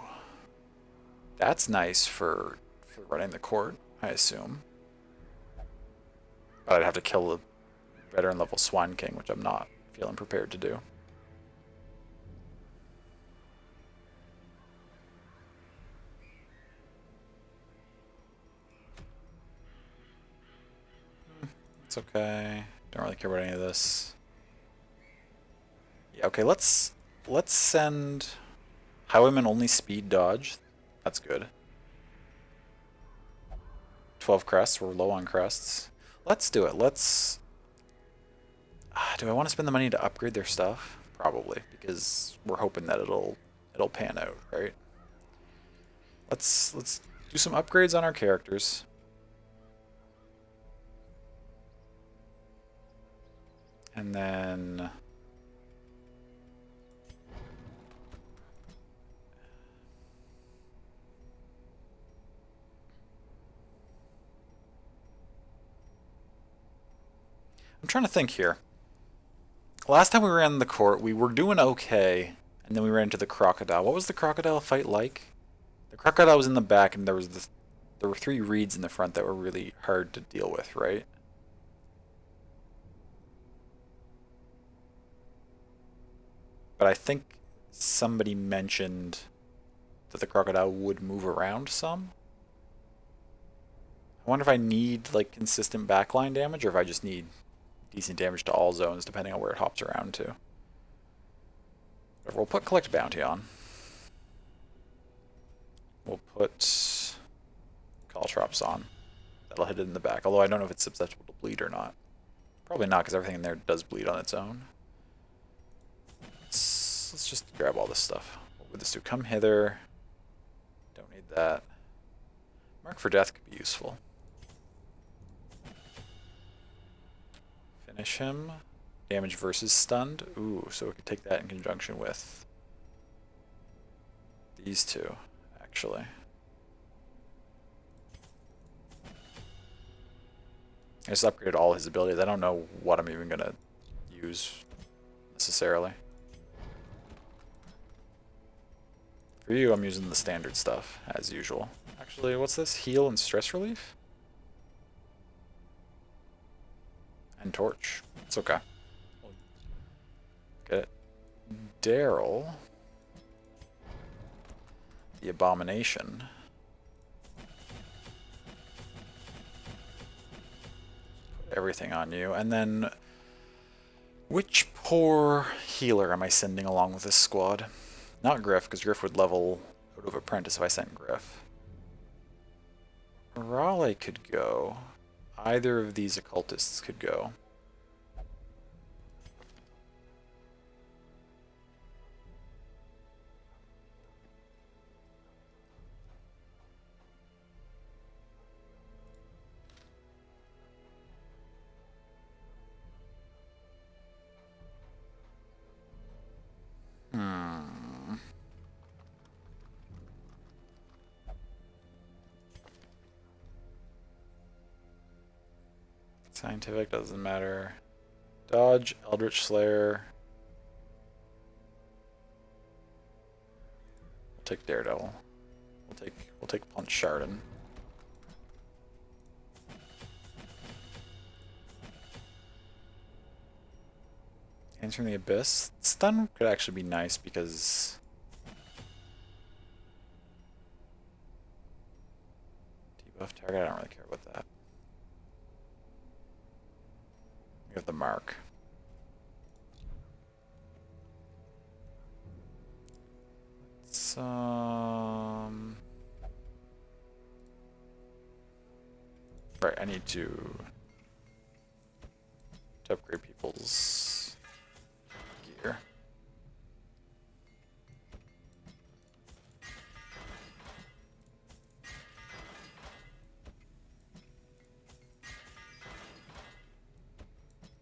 That's nice for running the court, I assume. But I'd have to kill the veteran level Swine King, which I'm not feeling prepared to do. It's okay. Don't really care about any of this. Yeah, okay, let's send Highwayman only speed dodge. That's good. 12 crests, we're low on crests. Let's do it. Let's... do I want to spend the money to upgrade their stuff? Probably, because we're hoping that it'll pan out, right? Let's do some upgrades on our characters. And then... I'm trying to think here. Last time we ran the court, we were doing okay, and then we ran into the crocodile. What was the crocodile fight like? The crocodile was in the back, and there were 3 reeds in the front that were really hard to deal with, right? But I think somebody mentioned that the crocodile would move around some. I wonder if I need like consistent backline damage, or if I just need decent damage to all zones, depending on where it hops around to. But we'll put Collect Bounty on. We'll put Caltrops on. That'll hit it in the back, although I don't know if it's susceptible to bleed or not. Probably not, because everything in there does bleed on its own. Let's just grab all this stuff. What would this do? Come hither. Don't need that. Mark for Death could be useful. Finish him. Damage versus stunned. Ooh, so we could take that in conjunction with these two, actually. I just upgraded all his abilities. I don't know what I'm even going to use necessarily. For you, I'm using the standard stuff, as usual. Actually, what's this? Heal and stress relief? And torch. It's okay. Get it. Daryl. The abomination. Put everything on you. And then, which poor healer am I sending along with this squad? Not Griff, because Griff would level out of Apprentice if I sent Griff. Raleigh could go. Either of these occultists could go. Scientific doesn't matter. Dodge, Eldritch Slayer. We'll take Daredevil. We'll take Punch Chardon. Hands from the Abyss. Stun could actually be nice because debuff target, I don't really care about that. We have the mark. Let's right, I need to upgrade people's gear.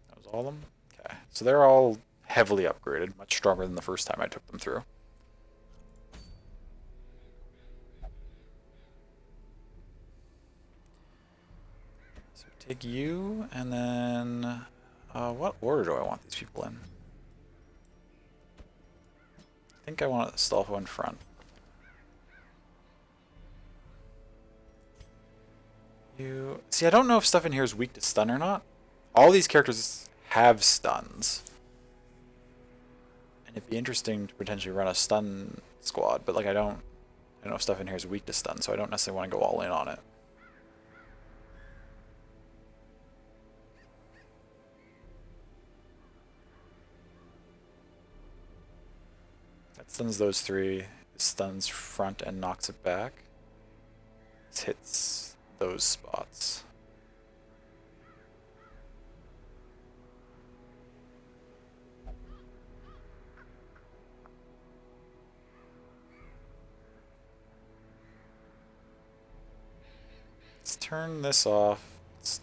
That was all of them? Okay. So they're all heavily upgraded, much stronger than the first time I took them through. So take you, and then what order do I want these people in? I think I want Astolfo in front. You see, I don't know if stuff in here is weak to stun or not. All these characters have stuns, and it'd be interesting to potentially run a stun squad. But like, I don't know if stuff in here is weak to stun, so I don't necessarily want to go all in on it. That stuns those three. It stuns front and knocks it back. This hits those spots. Let's turn this off. Let's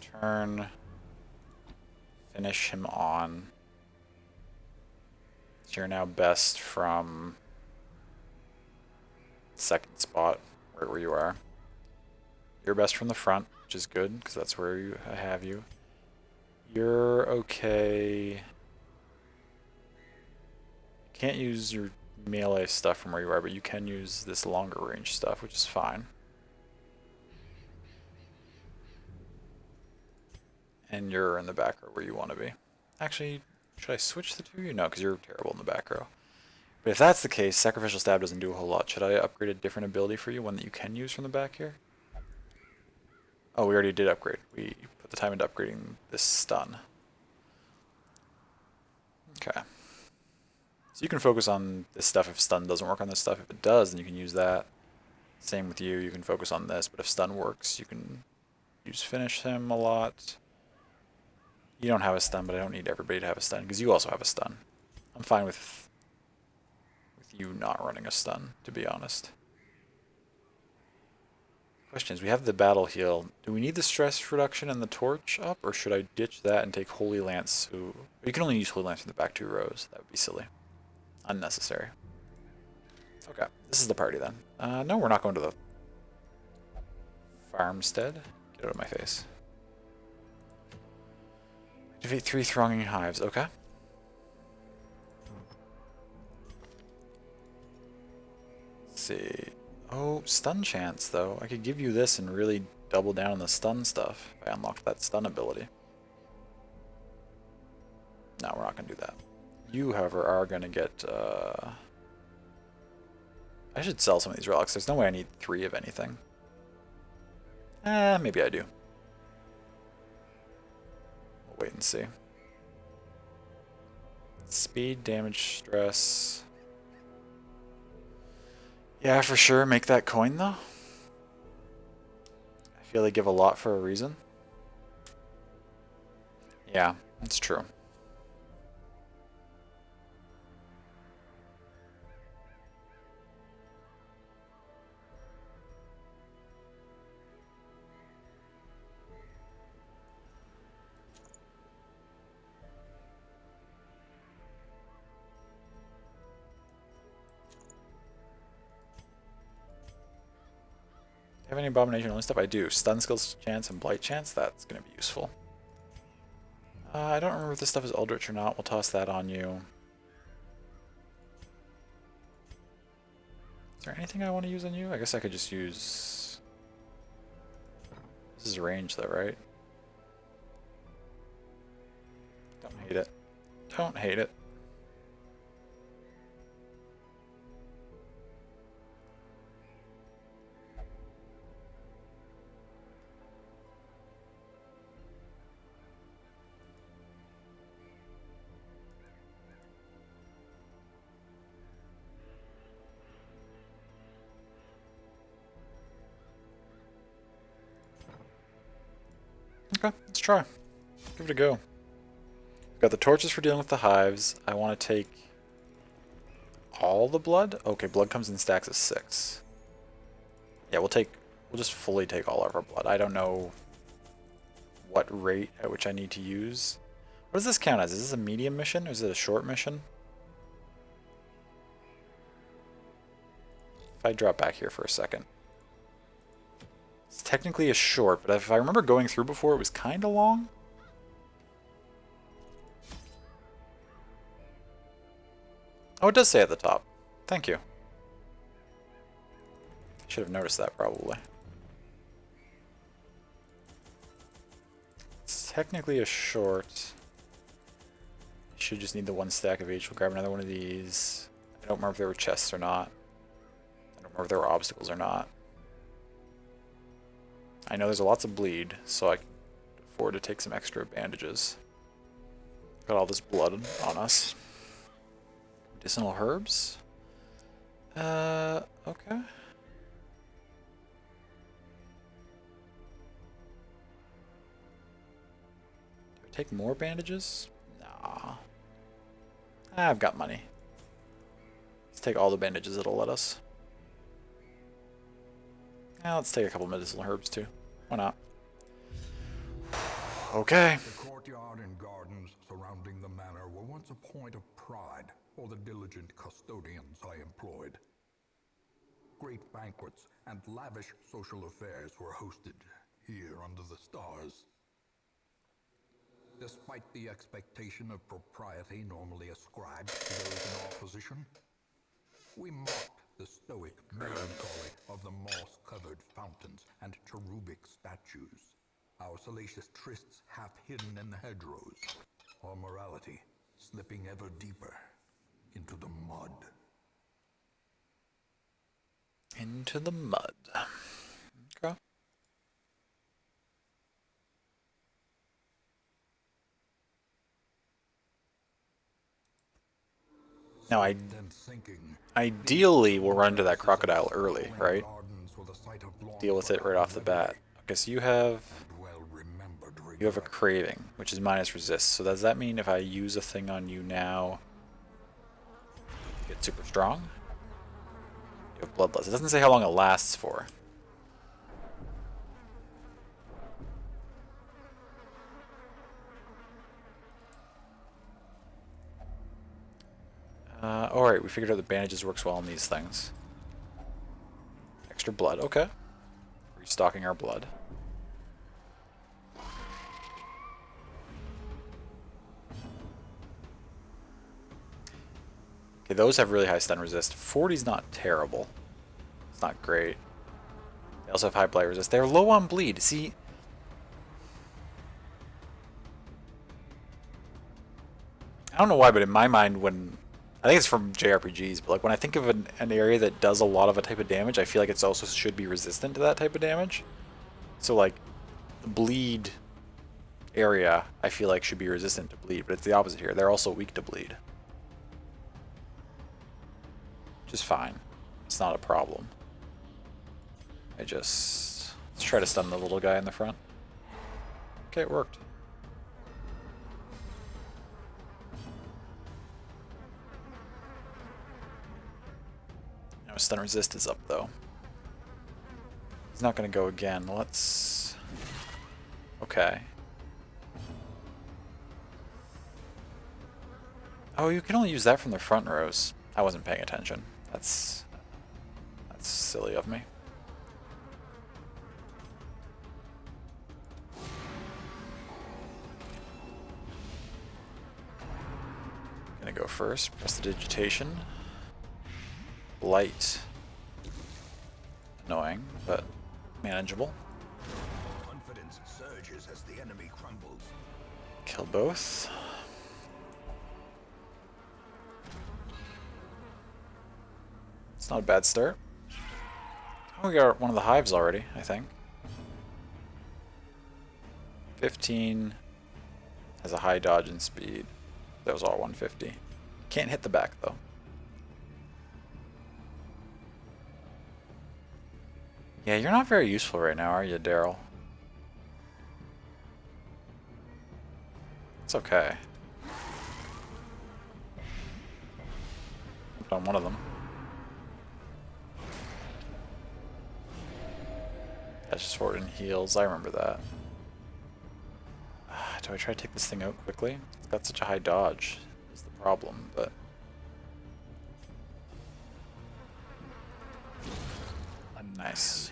finish him on. So you're now best from second spot, right where you are. You're best from the front, which is good, because that's where I have you. You're okay. Can't use your melee stuff from where you are, but you can use this longer range stuff, which is fine. And you're in the back row where you want to be. Actually, should I switch the two of you? No, because you're terrible in the back row. But if that's the case, Sacrificial Stab doesn't do a whole lot. Should I upgrade a different ability for you, one that you can use from the back here? Oh, we already did upgrade. We put the time into upgrading this stun. Okay. So you can focus on this stuff if stun doesn't work on this stuff. If it does, then you can use that. Same with you. You can focus on this, but if stun works, you can use finish him a lot. You don't have a stun, but I don't need everybody to have a stun, because you also have a stun. I'm fine with you not running a stun, to be honest. Question is, we have the battle heal. Do we need the stress reduction and the torch up, or should I ditch that and take Holy Lance? You can only use Holy Lance in the back 2 rows. That would be silly. Unnecessary. Okay, this is the party then. No, we're not going to the farmstead. Get out of my face. Activate 3 thronging hives. Okay. see. Oh, stun chance, though. I could give you this and really double down on the stun stuff if I unlocked that stun ability. No, we're not going to do that. You, however, are going to get... I should sell some of these relics. There's no way I need 3 of anything. Maybe I do. We'll wait and see. Speed, damage, stress... Yeah, for sure. Make that coin, though. I feel they give a lot for a reason. Yeah, that's true. Have any abomination only stuff? I do. Stun skills chance and blight chance. That's going to be useful. I don't remember if this stuff is eldritch or not. We'll toss that on you. Is there anything I want to use on you? I guess I could just use... This is range though, right? Don't hate it. Don't hate it. Okay, let's try. Give it a go. Got the torches for dealing with the hives. I want to take all the blood? Okay, blood comes in stacks of 6. Yeah, we'll just fully take all of our blood. I don't know what rate at which I need to use. What does this count as? Is this a medium mission or is it a short mission? If I drop back here for a second. It's technically a short, but if I remember going through before, it was kind of long. Oh, it does say at the top. Thank you. Should have noticed that, probably. It's technically a short. You should just need the 1 stack of each. We'll grab another one of these. I don't remember if there were chests or not. I don't remember if there were obstacles or not. I know there's lots of bleed, so I can afford to take some extra bandages. Got all this blood on us. Medicinal herbs? Okay. Do I take more bandages? Nah. I've got money. Let's take all the bandages it'll let us. Yeah, let's take a couple medicinal herbs too. Why not? Okay. The courtyard and gardens surrounding the manor were once a point of pride for the diligent custodians I employed. Great banquets and lavish social affairs were hosted here under the stars. Despite the expectation of propriety normally ascribed to those in our position, we mocked the stoic melancholy of the moss-covered fountains and cherubic statues, our salacious trysts half hidden in the hedgerows, our morality slipping ever deeper into the mud. Into the mud. Okay. Now, ideally, we'll run into that crocodile early, right? Deal with it right off the bat. Okay, so you have a craving, which is minus resist. So does that mean if I use a thing on you now, you get super strong? You have bloodlust. It doesn't say how long it lasts for. Alright, we figured out the bandages works well on these things. Extra blood, okay. Restocking our blood. Okay, those have really high stun resist. 40's not terrible. It's not great. They also have high blight resist. They're low on bleed. See, I don't know why, but in my mind, when I think it's from JRPGs, but like when I think of an area that does a lot of a type of damage, I feel like it's also should be resistant to that type of damage. So like the bleed area, I feel like should be resistant to bleed, but it's the opposite here. They're also weak to bleed, which is fine. It's not a problem. Let's try to stun the little guy in the front. Okay, it worked. Now stun resist is up though. He's not gonna go again. Let's... Okay. Oh, you can only use that from the front rows. I wasn't paying attention. That's silly of me. Gonna go first. Prestidigitation. Light. Annoying, but manageable. Confidence surges as the enemy crumbles. Kill both. It's not a bad start. Oh, we got one of the hives already, I think. 15 has a high dodge and speed. That was all 150. Can't hit the back though. Yeah, you're not very useful right now, are you, Daryl? It's okay. Jumped on one of them. Dashes forward and heals. I remember that. Do I try to take this thing out quickly? It's got such a high dodge is the problem, but... Nice.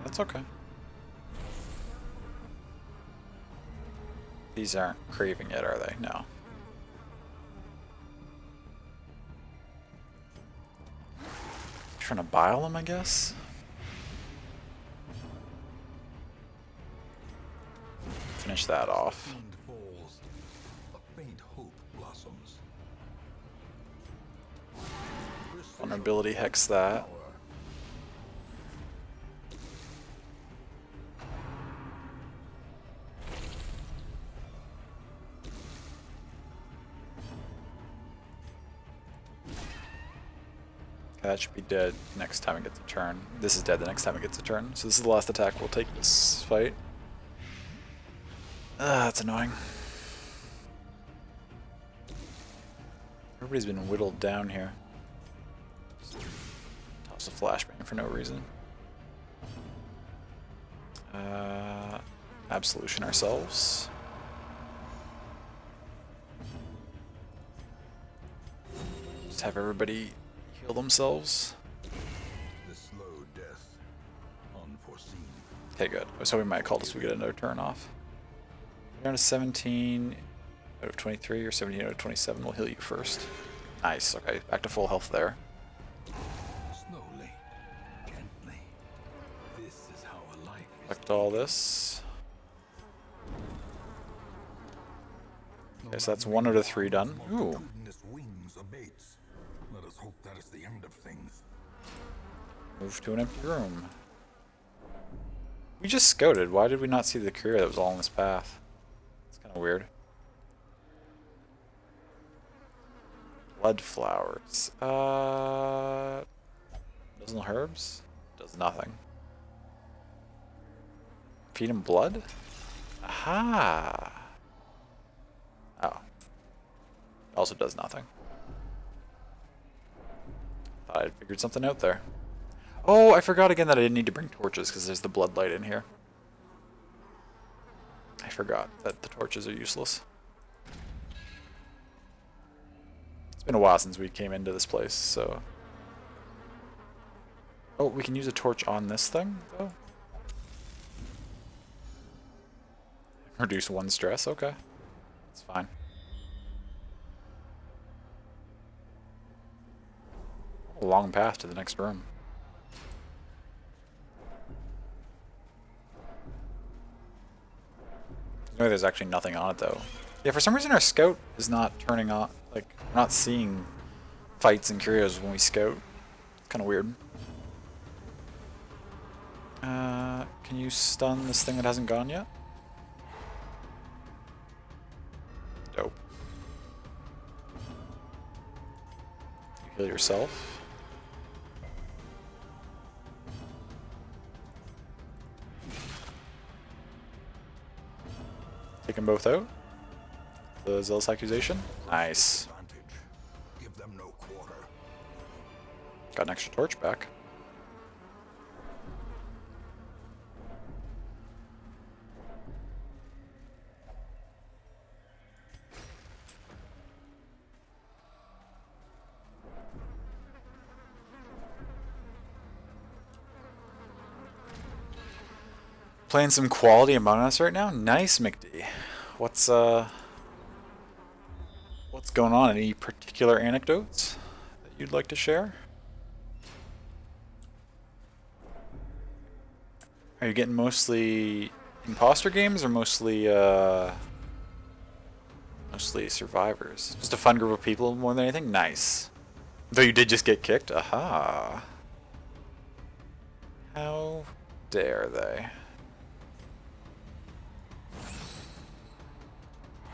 That's okay. These aren't craving yet, are they? No. Trying to bile them, I guess? Finish that off. Fiend falls, a faint hope blossoms. Vulnerability hex that. That should be dead next time it gets a turn. This is dead the next time it gets a turn. So this is the last attack we'll take this fight. That's annoying. Everybody's been whittled down here. Just toss a flashbang for no reason. Absolution ourselves. Just have everybody heal themselves. The slow death, unforeseen. Okay, good. I was hoping my cultist would get another turn off. Down to 17 out of 23 or 17 out of 27. We'll heal you first. Nice. Okay, back to full health there. Slowly, gently. This is how a life is. Collect all this. Okay, so that's 1 out of 3 done. Ooh. Multitudinous wings abates. Let us hope that is the end of things. Move to an empty room. We just scouted. Why did we not see the career that was all in this path? It's kind of weird. Blood flowers. Medicinal herbs? Does nothing. Feed him blood? Aha! Oh. Also does nothing. Thought I'd figured something out there. Oh, I forgot again that I didn't need to bring torches because there's the bloodlight in here. I forgot that the torches are useless. It's been a while since we came into this place, so... Oh, we can use a torch on this thing, though? Reduce 1 stress, okay. It's fine. A long path to the next room. Maybe there's actually nothing on it, though. Yeah, for some reason our scout is not turning on, like, we're not seeing fights and curios when we scout. It's kind of weird. Can you stun this thing that hasn't gone yet? Dope. You heal yourself. Take them both out. The zealous accusation. Nice. Give them no quarter. Got an extra torch back. Playing some quality Among Us right now? Nice, McD. What's going on? Any particular anecdotes that you'd like to share? Are you getting mostly imposter games or mostly mostly survivors? Just a fun group of people more than anything? Nice. Though you did just get kicked? Aha. How dare they?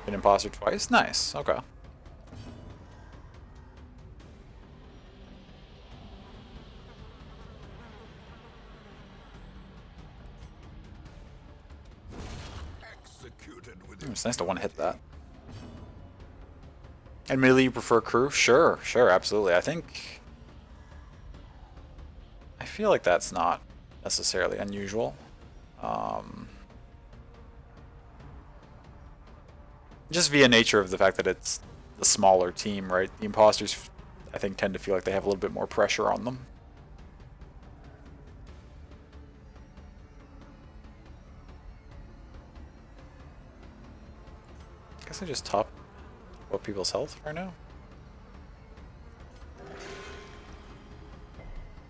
An imposter twice? Nice. Okay. It's nice to one-hit that. Admittedly, you prefer crew? Sure, sure, absolutely. I feel like that's not necessarily unusual. Just via nature of the fact that it's the smaller team, right? The imposters, I think, tend to feel like they have a little bit more pressure on them. I guess I just top up people's health right now.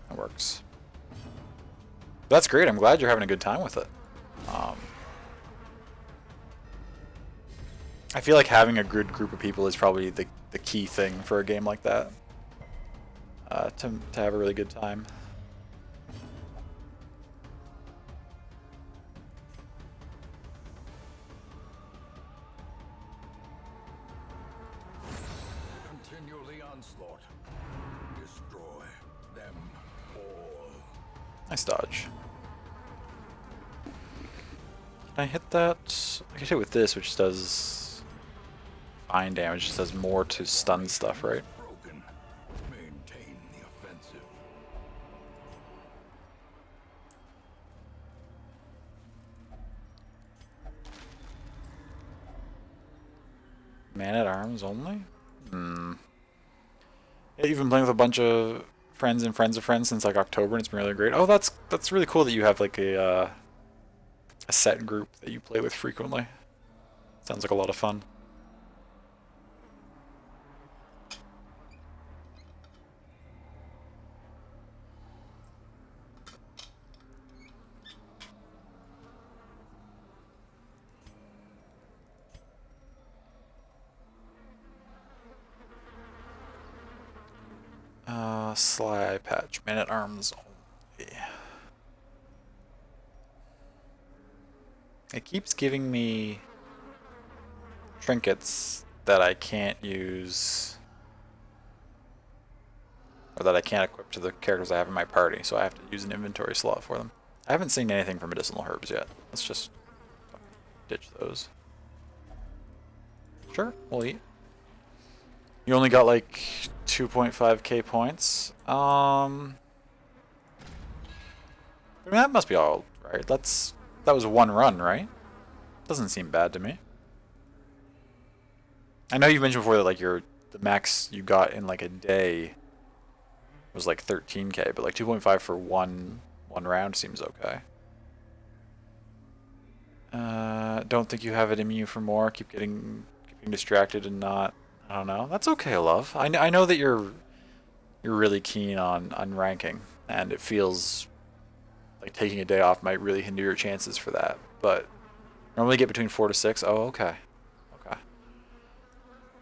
That works. That's great. I'm glad you're having a good time with it. I feel like having a good group of people is probably the key thing for a game like that. To have a really good time. Continue the onslaught. Destroy them all. Nice dodge. Can I hit that? I can hit with this, which does fine damage. Just does more to stun stuff, right? Broken. Maintain the offensive. Man-at-arms only? Yeah, you've been playing with a bunch of friends and friends of friends since like October, and it's been really great. Oh, that's really cool that you have like a set group that you play with frequently. Sounds like a lot of fun. Sly patch, man-at-arms only. It keeps giving me trinkets that I can't use, or that I can't equip to the characters I have in my party, so I have to use an inventory slot for them. I haven't seen anything for medicinal herbs yet. Let's just ditch those. Sure, we'll eat. You only got like 2.5k points. I mean, that must be all right. That was one run, right? Doesn't seem bad to me. I know you mentioned before that like the max you got in like a day was like 13k, but like 2.5 for one round seems okay. Don't think you have it in you for more. Keep getting distracted and not. I don't know. That's okay, love. I know that you're really keen on ranking, and it feels like taking a day off might really hinder your chances for that. But normally get between 4 to 6. Oh, okay. Okay.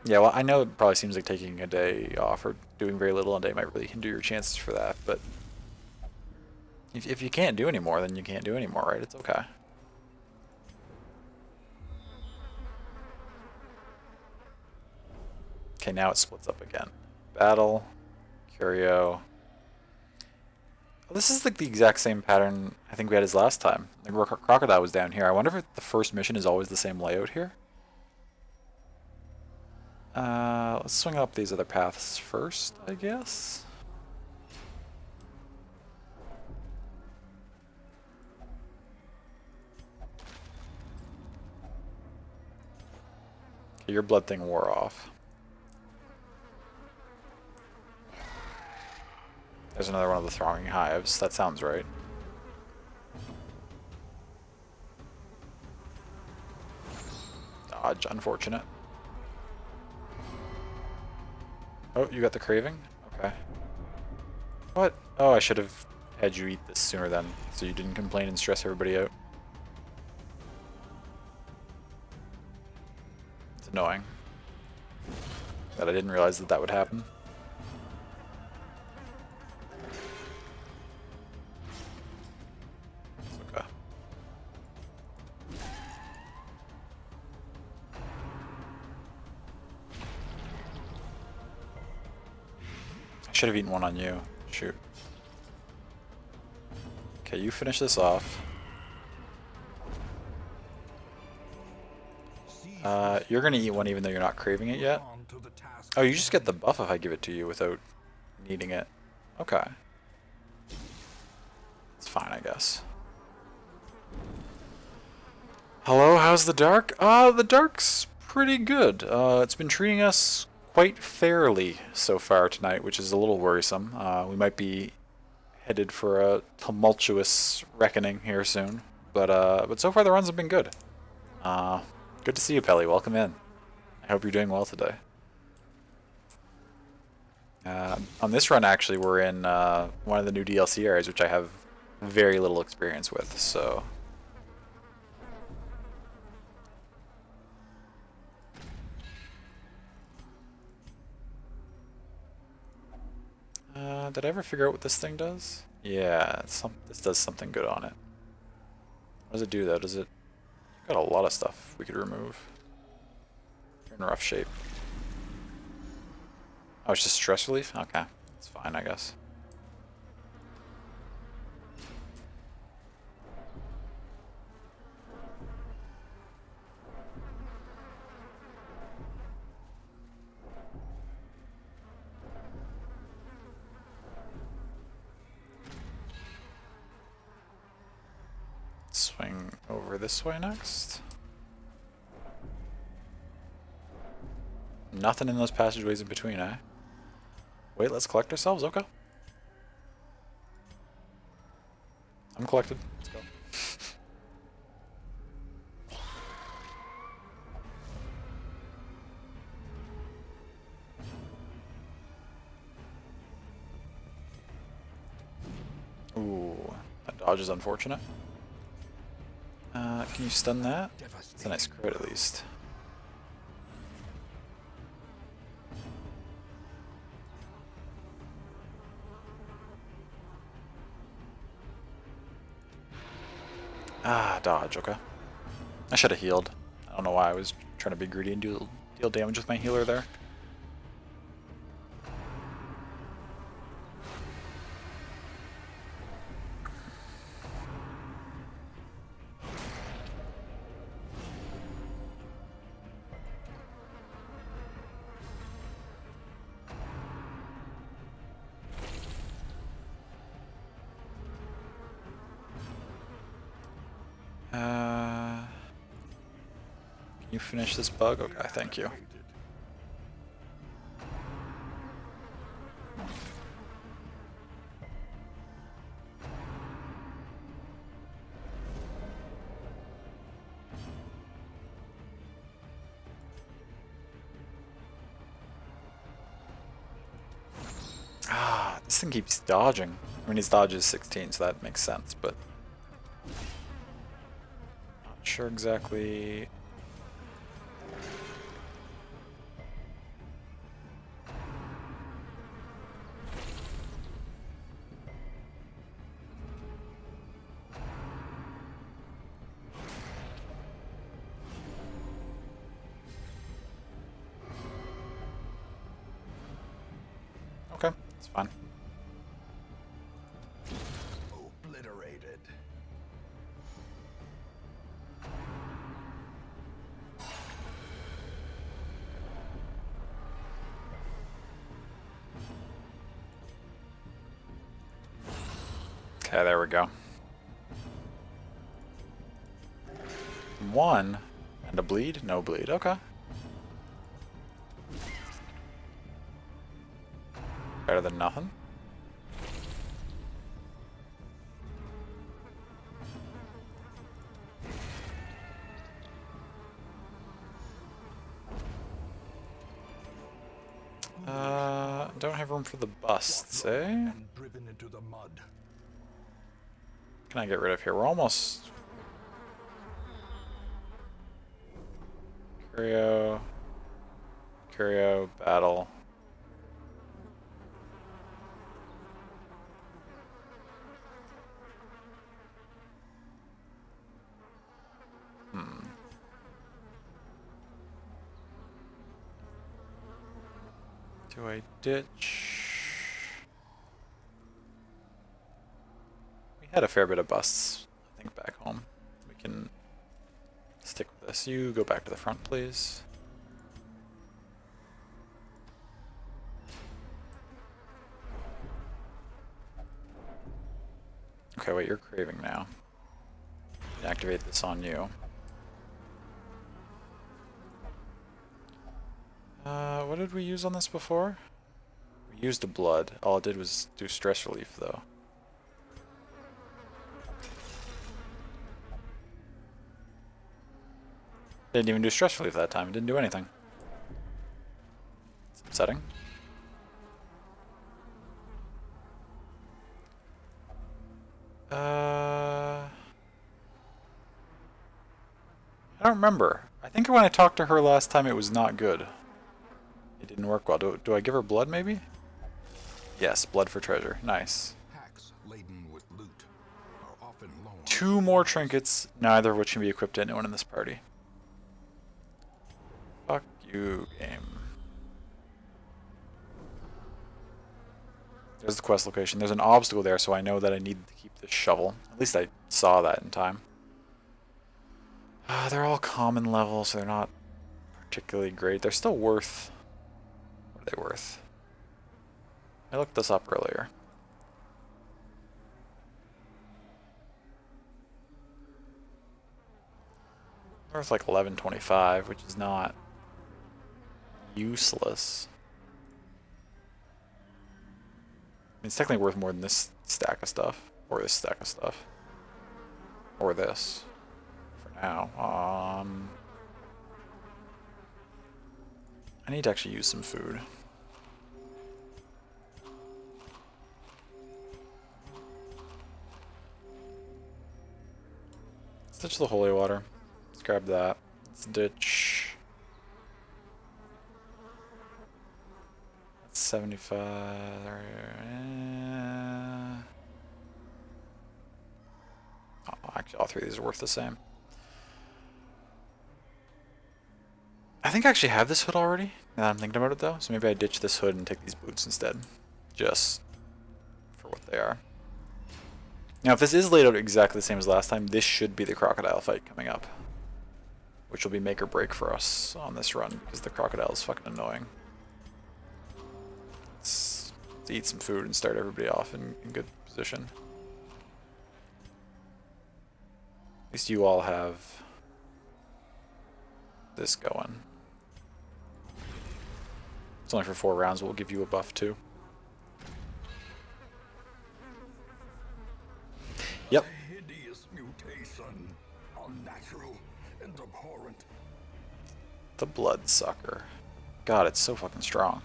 Yeah, well, I know it probably seems like taking a day off or doing very little a day might really hinder your chances for that, but if you can't do any more, then you can't do any more, right? It's okay. Okay, now it splits up again. Battle, Curio. Oh, this is like the exact same pattern I think we had as last time. The Crocodile was down here. I wonder if the first mission is always the same layout here. Let's swing up these other paths first, I guess. Okay, your blood thing wore off. There's another one of the thronging hives. That sounds right. Dodge, unfortunate. Oh, you got the craving? Okay. What? Oh, I should have had you eat this sooner then, so you didn't complain and stress everybody out. It's annoying that I didn't realize that would happen. It's okay. I should have eaten one on you. Shoot. Okay, you finish this off. You're gonna eat one even though you're not craving it yet? Oh, you just get the buff if I give it to you without needing it. Okay. It's fine, I guess. Hello, how's the dark? The dark's pretty good. It's been treating us quite fairly so far tonight, which is a little worrisome. We might be headed for a tumultuous reckoning here soon, but so far the runs have been good. Good to see you, Pelly. Welcome in. I hope you're doing well today. On this run, actually, we're in one of the new DLC areas, which I have very little experience with, so... did I ever figure out what this thing does? Yeah, this does something good on it. What does it do, though? Does it... Got a lot of stuff we could remove. You're in rough shape. Oh, it's just stress relief? Okay. It's fine, I guess. Swing over this way next. Nothing in those passageways in between, eh? Wait, let's collect ourselves? Okay. I'm collected. Let's go. Ooh, that dodge is unfortunate. Can you stun that? It's a nice crit at least. Ah, dodge, okay. I should have healed. I don't know why I was trying to be greedy and deal damage with my healer there. You finish this bug? Okay, thank you. Ah, this thing keeps dodging. I mean, his dodge is 16, so that makes sense, but not sure exactly. Okay, it's fine. Obliterated. Okay, there we go. One and a bleed? No bleed. Okay. Better than nothing. Don't have room for the busts, eh? And driven into the mud. Can I get rid of here? We're almost... Curio... Curio, battle... Do I ditch? We had a fair bit of busts, I think, back home. We can stick with this. You go back to the front, please. Okay, wait, you're craving now. Activate this on you. What did we use on this before? We used the blood. All it did was do stress relief, though. Didn't even do stress relief that time. It didn't do anything. It's upsetting. I don't remember. I think when I talked to her last time it was not good. It didn't work well. Do I give her blood, maybe? Yes, blood for treasure. Nice. Packs laden with loot are often low on 2 more trinkets, neither of which can be equipped to anyone in this party. Fuck you, game. There's the quest location. There's an obstacle there, so I know that I need to keep this shovel. At least I saw that in time. They're all common level, so they're not particularly great. They're still worth... What are they worth? I looked this up earlier. Worth like 11.25, which is not useless. I mean, it's technically worth more than this stack of stuff, or this stack of stuff, or this. For now, I need to actually use some food. Let's ditch the holy water. Let's grab that. Let's ditch. That's 75. Oh, actually, all 3 of these are worth the same. I think I actually have this hood already, now that I'm thinking about it though, so maybe I ditch this hood and take these boots instead. Just for what they are. Now, if this is laid out exactly the same as last time, this should be the crocodile fight coming up. Which will be make or break for us on this run, because the crocodile is fucking annoying. Let's eat some food and start everybody off in good position. At least you all have this going. It's only for 4 rounds, but we'll give you a buff too. Yep. A hideous mutation. Unnatural and abhorrent. The Bloodsucker. God, it's so fucking strong.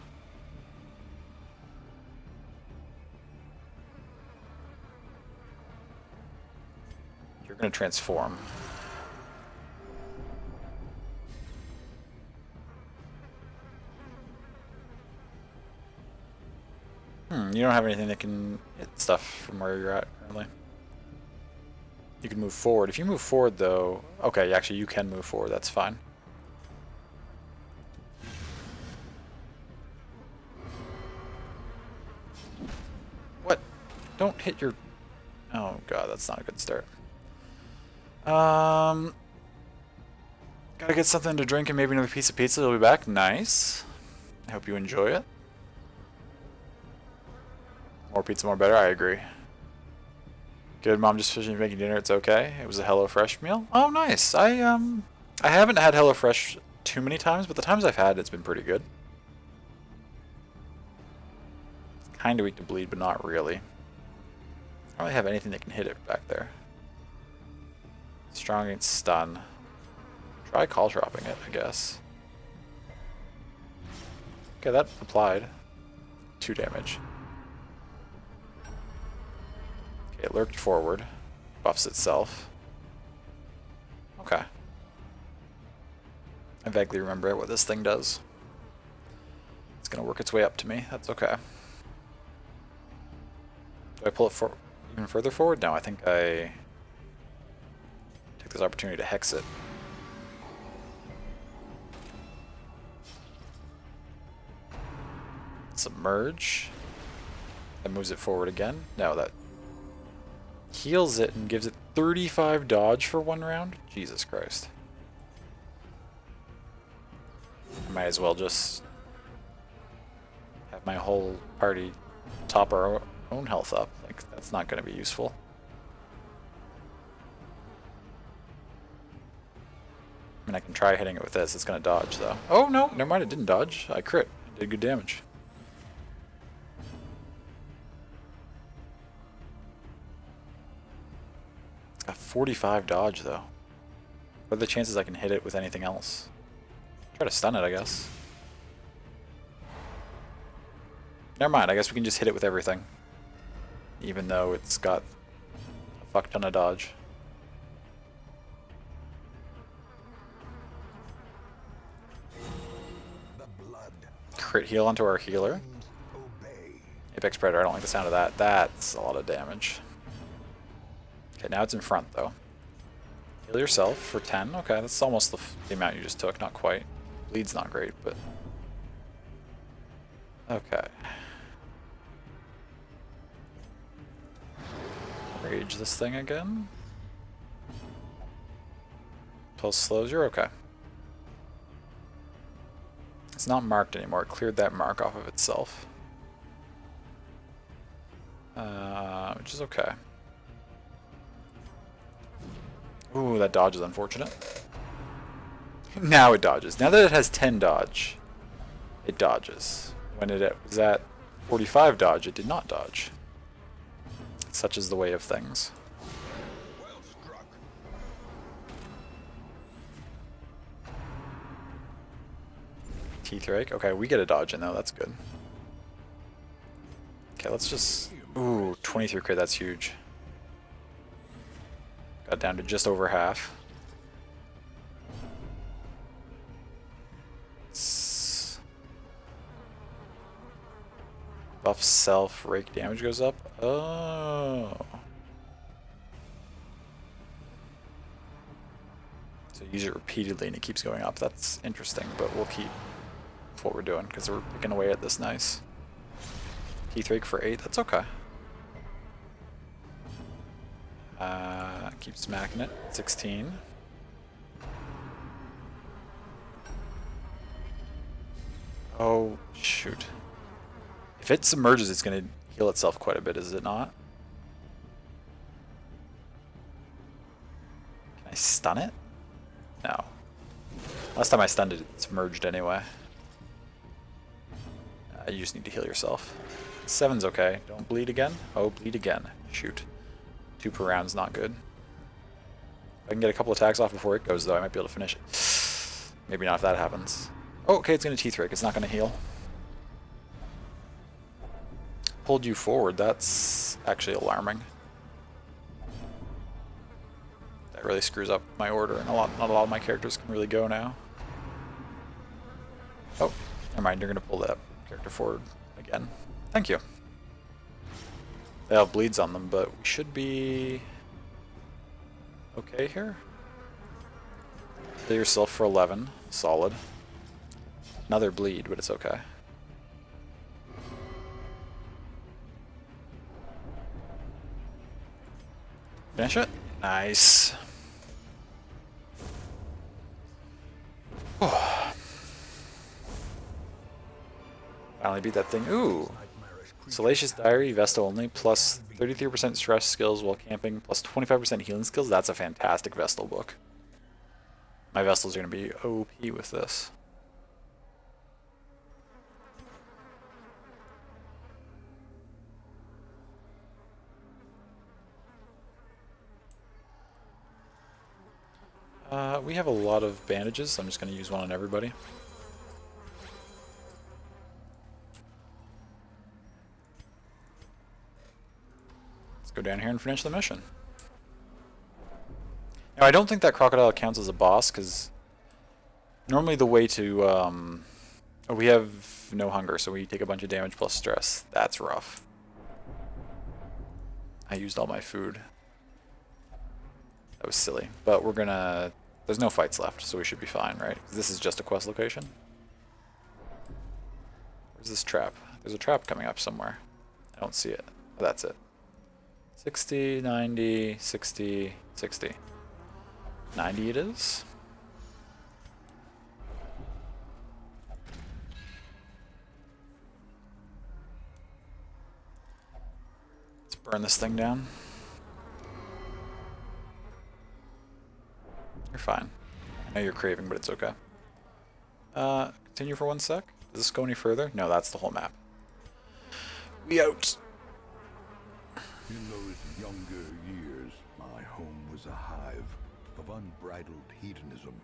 You're gonna transform. You don't have anything that can hit stuff from where you're at currently. You can move forward. If you move forward, though... Okay, actually, you can move forward. That's fine. What? Don't hit your... Oh, God, that's not a good start. Gotta get something to drink and maybe another piece of pizza. It'll be back. Nice. I hope you enjoy it. More pizza, more better. I agree. Good, Mom. Just finishing making dinner. It's okay. It was a HelloFresh meal. Oh, nice. I haven't had HelloFresh too many times, but the times I've had, it's been pretty good. It's kind of weak to bleed, but not really. I don't really have anything that can hit it back there. Strong against stun. Try call dropping it, I guess. Okay, that applied. 2 damage. It lurked forward, buffs itself. Okay. I vaguely remember what this thing does. It's gonna work its way up to me. That's okay. Do I pull it even further forward? No, I think I take this opportunity to hex it. Submerge. That moves it forward again. No, that heals it and gives it 35 dodge for 1 round? Jesus Christ. I might as well just have my whole party top our own health up. Like, that's not going to be useful. I mean, I can try hitting it with this. It's going to dodge, though. Oh, no. Never mind. It didn't dodge. I crit. It did good damage. It's got 45 dodge, though. What are the chances I can hit it with anything else? Try to stun it, I guess. Never mind. I guess we can just hit it with everything. Even though it's got a fuck ton of dodge. Crit heal onto our healer. Apex Predator, I don't like the sound of that. That's a lot of damage. Okay, now it's in front, though. Heal yourself for 10. Okay, that's almost the amount you just took. Not quite. Bleed's not great, but... Okay. Rage this thing again. Pulse slows, you're okay. It's not marked anymore. It cleared that mark off of itself. Which is okay. Ooh, that dodge is unfortunate. Now it dodges. Now that it has 10 dodge, it dodges. When it was at 45 dodge, it did not dodge. Such is the way of things. Teeth rake. Okay, we get a dodge in though. That's good. Okay, let's just... Ooh, 23 crit. That's huge. Got down to just over half. Buff self, rake damage goes up. Oh. So use it repeatedly and it keeps going up. That's interesting, but we'll keep what we're doing because we're picking away at this nice. Teeth rake for 8. That's okay. Keep smacking it. 16. Oh, shoot. If it submerges, it's going to heal itself quite a bit, is it not? Can I stun it? No. Last time I stunned it, it's merged anyway. You just need to heal yourself. 7's okay. Don't bleed again. Oh, bleed again. Shoot. 2 per round's not good. If I can get a couple attacks off before it goes, though, I might be able to finish it. Maybe not if that happens. Oh, okay, it's going to Teeth Rake. It's not going to heal. Pulled you forward. That's actually alarming. That really screws up my order, and not a lot of my characters can really go now. Oh, never mind. You're going to pull that character forward again. Thank you. They have bleeds on them, but we should be okay here. Heal yourself for 11. Solid. Another bleed, but it's okay. Finish it. Nice. Finally beat that thing. Ooh. Salacious Diary, Vesta only, plus 33% stress skills while camping, plus 25% healing skills. That's a fantastic Vestal book. My Vestals are going to be OP with this. We have a lot of bandages. I'm just going to use one on everybody. Let's go down here and finish the mission. Now, I don't think that crocodile counts as a boss, because normally the way to... oh, we have no hunger, so we take a bunch of damage plus stress. That's rough. I used all my food. That was silly. But we're gonna... There's no fights left, so we should be fine, right? This is just a quest location. Where's this trap? There's a trap coming up somewhere. I don't see it. Oh, that's it. 60, 90, 60, 60. 90 it is. Let's burn this thing down. You're fine. I know you're craving, but it's okay. Continue for 1 sec. Does this go any further? No, that's the whole map. We out. In those younger years, my home was a hive of unbridled hedonism.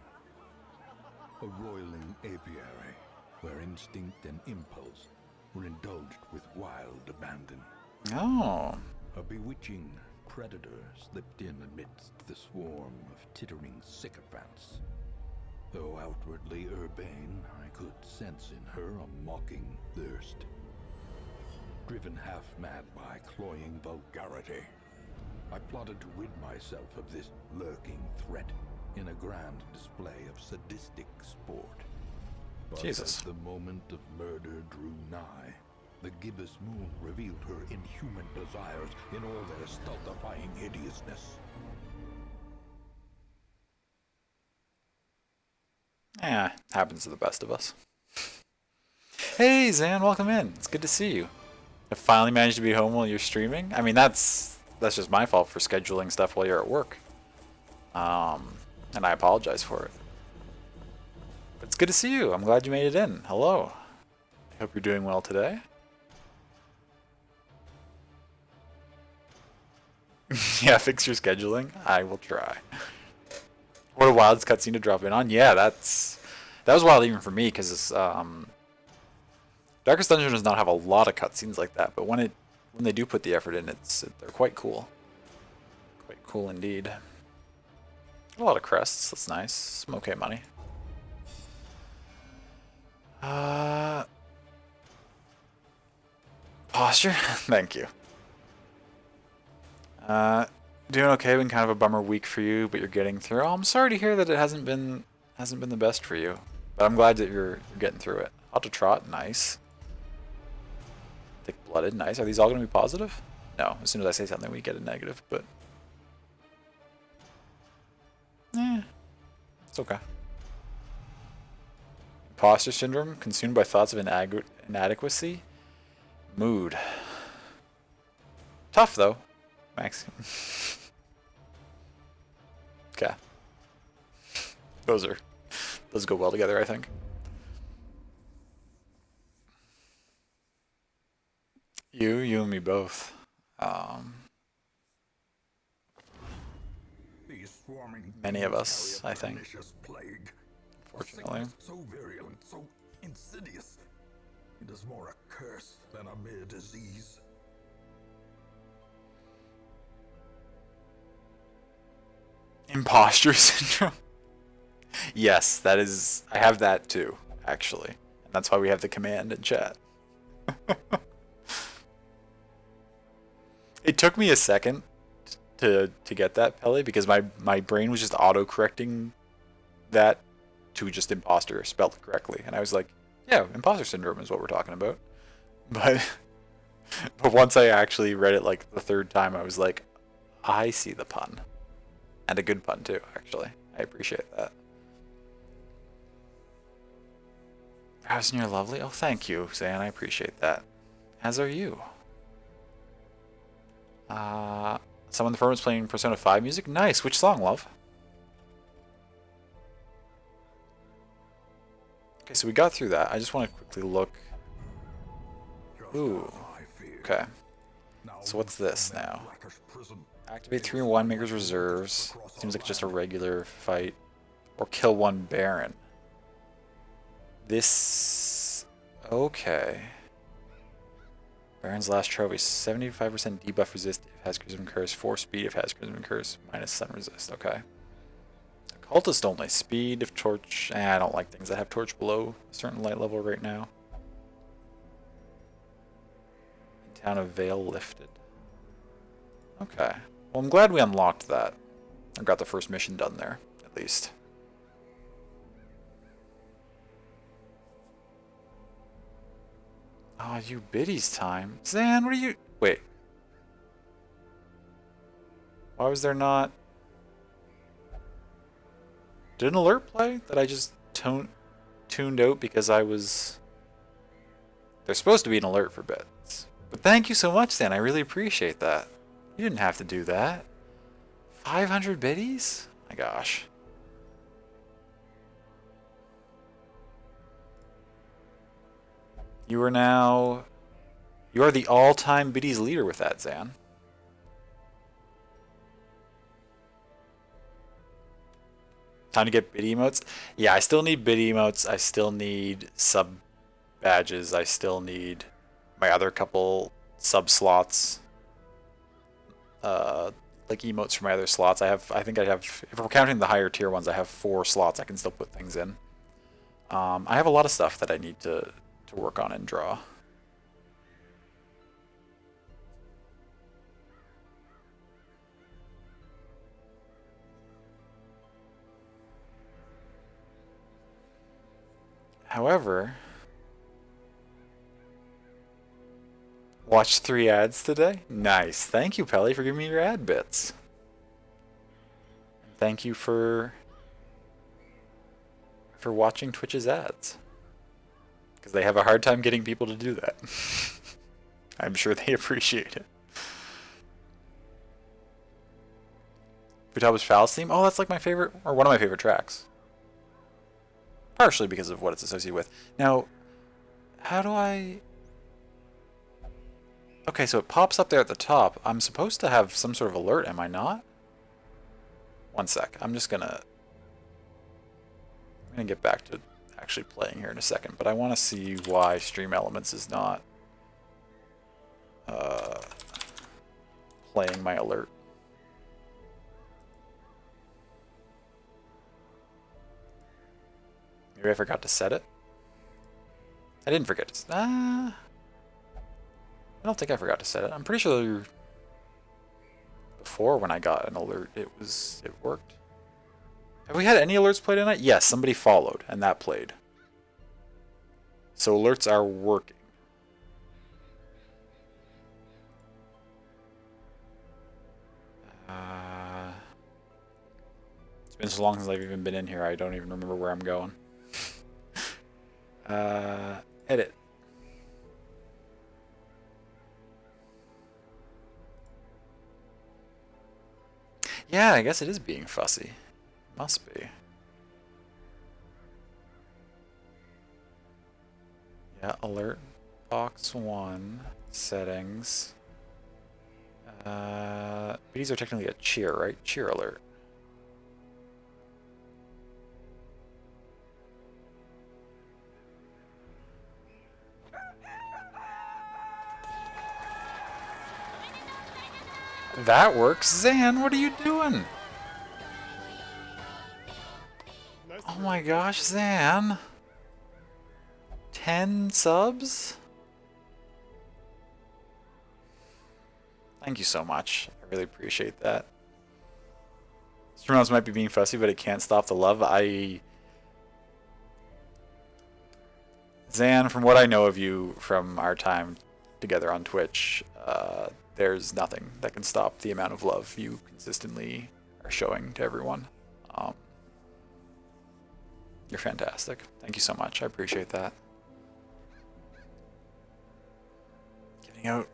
A roiling apiary where instinct and impulse were indulged with wild abandon. Oh. A bewitching predator slipped in amidst the swarm of tittering sycophants. Though outwardly urbane, I could sense in her a mocking thirst. Driven half-mad by cloying vulgarity, I plotted to rid myself of this lurking threat in a grand display of sadistic sport. But Jesus. as the moment of murder drew nigh, the gibbous moon revealed her inhuman desires in all their stultifying hideousness. Yeah, happens to the best of us. Hey Zan, welcome in. It's good to see you. I finally managed to be home while you're streaming. I mean, that's just my fault for scheduling stuff while you're at work. And I apologize for it. But it's good to see you. I'm glad you made it in. Hello. I hope you're doing well today. Yeah, fix your scheduling. I will try. What a wild cutscene to drop in on. Yeah, that was wild even for me, because Darkest Dungeon does not have a lot of cutscenes like that, but when they do put the effort in, they're quite cool. Quite cool indeed. A lot of crests. That's nice. Some okay money. Posture. Thank you. Doing okay. Been kind of a bummer week for you, but you're getting through. Oh, I'm sorry to hear that it hasn't been the best for you, but I'm glad that you're getting through it. Auto trot, nice. Thick blooded, nice. Are these all going to be positive? No. As soon as I say something, we get a negative, but it's okay. Imposter syndrome, consumed by thoughts of inadequacy. Mood. Tough though, Max. Okay. Those are Those go well together, I think. You and me both. These swarming Many of bees us, carry I a think. pernicious plague. A Fortunately. sickness so virulent, so insidious. It is more a curse than a mere disease. Imposter syndrome. Yes, that is. I have that too, actually. And that's why we have the command in chat. It took me a second to get that, Pele, because my brain was just auto-correcting that to just imposter spelled correctly. And I was like, yeah, imposter syndrome is what we're talking about. But but once I actually read it like the third time, I was like, I see the pun. And a good pun too, actually. I appreciate that. How's you're lovely? Oh, thank you, Zan. I appreciate that. As are you. Someone in the firm is playing Persona 5 music? Nice. Which song, love? Okay, so we got through that. I just want to quickly look. Ooh. Okay. So what's this now? Activate 3 and 1 Maker's Reserves. Seems like just a regular fight. Or kill 1 Baron. This... Okay. Baron's last trophy. 75% debuff resist if has Charisma Curse. 4 speed if has Charisma Curse. Minus sun resist. Okay. Cultist only. Speed if torch... I don't like things that have torch below a certain light level right now. Town of Vale lifted. Okay. Well, I'm glad we unlocked that. I got the first mission done there, at least. Oh, you biddies time. Zan, what are you... Wait. Why was there not... Did an alert play that I just tuned out because I was... There's supposed to be an alert for bits. But thank you so much, Zan. I really appreciate that. You didn't have to do that. 500 biddies? My gosh. You are now... You are the all-time biddies leader with that, Zan. Time to get bid emotes? Yeah, I still need bid emotes. I still need sub badges. I still need my other couple sub slots. Like emotes for my other slots. I think I have, if we're counting the higher tier ones, I have 4 slots I can still put things in. I have a lot of stuff that I need to work on and draw. However, watch 3 ads today? Nice. Thank you, Pelly, for giving me your ad bits. And thank you for watching Twitch's ads. Because they have a hard time getting people to do that. I'm sure they appreciate it. Futaba's Phallus theme? Oh, that's like my favorite, or one of my favorite tracks. Partially because of what it's associated with. Now, how do I... Okay, so it pops up there at the top. I'm supposed to have some sort of alert, am I not? One sec. I'm gonna get back to actually playing here in a second, but I want to see why Stream Elements is not playing my alert. Maybe I forgot to set it? I didn't forget to... I don't think I forgot to set it. I'm pretty sure before when I got an alert, it worked. Have we had any alerts played tonight? Yes, somebody followed, and that played. So alerts are working. It's been so long since I've even been in here, I don't even remember where I'm going. Edit. Yeah, I guess it is being fussy. Must be. Yeah, alert box 1, settings. These are technically a cheer, right? Cheer alert. That works. Zan, what are you doing? Oh my gosh, Zan. 10 subs? Thank you so much. I really appreciate that. Streamers might be being fussy, but it can't stop the love. Zan, from what I know of you from our time together on Twitch, there's nothing that can stop the amount of love you consistently are showing to everyone. You're fantastic. Thank you so much. I appreciate that. Giving out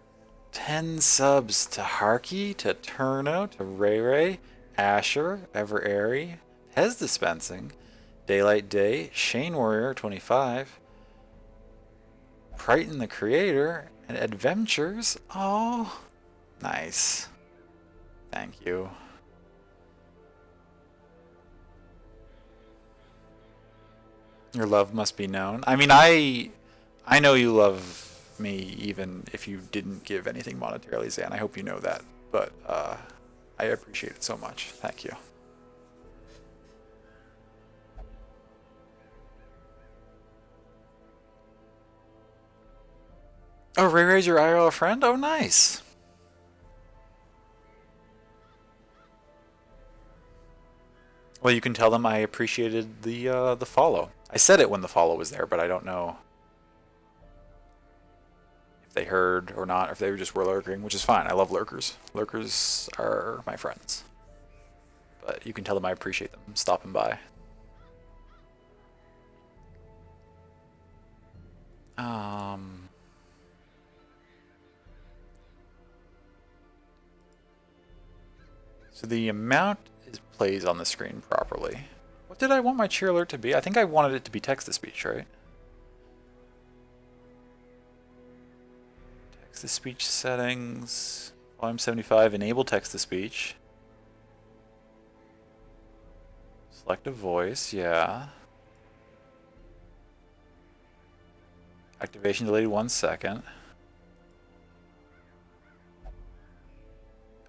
10 subs to Harky, to Turno, to Ray Ray, Asher, Ever Airy, Hez Dispensing, Daylight Day, Shane Warrior 25, Prighton the Creator, and Adventures. Oh, nice. Thank you. Your love must be known. I mean, I know you love me even if you didn't give anything monetarily, Zan. I hope you know that. But I appreciate it so much. Thank you. Oh, Ray Ray's your IRL friend? Oh, nice. Well, you can tell them I appreciated the follow. I said it when the follow was there, but I don't know if they heard or not, or if they just were lurking, which is fine. I love lurkers. Lurkers are my friends. But you can tell them I appreciate them stopping by. So the amount plays on the screen properly. What did I want my cheer alert to be? I think I wanted it to be text-to-speech, right? Text-to-speech settings. Volume 75, enable text-to-speech. Select a voice, yeah. Activation delayed 1 second.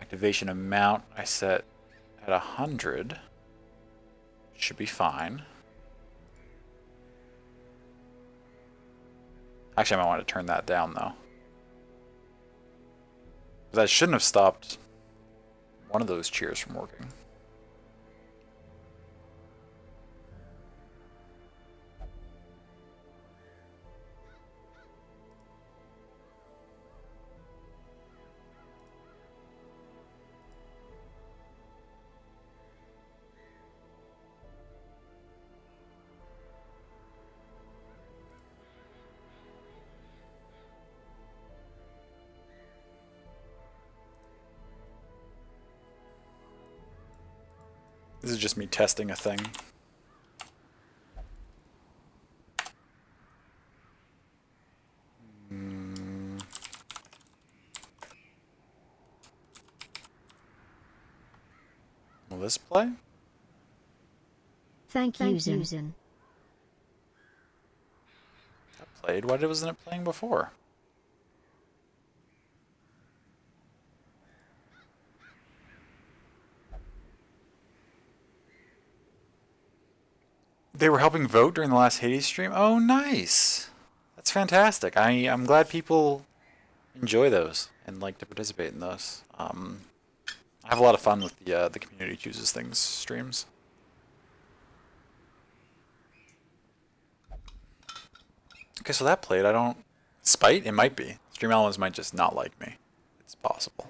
Activation amount I set at 100. Should be fine. Actually, I might want to turn that down though. That shouldn't have stopped one of those cheers from working. This is just me testing a thing. Will this play? Thank you, Susan. That played. Why wasn't it playing before? They were helping vote during the last Hades stream? Oh, nice. That's fantastic. I'm glad people enjoy those and like to participate in those. I have a lot of fun with the community chooses things streams. Okay, so that played. I don't... Spite? It might be. Stream elements might just not like me. It's possible.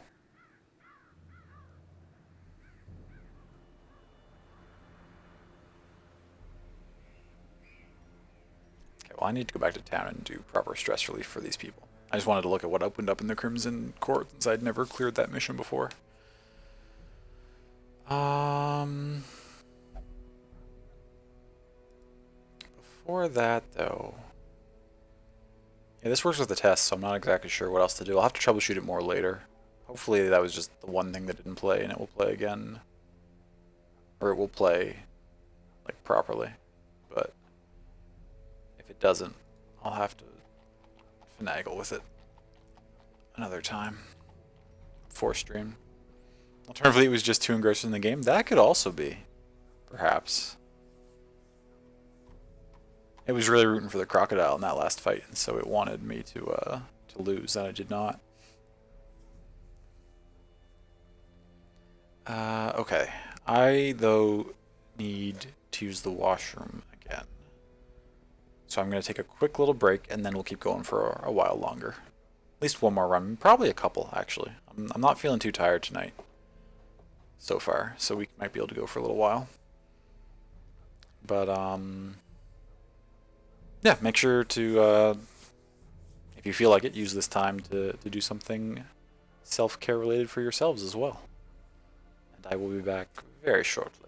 Okay, well I need to go back to town and do proper stress relief for these people. I just wanted to look at what opened up in the Crimson Court since I'd never cleared that mission before. Before that, though, Yeah, this works with the test, so I'm not exactly sure what else to do. I'll have to troubleshoot it more later. Hopefully that was just the one thing that didn't play and it will play again. Or it will play, like, properly. But if it doesn't, I'll have to finagle with it another time. For stream. Alternatively, it was just too engrossed in the game. That could also be, perhaps. It was really rooting for the crocodile in that last fight, and so it wanted me to lose, and I did not. Okay. I, though, need to use the washroom again. So I'm going to take a quick little break, and then we'll keep going for a while longer. At least one more run. Probably a couple, actually. I'm not feeling too tired tonight so far, so we might be able to go for a little while. But, yeah, make sure to, if you feel like it, use this time to do something self-care related for yourselves as well. And I will be back very shortly.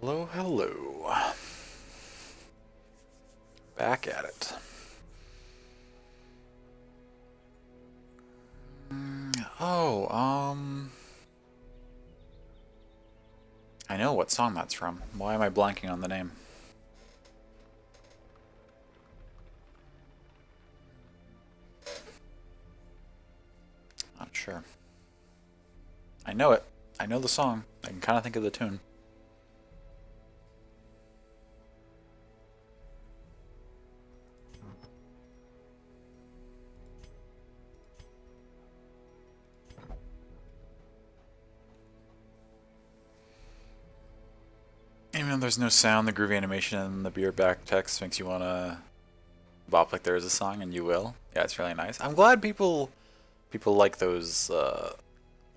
Hello, hello. Back at it. Oh, I know what song that's from. Why am I blanking on the name? Not sure. I know it. I know the song. I can kind of think of the tune. Even though there's no sound, the groovy animation and the beer back text makes you want to bop like there is a song, and you will. Yeah, it's really nice. I'm glad people like those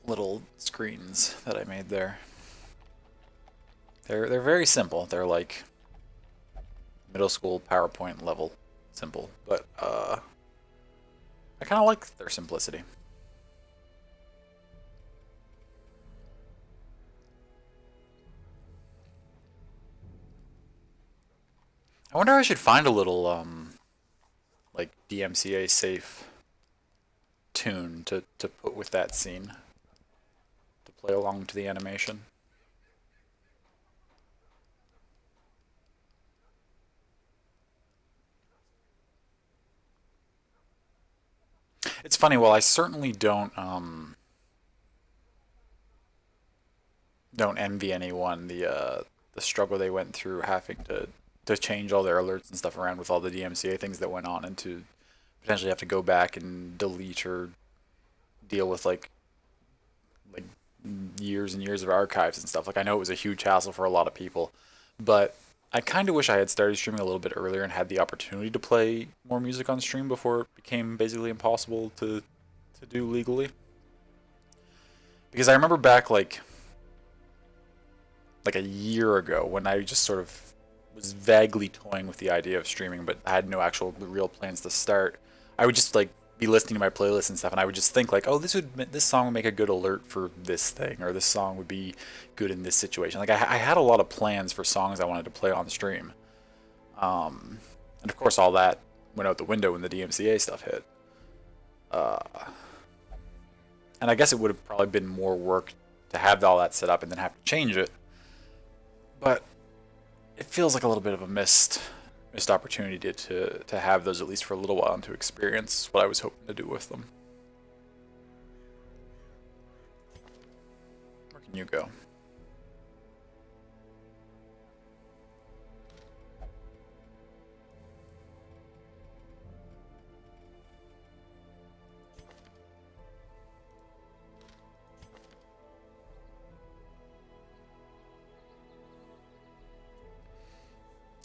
little screens that I made there. They're very simple. They're like middle school PowerPoint level simple, but I kind of like their simplicity. I wonder if I should find a little like DMCA safe tune to put with that scene to play along to the animation. It's funny. Well, I certainly don't envy anyone the struggle they went through having to change all their alerts and stuff around with all the DMCA things that went on, and to potentially have to go back and delete or deal with like years and years of archives and stuff. Like, I know it was a huge hassle for a lot of people, but I kind of wish I had started streaming a little bit earlier and had the opportunity to play more music on stream before it became basically impossible to do legally. Because I remember back like a year ago when I just sort of was vaguely toying with the idea of streaming, but I had no actual real plans to start. I would just like be listening to my playlist and stuff, and I would just think like, oh, this song would make a good alert for this thing, or this song would be good in this situation. Like I had a lot of plans for songs I wanted to play on stream, and of course all that went out the window when the DMCA stuff hit. Uh, and I guess it would have probably been more work to have all that set up and then have to change it. But it feels like a little bit of a missed opportunity to have those at least for a little while and to experience what I was hoping to do with them. Where can you go?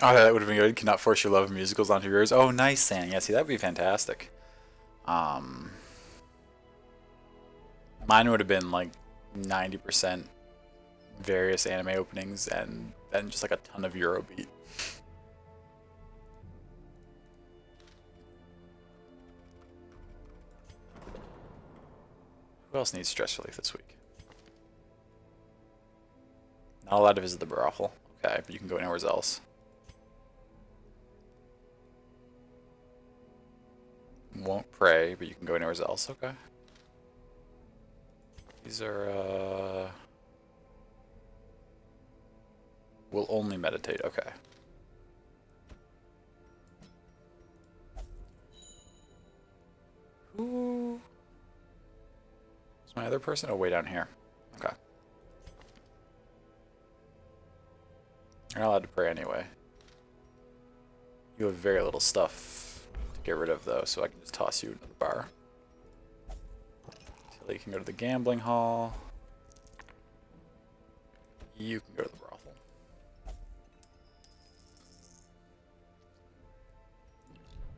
Oh, that would have been good. Cannot force your love of musicals onto yours. Oh, nice, Sam. Yeah, see, that would be fantastic. Um, Mine would have been like 90% various anime openings and then just like a ton of Eurobeat. Who else needs stress relief this week? Not allowed to visit the brothel. Okay, but you can go anywhere else. Won't pray, but you can go anywhere else. Okay. These are, will only meditate. Okay. Who's my other person? Oh, way down here. Okay. You're not allowed to pray anyway. You have very little stuff to get rid of, though, so I can just toss you into the bar. Tilly can go to the gambling hall. You can go to the brothel.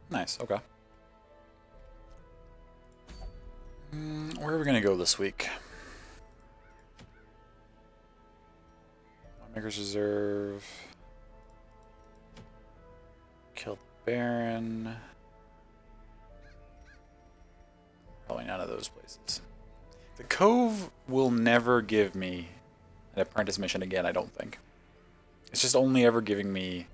Nice, okay. Where are we going to go this week? Maker's Reserve. Kill the Baron. Probably none of those places. The Cove will never give me an apprentice mission again, I don't think. It's just only ever giving me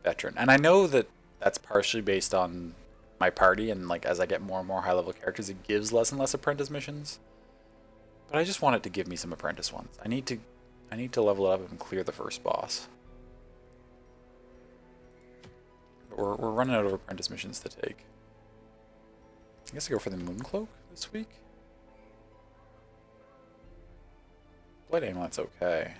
veteran. And I know that that's partially based on my party, and like as I get more and more high level characters, it gives less and less apprentice missions. But I just want it to give me some apprentice ones. I need to level it up and clear the first boss. But we're running out of apprentice missions to take. I guess I go for the Mooncloak this week. Blade Amulet's okay.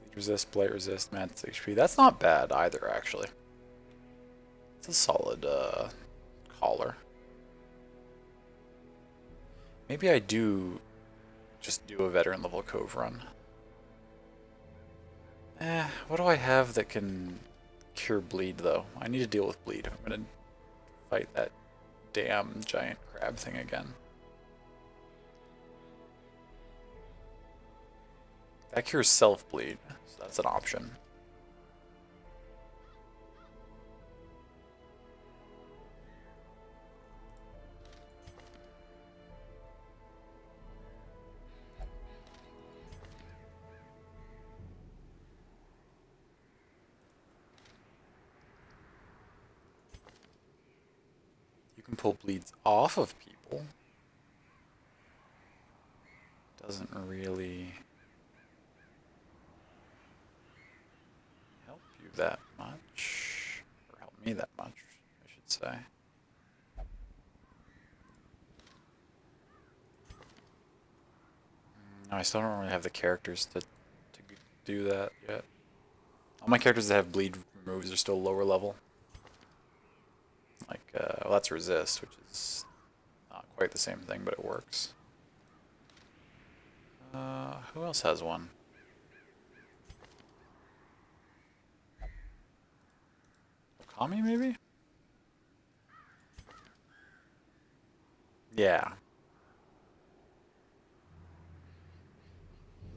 Bleed resist, blight resist, max HP. That's not bad either, actually. It's a solid collar. Maybe I do just do a veteran level Cove run. What do I have that can cure bleed though? I need to deal with bleed. I'm gonna fight that damn giant crab thing again. That cures self-bleed, so that's an option. You can pull bleeds off of people. Doesn't really help you that much, or help me that much, I should say. No, I still don't really have the characters to do that yet. All my characters that have bleed removes are still lower level. Like, well, that's resist, which is not quite the same thing, but it works. Who else has one? Okami, maybe? Yeah.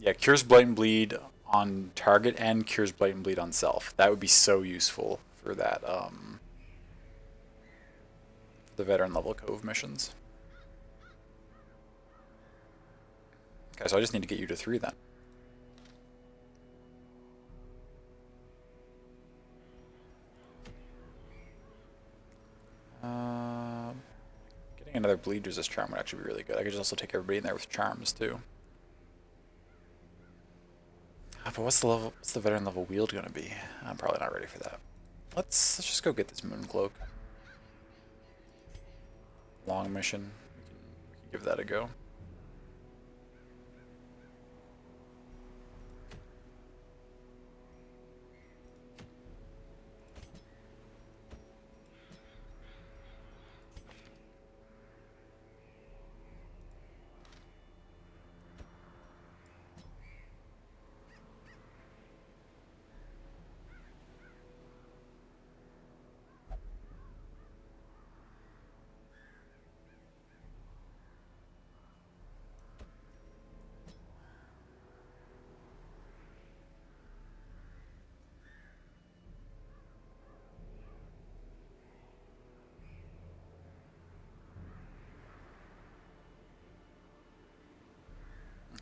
Yeah, cures blight and bleed on target and cures blight and bleed on self. That would be so useful for that, the veteran level Cove missions. Okay, so I just need to get you to 3 then. Getting another bleed resist charm would actually be really good. I could just also take everybody in there with charms too. But what's the veteran level wield gonna be? I'm probably not ready for that. Let's just go get this Mooncloak. Long mission. We can give that a go.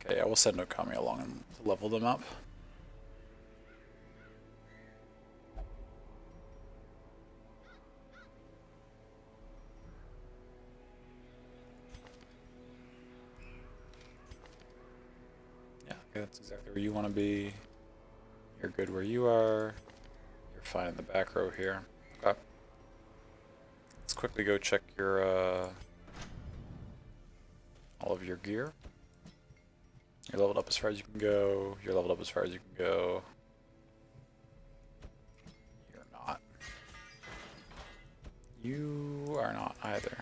Okay, yeah, we'll send Okami along and level them up. Yeah, okay, that's exactly where you want to be. You're good where you are. You're fine in the back row here. Okay. Let's quickly go check your, all of your gear. You're leveled up as far as you can go. You're leveled up as far as you can go. You're not. You are not either.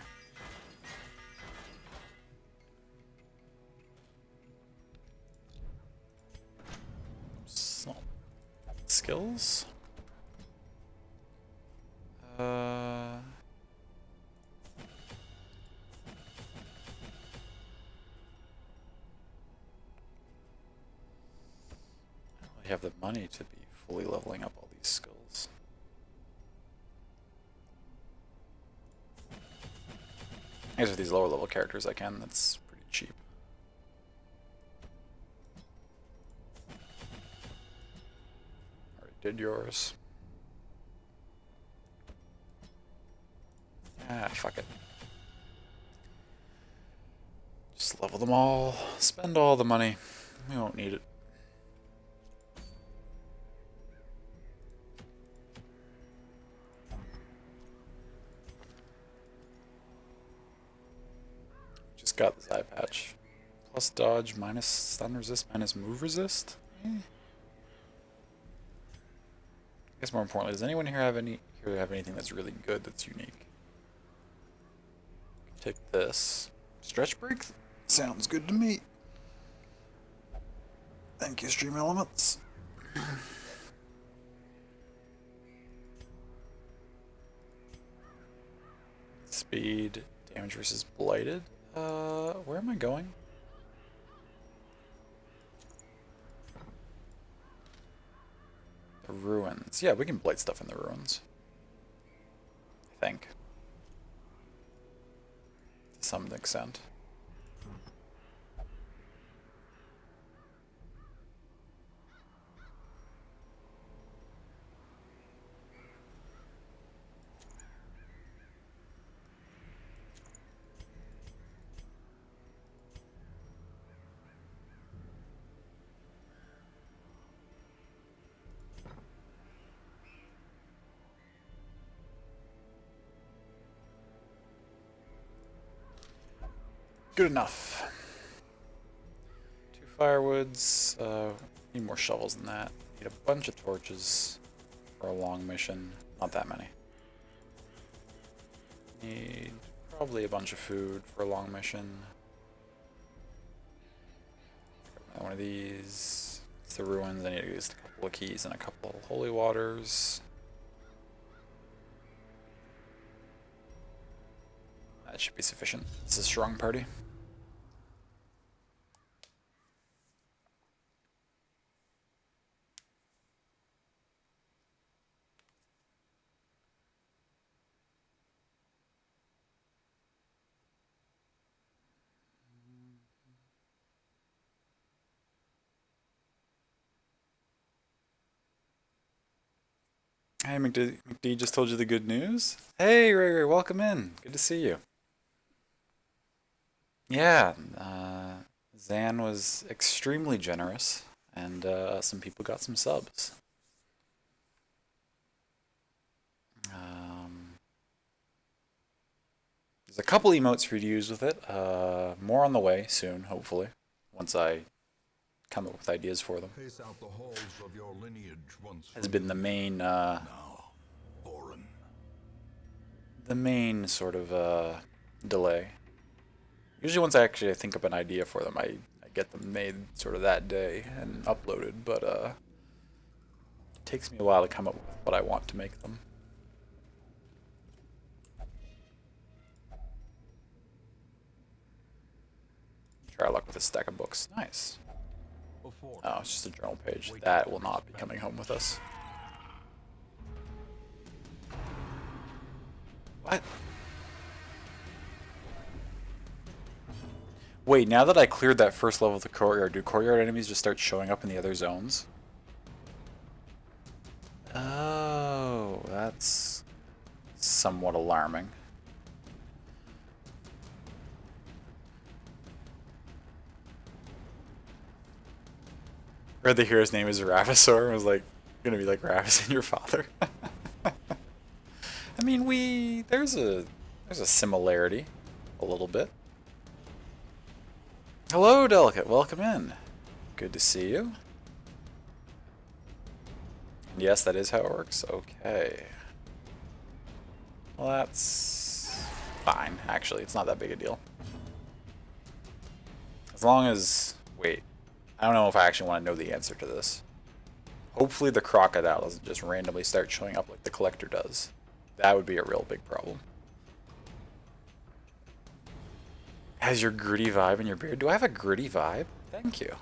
So, skills? I have the money to be fully leveling up all these skills. I guess with these lower level characters I can, that's pretty cheap. Already did yours. Ah, fuck it. Just level them all, spend all the money. We won't need it. Just got this eye patch. Plus dodge, minus stun resist, minus move resist? I guess more importantly, does anyone here have anything that's really good that's unique? Take this. Stretch break? Sounds good to me. Thank you, Stream Elements. Speed, damage versus blighted. Where am I going? The ruins. Yeah, we can blight stuff in the ruins. I think. To some extent. Good enough. 2 firewoods. Need more shovels than that. Need a bunch of torches for a long mission. Not that many. Need probably a bunch of food for a long mission. One of these. It's the ruins. I need to use a couple of keys and a couple of holy waters. That should be sufficient. This is a strong party. Hey, McD just told you the good news. Hey, Ray, welcome in. Good to see you. Yeah, Zan was extremely generous, and some people got some subs. There's a couple emotes for you to use with it. More on the way soon, hopefully, once I come up with ideas for them. Pace out the halls of your lineage once Has been the main, now, Boren. the main sort of delay. Usually once I actually think up an idea for them, I get them made sort of that day and uploaded, but it takes me a while to come up with what I want to make them. Try our luck with a stack of books. Nice. Oh, it's just a journal page. That will not be coming home with us. What? Wait, now that I cleared that first level of the courtyard, do courtyard enemies just start showing up in the other zones? Oh, that's somewhat alarming. Read the hero's name is Ravasor. I was like, gonna be like Ravis and your father. I mean, there's a similarity, a little bit. Hello, Delicate. Welcome in. Good to see you. And yes, that is how it works. Okay. Well, that's fine. Actually, it's not that big a deal. As long as... Wait. I don't know if I actually want to know the answer to this. Hopefully the crocodile doesn't just randomly start showing up like the collector does. That would be a real big problem. Has your gritty vibe in your beard? Do I have a gritty vibe? Thank you.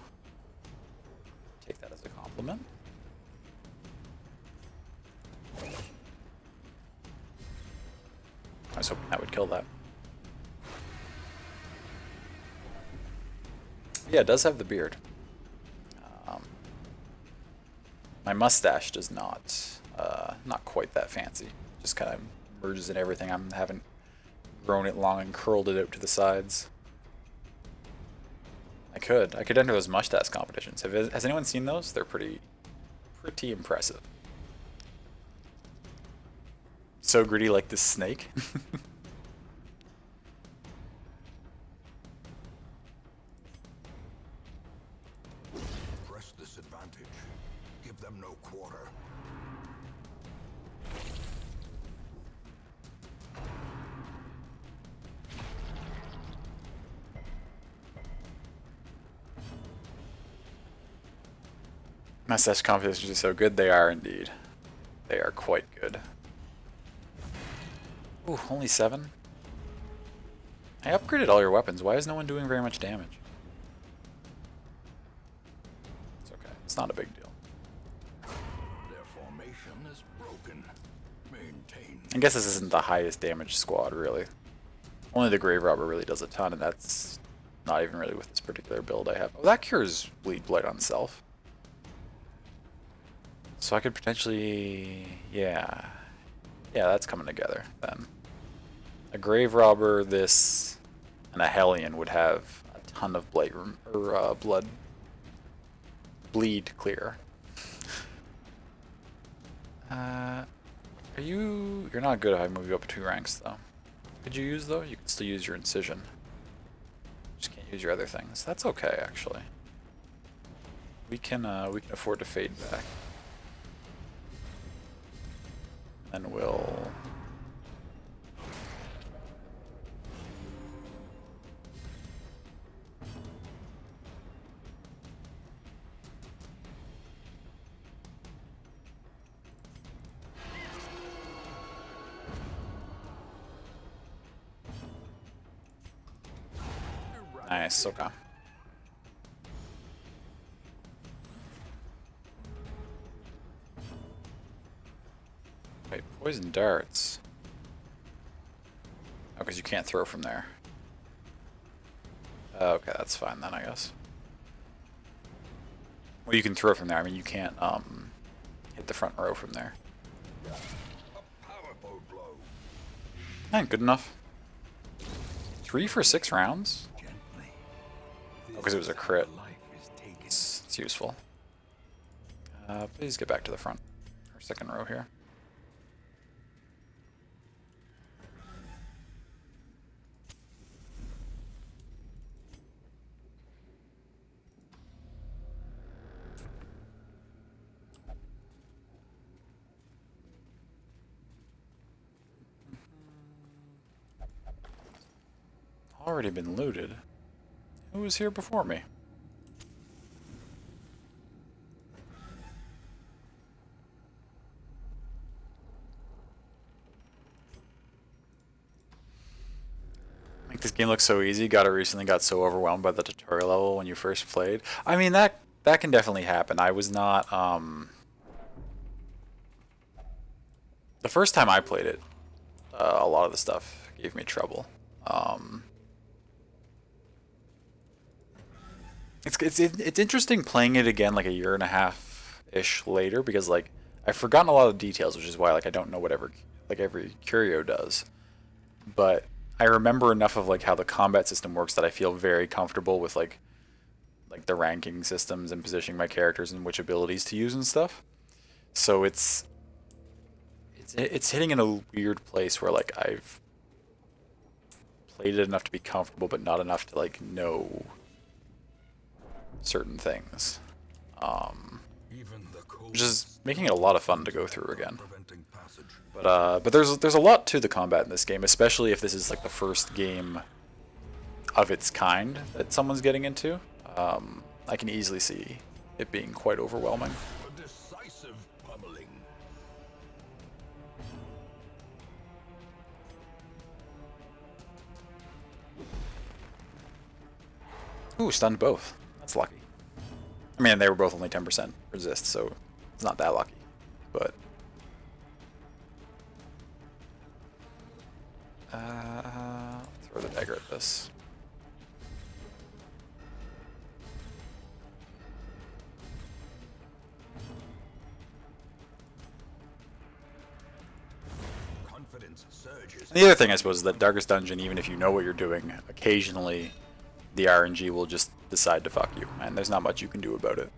Take that as a compliment. I was hoping that would kill that. Yeah, it does have the beard. My mustache does not. Not quite that fancy. Just kind of merges in everything. I haven't grown it long and curled it out to the sides. I could enter those mustache competitions. Has anyone seen those? They're pretty impressive. So gritty like this snake. Press this advantage. Give them no quarter. Mustache competitions are so good. They are indeed. They are quite good. Ooh, only 7? I upgraded all your weapons. Why is no one doing very much damage? It's okay. It's not a big deal. Their formation is broken. Maintain. I guess this isn't the highest damage squad, really. Only the Grave Robber really does a ton, and that's not even really with this particular build I have. Oh, that cures Bleed Blight on self. So I could potentially... Yeah, that's coming together, then. A Grave Robber, this, and a Hellion would have a ton of blight or bleed clear. You're not good if I move you up 2 ranks, though. Could you use, though? You can still use your Incision. Just can't use your other things. That's okay, actually. We can afford to fade back. And we'll... Nice, okay. Wait, poison darts. Oh, because you can't throw from there. Okay, that's fine then, I guess. Well, you can throw from there. I mean, you can't hit the front row from there. A powerful blow. Good enough. 3 for 6 rounds? Gently. Oh, because it was a crit. Life is taken. It's useful. Please get back to the front. Or second row here. Already been looted. Who was here before me? Like, this game looks so easy. Recently got so overwhelmed by the tutorial level when you first played. I mean, that can definitely happen. I was not the first time I played it, a lot of the stuff gave me trouble. It's interesting playing it again like a year and a half ish later, because like I've forgotten a lot of the details, which is why like I don't know whatever like every curio does. But I remember enough of like how the combat system works that I feel very comfortable with like the ranking systems and positioning my characters and which abilities to use and stuff. So it's hitting in a weird place where like I've played it enough to be comfortable, but not enough to like know certain things, which is making it a lot of fun to go through again. But there's a lot to the combat in this game, especially if this is like the first game of its kind that someone's getting into. I can easily see it being quite overwhelming. A decisive pummeling. Ooh, stunned both. That's lucky. I mean, they were both only 10% resist, so it's not that lucky. But throw the dagger at this. And the other thing, I suppose, is that Darkest Dungeon, even if you know what you're doing, occasionally the RNG will just decide to fuck you, and there's not much you can do about it.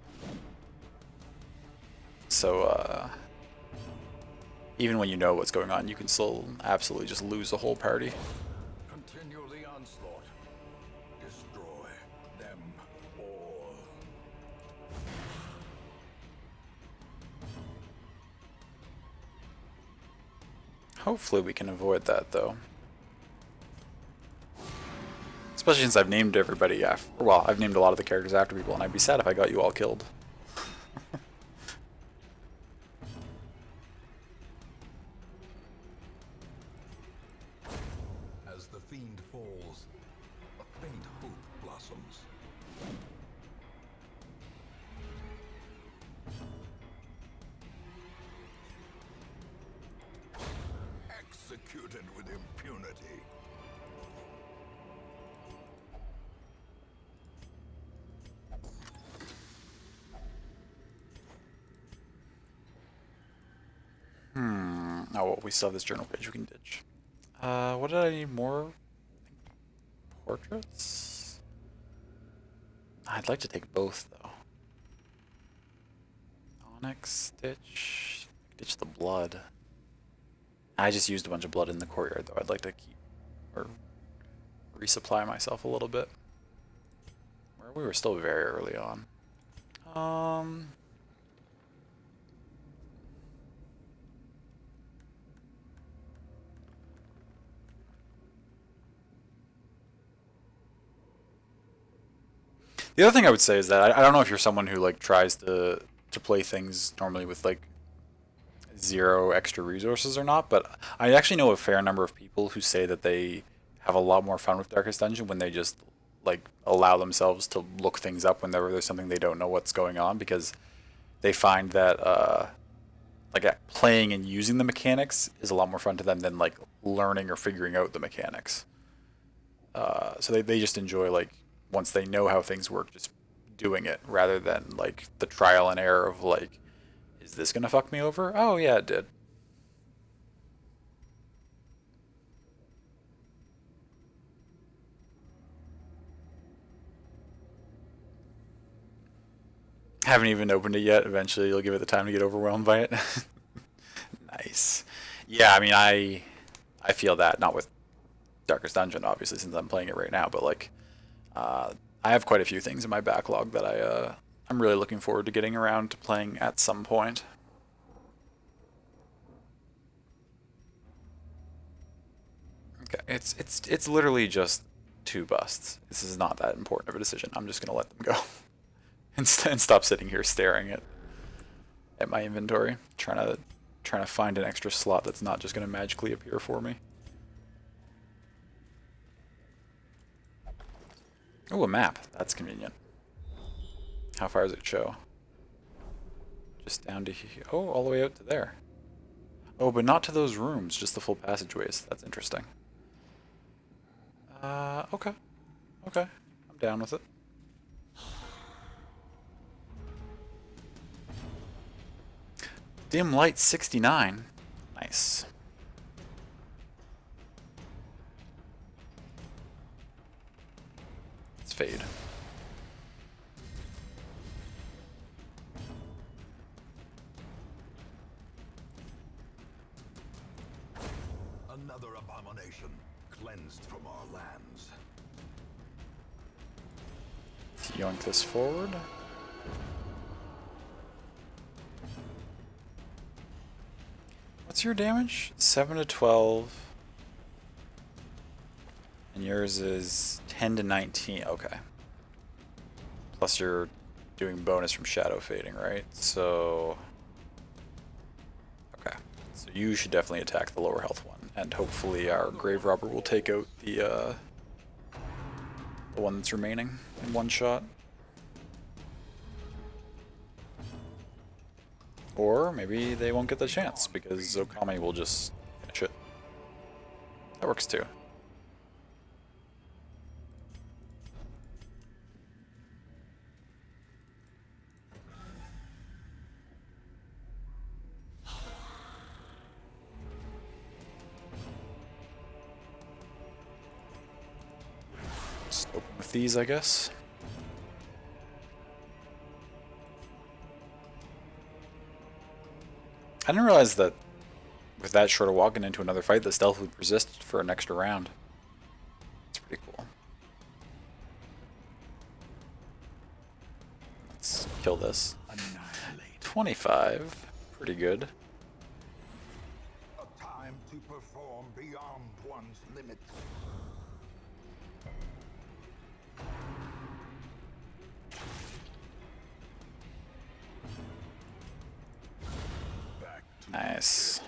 So, even when you know what's going on, you can still absolutely just lose the whole party. Continue the onslaught. Destroy them all. Hopefully we can avoid that, though. Especially since I've named everybody after... Well, I've named a lot of the characters after people, and I'd be sad if I got you all killed. As the fiend falls, a faint hope blossoms. Executed with impunity. Oh, well, we still have this journal page we can ditch. What did I need more? Portraits? I'd like to take both, though. Onyx, ditch the blood. I just used a bunch of blood in the courtyard, though. I'd like to keep, or resupply myself a little bit. We were still very early on. The other thing I would say is that I don't know if you're someone who like tries to play things normally with like 0 extra resources or not, but I actually know a fair number of people who say that they have a lot more fun with Darkest Dungeon when they just like allow themselves to look things up whenever there's something they don't know what's going on, because they find that like playing and using the mechanics is a lot more fun to them than like learning or figuring out the mechanics. So they just enjoy like once they know how things work, just doing it rather than like the trial and error of like, is this gonna fuck me over? Oh yeah, it did. Haven't even opened it yet. Eventually you'll give it the time to get overwhelmed by it. Nice. Yeah, I mean I feel that, not with Darkest Dungeon obviously since I'm playing it right now, but like I have quite a few things in my backlog that I'm really looking forward to getting around to playing at some point. Okay, it's literally just 2 busts. This is not that important of a decision. I'm just gonna let them go and stop sitting here staring at my inventory, trying to find an extra slot that's not just gonna magically appear for me. Oh, a map. That's convenient. How far does it show? Just down to here. Oh, all the way out to there. Oh, but not to those rooms, just the full passageways. That's interesting. Okay. Okay. I'm down with it. Dim light 69. Nice. Let's fade. Another abomination cleansed from our lands. Let's yoink this forward. What's your damage? 7 to 12. And yours is 10 to 19. Okay. Plus you're doing bonus from shadow fading, right? So... Okay. So you should definitely attack the lower health one. And hopefully our grave robber will take out the one that's remaining in one shot. Or maybe they won't get the chance because Okami will just finish it. That works too. Just open with these, I guess. I didn't realize that with that short of walking into another fight, the stealth would persist for an extra round. It's pretty cool. Let's kill this. 25. Pretty good. A time to perform beyond one's limits. Nice.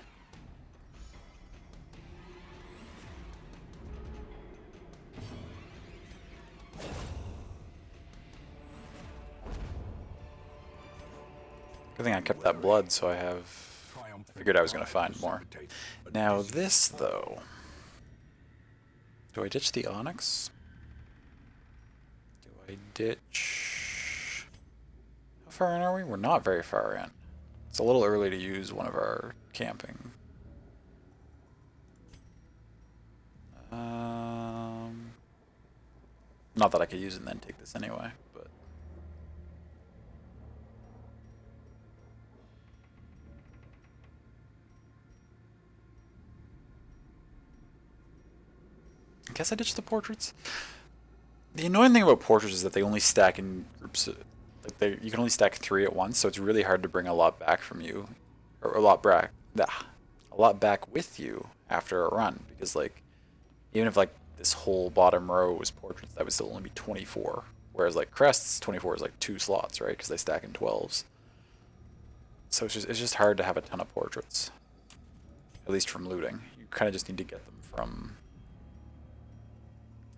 Good thing I kept that blood, so I figured I was going to find more. Now this, though. Do I ditch the Onyx? Do I ditch... How far in are we? We're not very far in. It's a little early to use one of our camping. Not that I could use it and then take this anyway, but... I guess I ditched the portraits. The annoying thing about portraits is that they only stack in groups. Like you can only stack 3 at once, so it's really hard to bring a lot back from you, or a lot back with you after a run. Because like, even if like this whole bottom row was portraits, that would still only be 24. Whereas like crests, 24 is like 2 slots, right? Because they stack in 12s. So it's just hard to have a ton of portraits, at least from looting. You kind of just need to get them from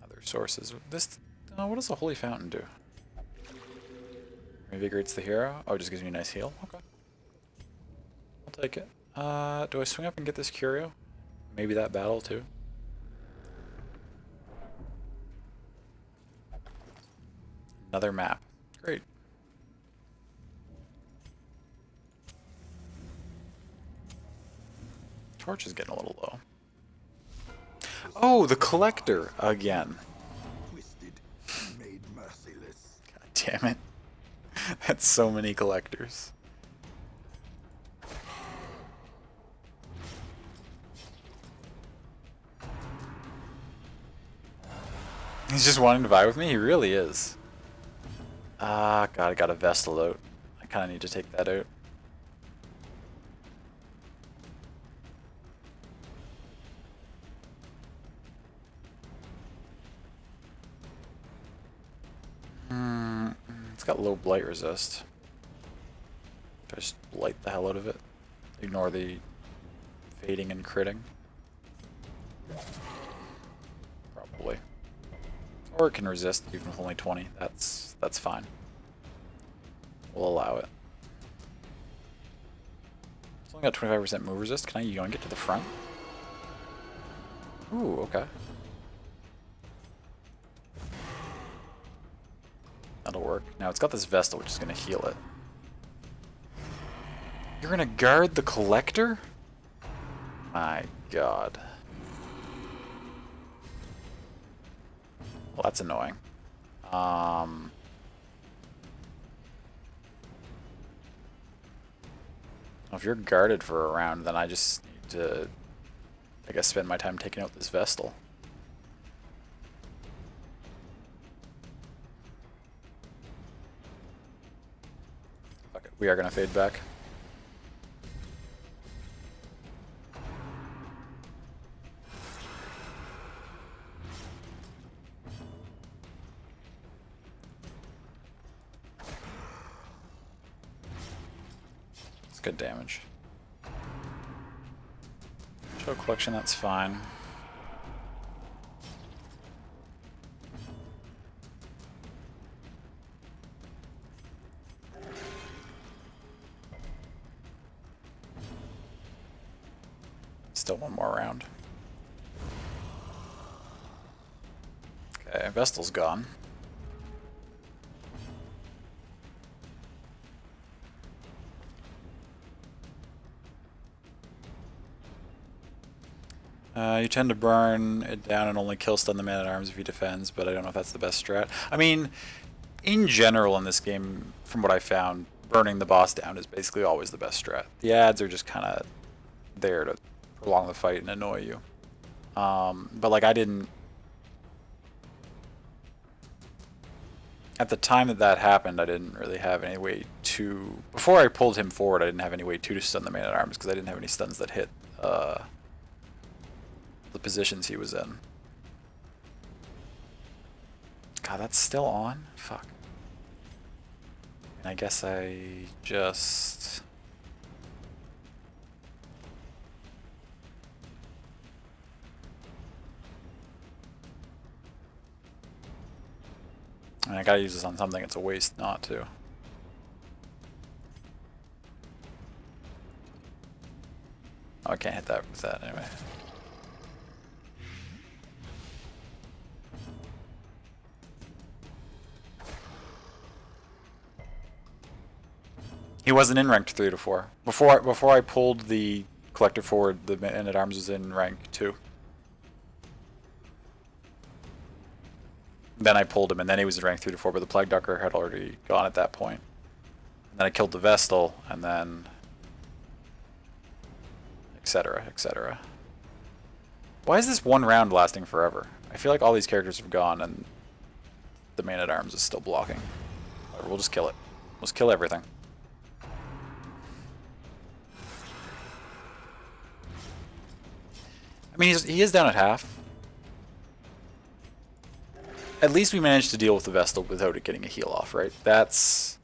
other sources. This, what does the Holy Fountain do? Invigorates the hero? Oh, it just gives me a nice heal? Okay. I'll take it. Do I swing up and get this curio? Maybe that battle too? Another map. Great. Torch is getting a little low. Oh, the collector again. Twisted, made merciless. God damn it. That's so many collectors. He's just wanting to vie with me? He really is. Ah, God, I got a Vestal out. I kind of need to take that out. It's got low blight resist. Just blight the hell out of it. Ignore the fading and critting. Probably. Or it can resist even with only 20. That's fine. We'll allow it. It's only got 25% move resist. Can I yoink it to the front? Ooh, okay. That'll work. Now it's got this Vestal, which is going to heal it. You're going to guard the Collector? My God. Well, that's annoying. Well, if you're guarded for a round, then I just need to, I guess, spend my time taking out this Vestal. Fuck it, we are gonna fade back. It's good damage. Show collection, that's fine. Still one more round. Okay, Vestal's gone. You tend to burn it down and only kill stun the man-at-arms if he defends, but I don't know if that's the best strat. I mean, in general in this game, from what I found, burning the boss down is basically always the best strat. The ads are just kind of there to prolong the fight and annoy you. But like I didn't... At the time that happened, I didn't really have any way to... Before I pulled him forward, I didn't have any way to stun the man-at-arms because I didn't have any stuns that hit the positions he was in. God, that's still on? Fuck. And I guess I just... I mean, I gotta use this on something. It's a waste not to. Oh, I can't hit that with that anyway. He wasn't in ranked 3 to 4. Before I pulled the collector forward, the man-at-arms was in rank 2. Then I pulled him, and then he was in rank 3 to 4, but the Plague Ducker had already gone at that point. And then I killed the Vestal, and then... etc., etc. Why is this one round lasting forever? I feel like all these characters have gone, and the man-at-arms is still blocking. We'll just kill it. Let's kill everything. I mean, he is down at half. At least we managed to deal with the Vestal without it getting a heal off, right? That's...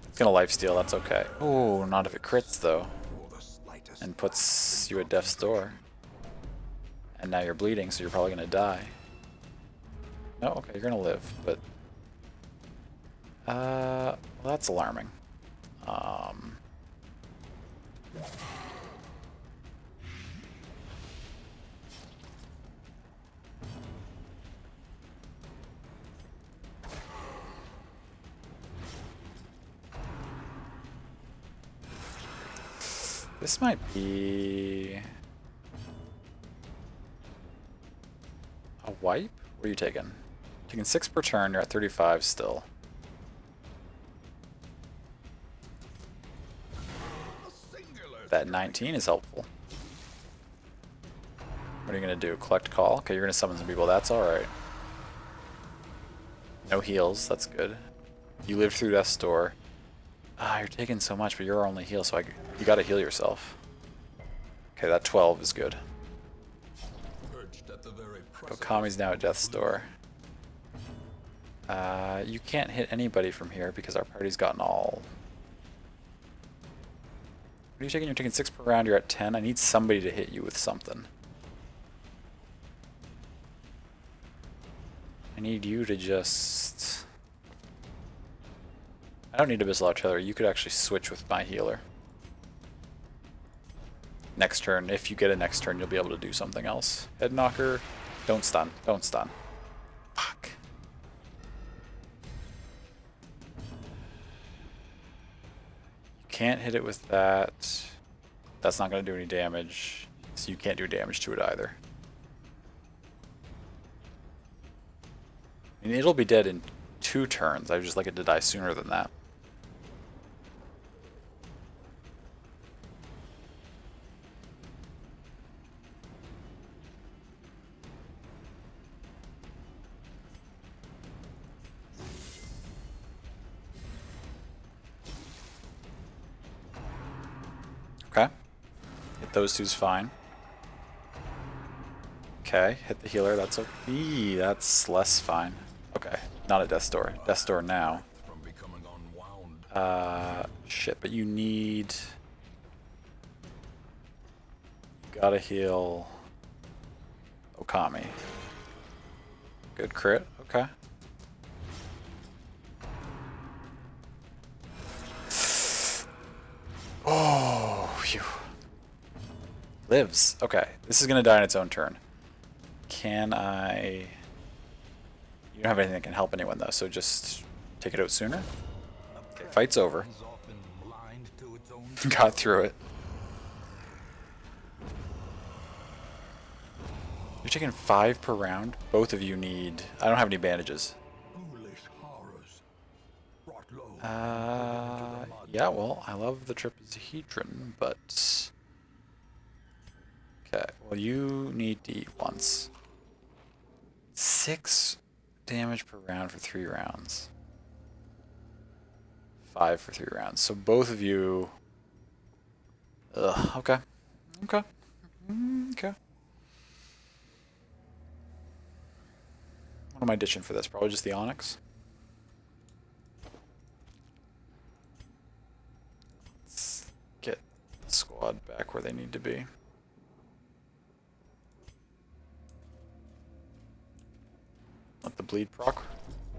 It's gonna lifesteal, that's okay. Oh, not if it crits, though. And puts you at death's door. And now you're bleeding, so you're probably gonna die. No, okay, you're gonna live, but... well, that's alarming. This might be... a wipe? What are you taking? Taking 6 per turn, you're at 35 still. That 19 is helpful. What are you going to do? Collect call? Okay, you're going to summon some people. That's alright. No heals. That's good. You lived through Death's Door. Ah, you're taking so much, but you're our only heal, so you got to heal yourself. Okay, that 12 is good. Okami's now at Death's Door. You can't hit anybody from here because our party's gotten all... What are you taking? You're taking 6 per round, you're at 10. I need somebody to hit you with something. I need you to just... I don't need Abyssal Artillery. You could actually switch with my healer. Next turn, if you get a next turn, you'll be able to do something else. Head Knocker. Don't stun. Don't stun. Fuck. You can't hit it with that. That's not going to do any damage. So you can't do damage to it either. I mean, it'll be dead in 2 turns. I would just like it to die sooner than that. Okay. Hit those two's fine. Okay, hit the healer, that's okay. That's less fine. Okay, not at Death's Door. Death's Door now. Shit, but you need... You gotta heal... Okami. Good crit, okay. Oh, phew. Lives. Okay, this is gonna die on its own turn. Can I... You don't have anything that can help anyone though, so just take it out sooner. Okay, fight's over. Got through it. You're taking 5 per round. Both of you need... I don't have any bandages. Foolish horrors. Brought low. Yeah, well, I love the trapezohedron, but... Okay, well, you need to eat once. 6 damage per round for 3 rounds. 5 for 3 rounds. So both of you... Ugh, okay. Okay. Okay. What am I ditching for this? Probably just the Onyx. Let's get the squad back where they need to be. Let the bleed proc.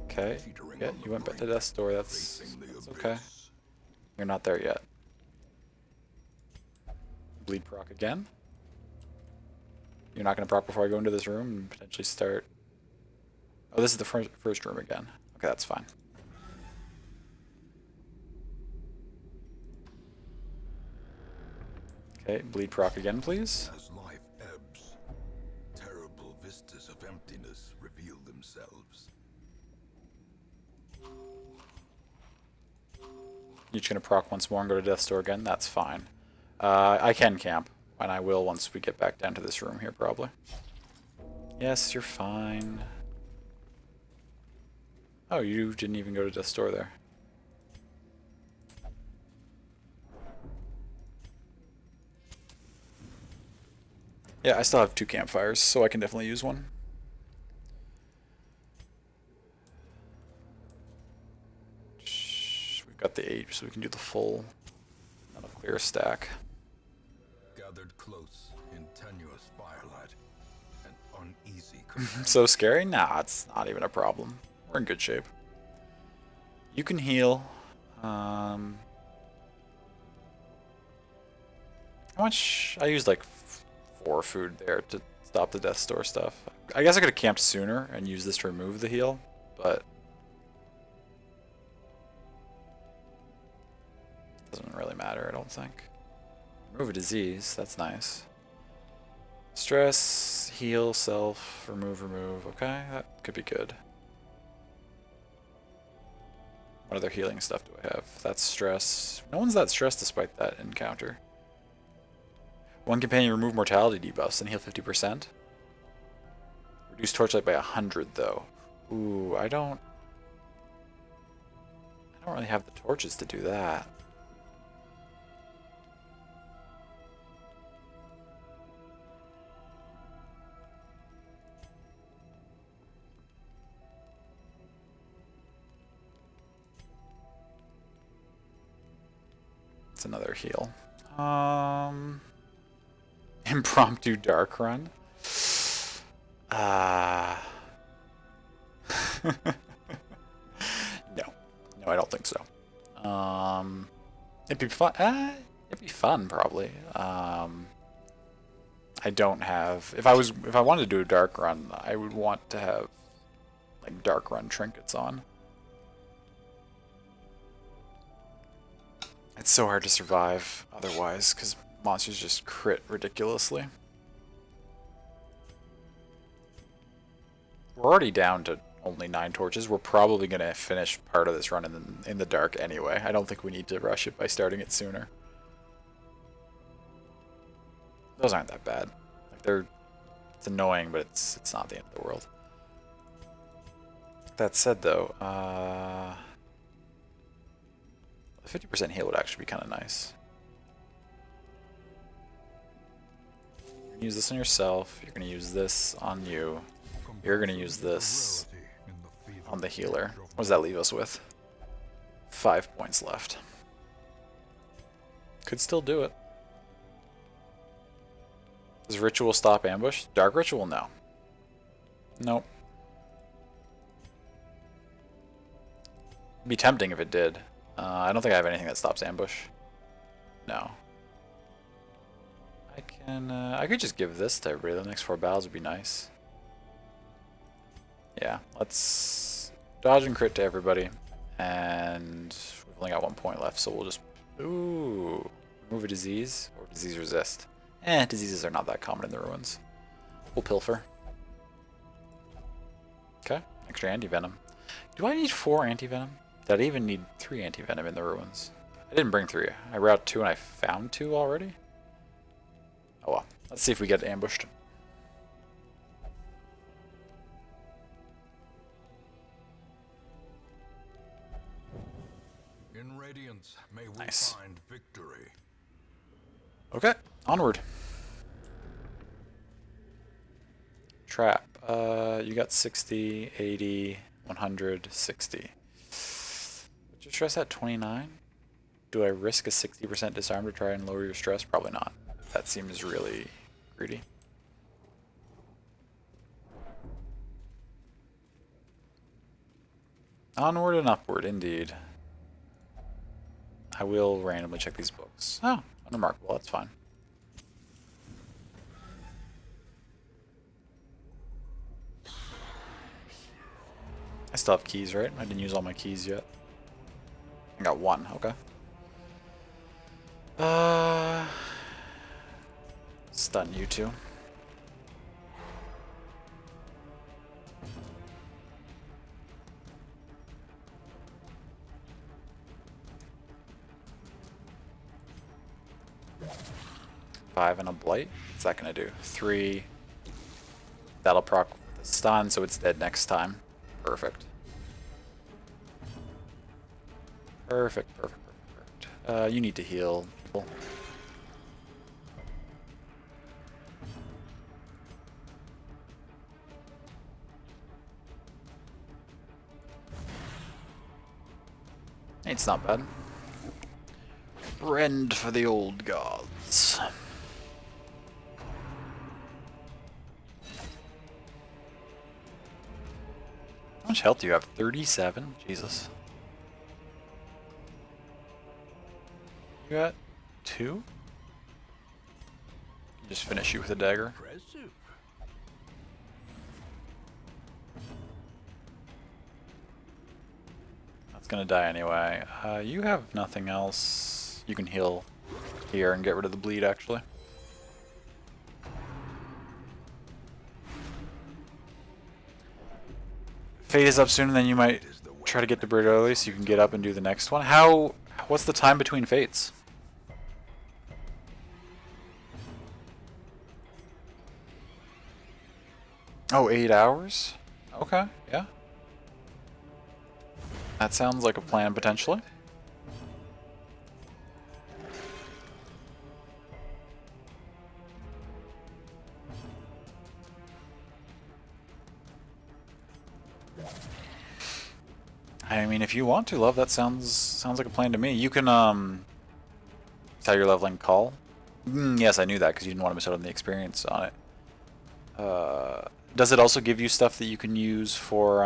Okay. Yeah, you went back to death's door. That's okay. You're not there yet. Bleed proc again. You're not going to proc before I go into this room and potentially start... Oh, this is the first room again. Okay, that's fine. Okay, bleed proc again, please. As life ebbs, terrible vistas of emptiness reveal themselves. You're just going to proc once more and go to death's door again? That's fine. I can camp, and I will once we get back down to this room here, probably. Yes, you're fine. Oh, you didn't even go to death's door there. Yeah, I still have 2 campfires, so I can definitely use one. We've got the 8, so we can do the full. Not a clear stack. Gathered close in tenuous firelight, an uneasy So scary? Nah, it's not even a problem. We're in good shape. You can heal. How much? I used like 4 food there to stop the death's door stuff. I guess I could have camped sooner and used this to remove the heal, but doesn't really matter, I don't think. Remove a disease, that's nice. Stress, heal, self, remove. Okay, that could be good. What other healing stuff do I have? That's stress. No one's that stressed despite that encounter. One companion remove mortality debuffs and heal 50%. Reduce torchlight by 100 though. Ooh, I don't really have the torches to do that. It's another heal. Impromptu dark run. No. No, I don't think so. It'd be fun. It'd be fun probably. I don't have. If I wanted to do a dark run, I would want to have like dark run trinkets on. It's so hard to survive otherwise, because monsters just crit ridiculously. We're already down to only 9 torches. We're probably going to finish part of this run in the dark anyway. I don't think we need to rush it by starting it sooner. Those aren't that bad. Like it's annoying, but it's not the end of the world. That said, though, 50% heal would actually be kind of nice. You're going to use this on yourself. You're going to use this on you. You're going to use this on the healer. What does that leave us with? 5 points left. Could still do it. Does Ritual stop ambush? Dark Ritual? No. Nope. It'd be tempting if it did. I don't think I have anything that stops ambush. No. I could just give this to everybody. The next 4 battles would be nice. Yeah, let's dodge and crit to everybody. And we've only got 1 point left, so we'll just... Ooh. Remove a disease or disease resist. Diseases are not that common in the ruins. We'll pilfer. Okay, extra anti-venom. Do I need 4 anti-venom? Did I even need 3 anti-venom in the ruins? I didn't bring 3. I routed 2 and I found 2 already? Oh well. Let's see if we get ambushed. In Radiance, may we Nice. find victory. Okay, onward. Trap. You got 60, 80, 100, 60. What's your stress at? 29? Do I risk a 60% disarm to try and lower your stress? Probably not. That seems really greedy. Onward and upward, indeed. I will randomly check these books. Oh, unremarkable, that's fine. I still have keys, right? I didn't use all my keys yet. I got 1, okay. Stun you two. Five and a blight. What's that gonna do? 3. That'll proc the stun, so it's dead next time. Perfect. Perfect, perfect, perfect, perfect. You need to heal. It's not bad. Rend for the old gods. How much health do you have? 37? Jesus. You got 2? Just finish you with a dagger. Impressive. That's gonna die anyway. You have nothing else. You can heal here and get rid of the bleed, actually. Fate is up soon, and then you might try to get to bridge early so you can get up and do the next one. What's the time between fates? Oh, 8 hours? Okay, yeah. That sounds like a plan, potentially. I mean, if you want to, love, that sounds like a plan to me. You can, tell your leveling call. Yes, I knew that because you didn't want to miss out on the experience on it. Does it also give you stuff that you can use for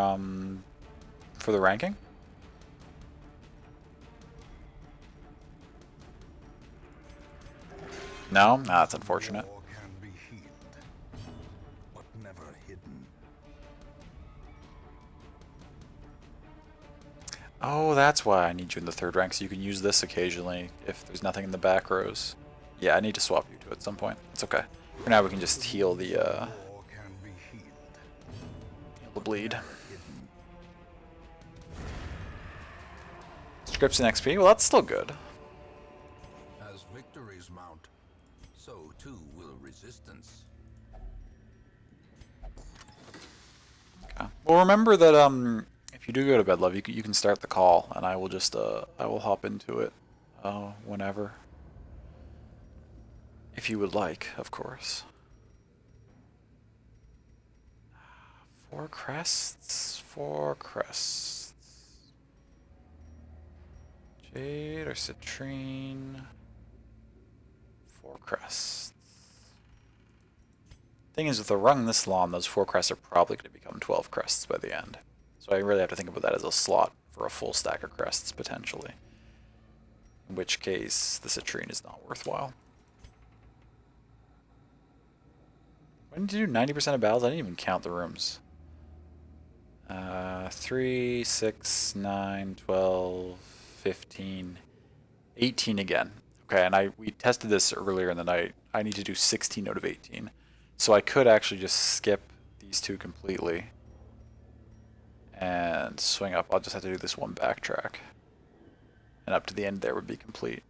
the ranking? No? Nah, that's unfortunate. War can be healed, but never hidden. Oh, that's why I need you in the 3rd rank, so you can use this occasionally if there's nothing in the back rows. Yeah, I need to swap you to it at some point. It's okay. For now, we can just heal the, War can be healed, heal the bleed. never hidden. Scripts and XP? Well, that's still good. As victories mount, so too will resistance. Okay. Well, remember that, if you do go to bed, love, you can start the call, and I will just, I will hop into it, whenever. If you would like, of course. 4 crests? 4 crests. Jade or citrine? 4 crests. Thing is, with a rung this long, those 4 crests are probably going to become 12 crests by the end. So I really have to think about that as a slot for a full stack of crests, potentially. In which case, the citrine is not worthwhile. When did you do 90% of battles? I didn't even count the rooms. 3, 6, 9, 12, 15, 18 again. Okay, and we tested this earlier in the night. I need to do 16 out of 18. So I could actually just skip these 2 completely. and swing up. I'll just have to do this one backtrack. And up to the end there would be complete.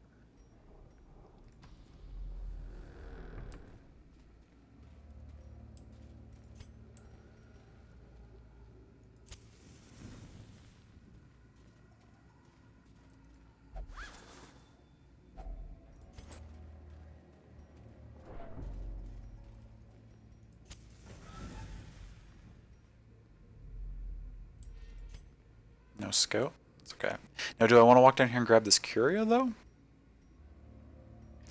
No scout? It's okay. Now, do I want to walk down here and grab this curio, though?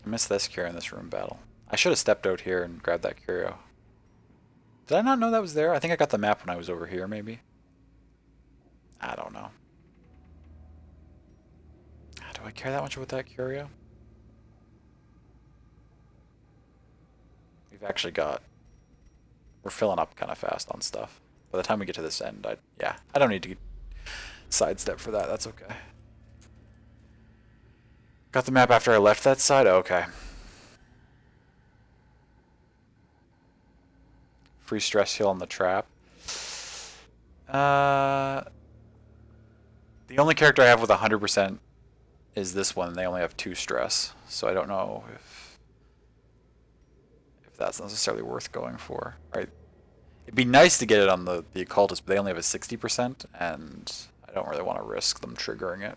I missed this curio in this room battle. I should have stepped out here and grabbed that curio. Did I not know that was there? I think I got the map when I was over here, maybe. I don't know. Do I care that much with that curio? We've actually got... We're filling up kind of fast on stuff. By the time we get to this end, I don't need to sidestep for that. That's okay. Got the map after I left that side? Okay. Free stress heal on the trap. The only character I have with 100% is this one. They only have 2 stress. So I don't know if that's necessarily worth going for. Right? It'd be nice to get it on the occultist, but they only have a 60%, and I don't really want to risk them triggering it.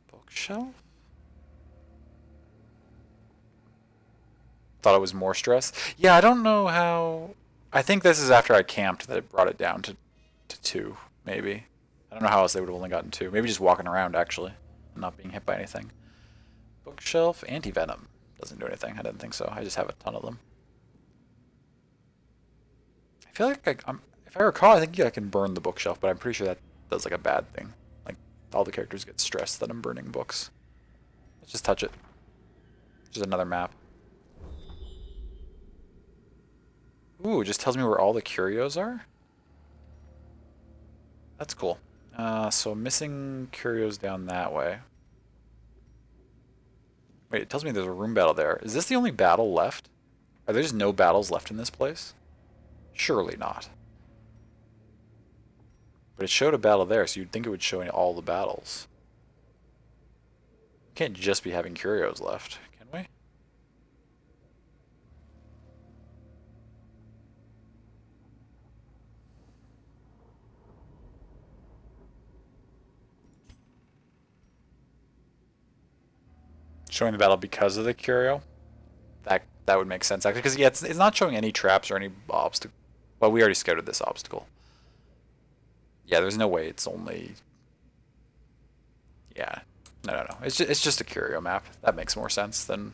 Bookshelf? Thought it was more stress. Yeah, I don't know how... I think this is after I camped that it brought it down to 2, maybe. I don't know how else they would have only gotten 2. Maybe just walking around, actually, and not being hit by anything. Bookshelf, anti-venom. Doesn't do anything. I didn't think so. I just have a ton of them. I feel like if I recall, I think I can burn the bookshelf, but I'm pretty sure that does like a bad thing. Like, all the characters get stressed that I'm burning books. Let's just touch it. Just another map. Ooh, it just tells me where all the curios are? That's cool. So missing curios down that way. Wait, it tells me there's a room battle there. Is this the only battle left? Are there just no battles left in this place? Surely not. But it showed a battle there, so you'd think it would show all the battles. Can't just be having curios left, can we? Showing the battle because of the curio? That would make sense, actually. Because, yeah, it's not showing any traps or any obstacle. Well, we already scouted this obstacle. Yeah, there's no way it's only... Yeah. No. It's just a curio map. That makes more sense than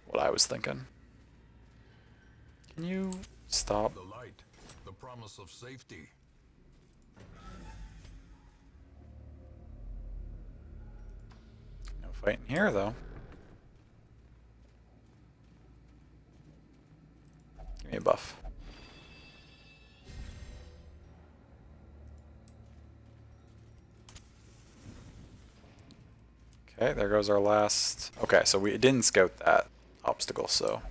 what I was thinking. Can you stop? The light, the promise of safety. No fighting here, though. Give me a buff. Okay, there goes our last... Okay, so we didn't scout that obstacle, so...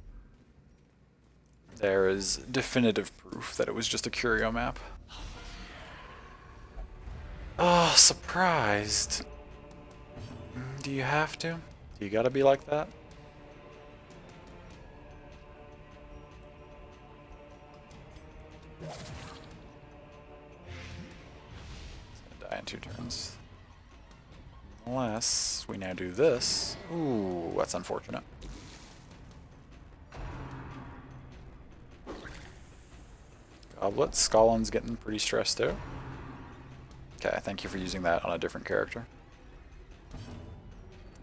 There is definitive proof that it was just a curio map. Oh, surprised. Do you have to? Do you gotta be like that? It's gonna die in 2 turns. Unless we now do this. Ooh, that's unfortunate. Goblet. Scolin's getting pretty stressed out. Okay, thank you for using that on a different character.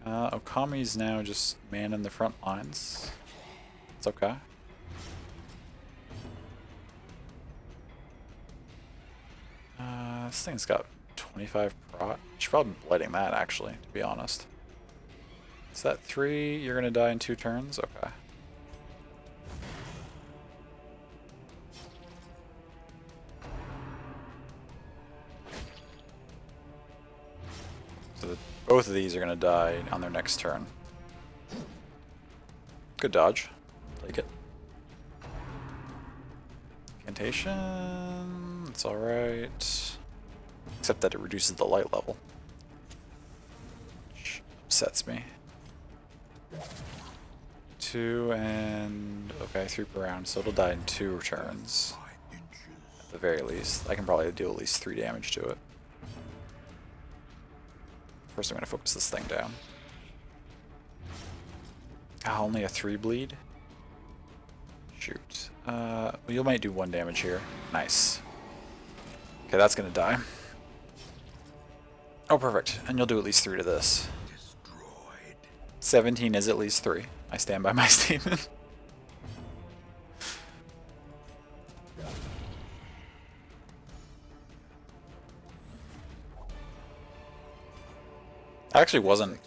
Okami's now just manning the front lines. It's okay. This thing's got 25 prot. Should probably be blighting that, actually, to be honest. Is that 3? You're gonna die in 2 turns? Okay. So both of these are gonna die on their next turn. Good dodge. Take it. Incantation, it's alright. Except that it reduces the light level. Which upsets me. 2 and... okay, 3 per round, so it'll die in 2 turns. At the very least. I can probably deal at least 3 damage to it. First I'm going to focus this thing down. Ah, only a 3 bleed? Shoot. Well, you might do 1 damage here. Nice. Okay, that's going to die. Oh, perfect. And you'll do at least 3 to this. 17 is at least 3. I stand by my statement. Actually wasn't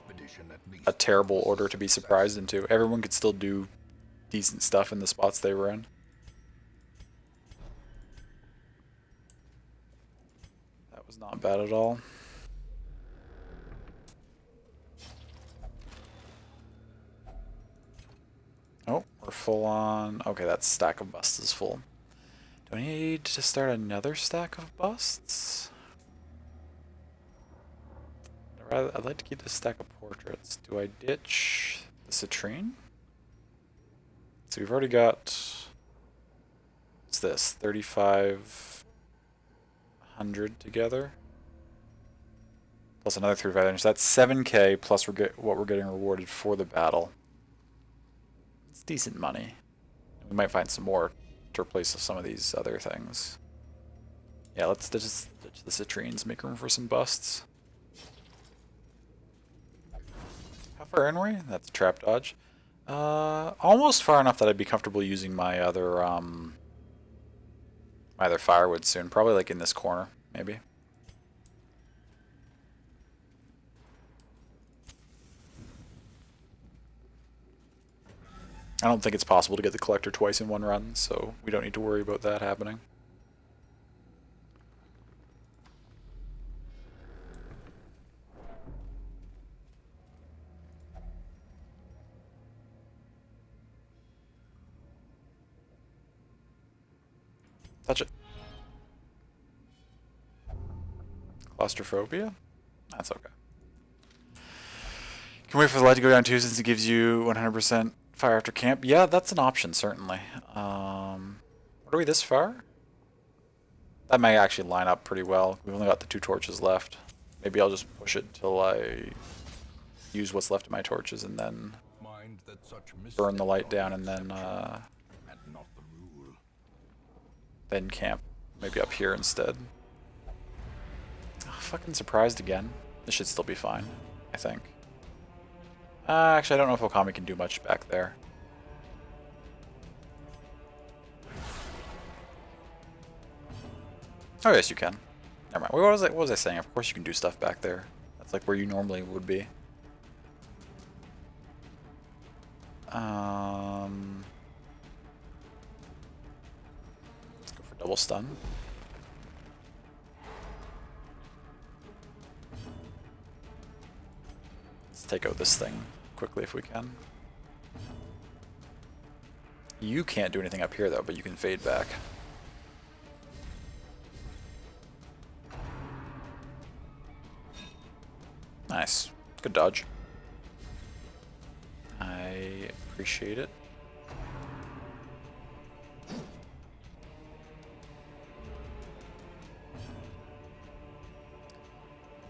a terrible order to be surprised into. Everyone could still do decent stuff in the spots they were in. That was not bad at all. Oh, we're full on. Okay, that stack of busts is full. Do I need to start another stack of busts? I'd like to keep this stack of portraits. Do I ditch the citrine? So we've already got, what's this, 3,500 together? Plus another 3,500, so that's 7k plus what we're getting rewarded for the battle. It's decent money. We might find some more to replace some of these other things. Yeah, let's ditch the citrines, make room for some busts. How far in are we? That's a trap dodge. Almost far enough that I'd be comfortable using my other firewood soon. Probably like in this corner, maybe. I don't think it's possible to get the collector twice in one run, so we don't need to worry about that happening. Touch it. Claustrophobia? That's okay. Can wait for the light to go down too, since it gives you 100% fire after camp. Yeah, that's an option, certainly. What are we this far? That may actually line up pretty well. We've only got the 2 torches left. Maybe I'll just push it till I use what's left of my torches and then burn the light down and then camp. Maybe up here instead. Oh, fucking surprised again. This should still be fine, I think. Actually, I don't know if Okami can do much back there. Oh, yes, you can. Never mind. What was I saying? Of course you can do stuff back there. That's like where you normally would be. Let's go for double stun. Let's take out this thing quickly if we can. You can't do anything up here though, but you can fade back. Nice. Good dodge. I appreciate it.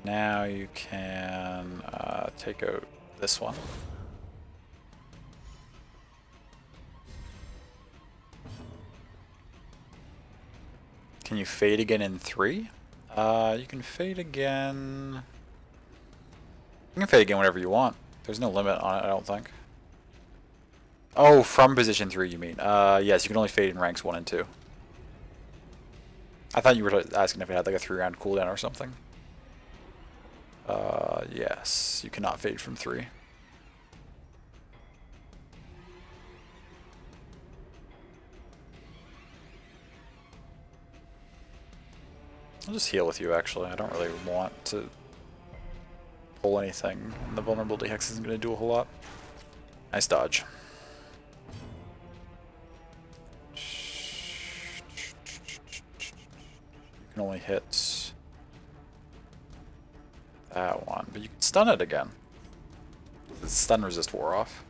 Now you can take out this one. Can you fade again in 3? You can fade again. You can fade again whenever you want. There's no limit on it, I don't think. Oh, from position 3 you mean. Yes, you can only fade in ranks 1 and 2. I thought you were asking if it had like a 3-round cooldown or something. Yes, you cannot fade from 3. I'll just heal with you actually. I don't really want to pull anything, and the vulnerability hex isn't going to do a whole lot. Nice dodge. can only hit that one, but you can stun it again. The stun resist wore off.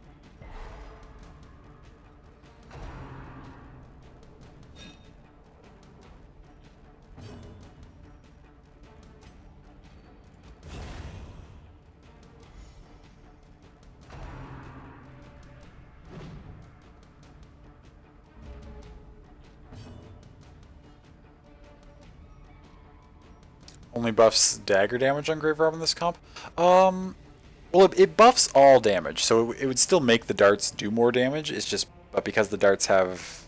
Only buffs dagger damage on Grave Rob in this comp. Well, it buffs all damage, so it would still make the darts do more damage. It's just, but because the darts have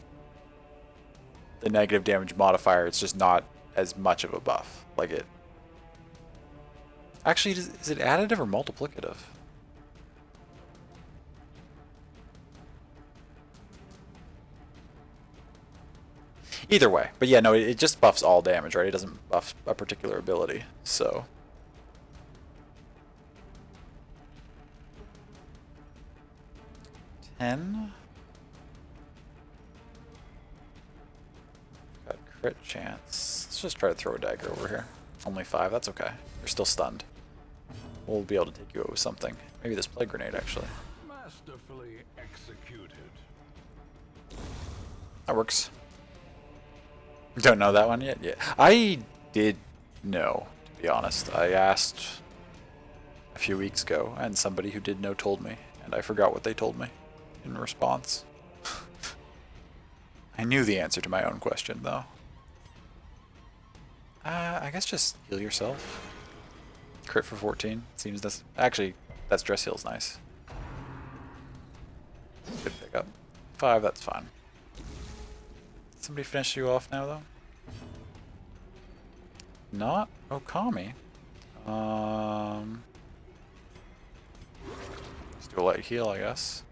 the negative damage modifier, it's just not as much of a buff. Like it. Actually, is it additive or multiplicative? Either way, but yeah, no, it just buffs all damage, right? It doesn't buff a particular ability, so. Got crit chance. Let's just try to throw a dagger over here. Only 5, that's okay. You're still stunned. We'll be able to take you out with something. Maybe this plague grenade, actually. Masterfully executed. That works. Don't know that one yet? Yeah. I did know, to be honest. I asked a few weeks ago, and somebody who did know told me, and I forgot what they told me in response. I knew the answer to my own question, though. I guess just heal yourself. Crit for 14. Seems that's... Actually, that's dress heal's nice. Good pickup. 5, that's fine. Somebody finish you off now, though? Not Okami. Let's do a light heal, I guess.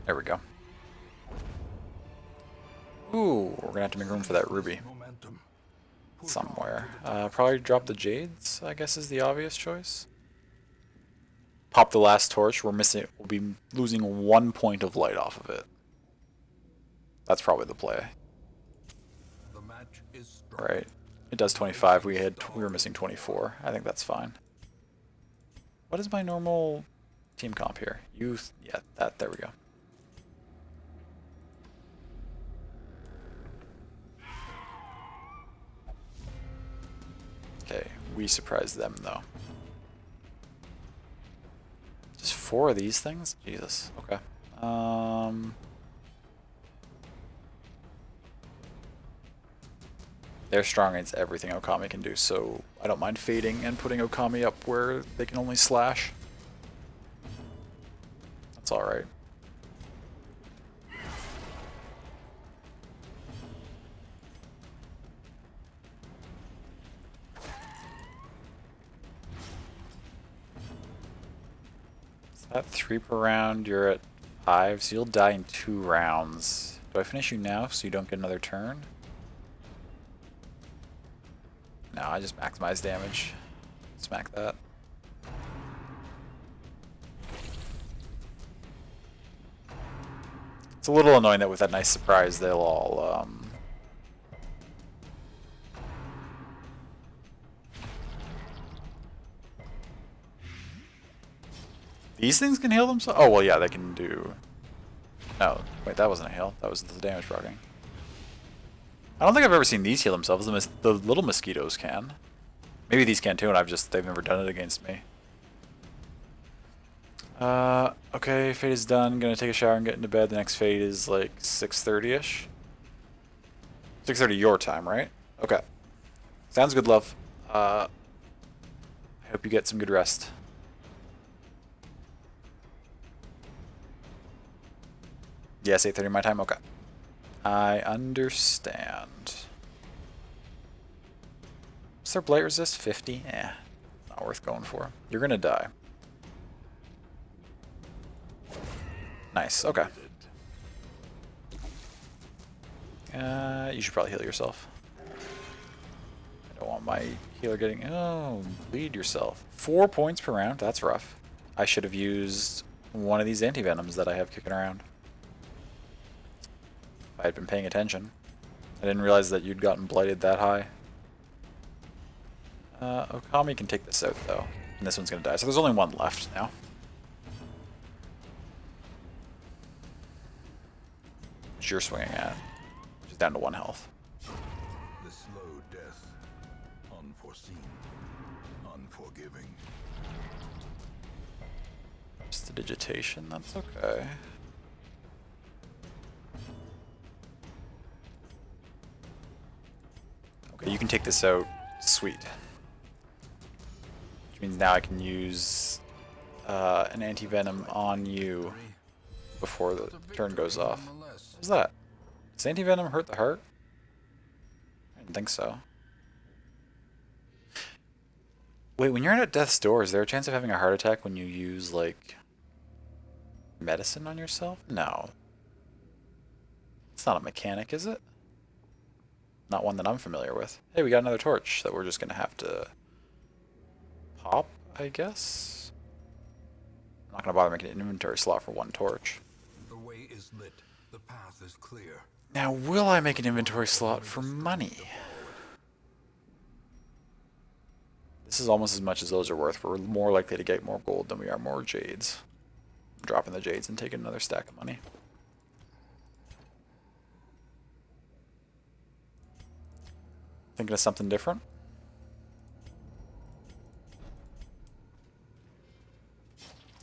There we go. Ooh, we're gonna have to make room for that ruby. Somewhere. Probably drop the jades, I guess is the obvious choice. Pop the last torch. We'll be losing 1 point of light off of it. That's probably the play. The match is strong. Right. It does 25. We were missing 24. I think that's fine. What is my normal team comp here? Youth. Yeah, there we go. Okay, we surprised them though. Just 4 of these things? Jesus. Okay. They're strong against everything Okami can do, so I don't mind fading and putting Okami up where they can only slash. That's alright. Is that 3 per round? You're at 5, so you'll die in 2 rounds. Do I finish you now so you don't get another turn? No, I just maximize damage. Smack that. It's a little annoying that with that nice surprise they'll all These things can heal themselves? Oh well, yeah, they can do. No, wait, that wasn't a heal. That was the damage proccing. I don't think I've ever seen these heal themselves. The little mosquitoes can. Maybe these can too, and they've never done it against me. Okay, fade is done. Gonna take a shower and get into bed. The next fade is like 6:30-ish. 6:30 your time, right? Okay. Sounds good, love. I hope you get some good rest. Yes, 8:30 my time. Okay. I understand. Is their blight resist 50? Eh, not worth going for. You're gonna die. Nice. Okay. You should probably heal yourself. I don't want my healer getting... Oh, bleed yourself. 4 points per round. That's rough. I should have used one of these anti-venoms that I have kicking around. If I had been paying attention. I didn't realize that you'd gotten blighted that high. Okami can take this out though, and this one's gonna die. So there's only one left now. Which you're swinging at, which is down to 1 health. The slow death, unforeseen, unforgiving. Just the digitation, that's okay. Okay, you can take this out. Sweet. Which means now I can use an anti-venom on you before the turn goes off. What's that? Does anti-venom hurt the heart? I didn't think so. Wait, when you're at death's door, is there a chance of having a heart attack when you use, like, medicine on yourself? No. It's not a mechanic, is it? Not one that I'm familiar with. Hey, we got another torch that we're just gonna have to pop, I guess? I'm not gonna bother making an inventory slot for 1 torch. The way is lit. The path is clear. Now, will I make an inventory slot for money? This is almost as much as those are worth. We're more likely to get more gold than we are more jades. I'm dropping the jades and taking another stack of money. Thinking of something different?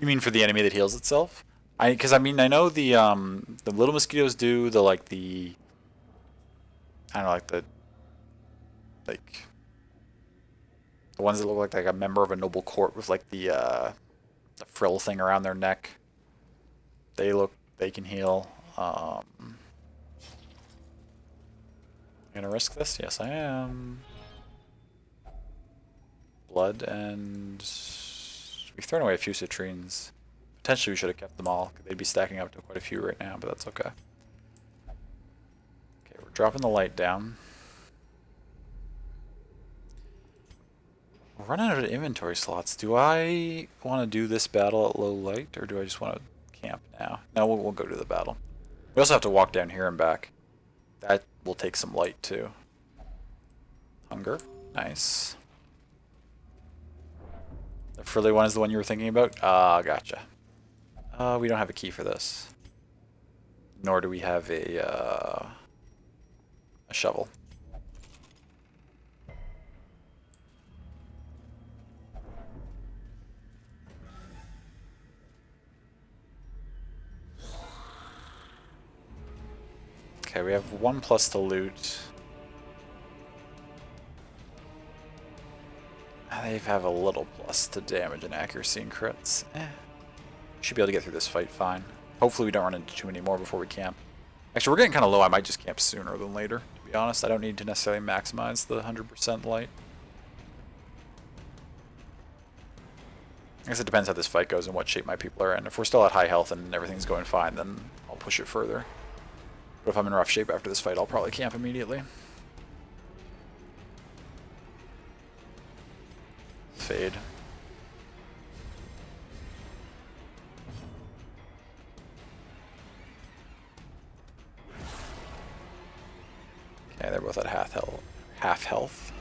You mean for the enemy that heals itself? Because I mean I know the little mosquitoes do the I don't know, like the ones that look like a member of a noble court with like the frill thing around their neck. They can heal. Gonna risk this? Yes, I am. Blood and we've thrown away a few citrines. Potentially we should have kept them all. They'd be stacking up to quite a few right now, but that's okay. Okay, we're dropping the light down. We're running out of inventory slots. Do I want to do this battle at low light, or do I just want to camp now? No, we'll go to the battle. We also have to walk down here and back. That will take some light too. Hunger. Nice. The frilly one is the one you were thinking about? Gotcha. We don't have a key for this. Nor do we have a shovel. Okay, we have 1+ to loot. They have a little plus to damage and accuracy and crits. Should be able to get through this fight fine. Hopefully we don't run into too many more before we camp. Actually, we're getting kind of low. I might just camp sooner than later, to be honest. I don't need to necessarily maximize the 100% light. I guess it depends how this fight goes and what shape my people are in. If we're still at high health and everything's going fine, then I'll push it further. But if I'm in rough shape after this fight, I'll probably camp immediately. Fade. Okay, they're both at half health.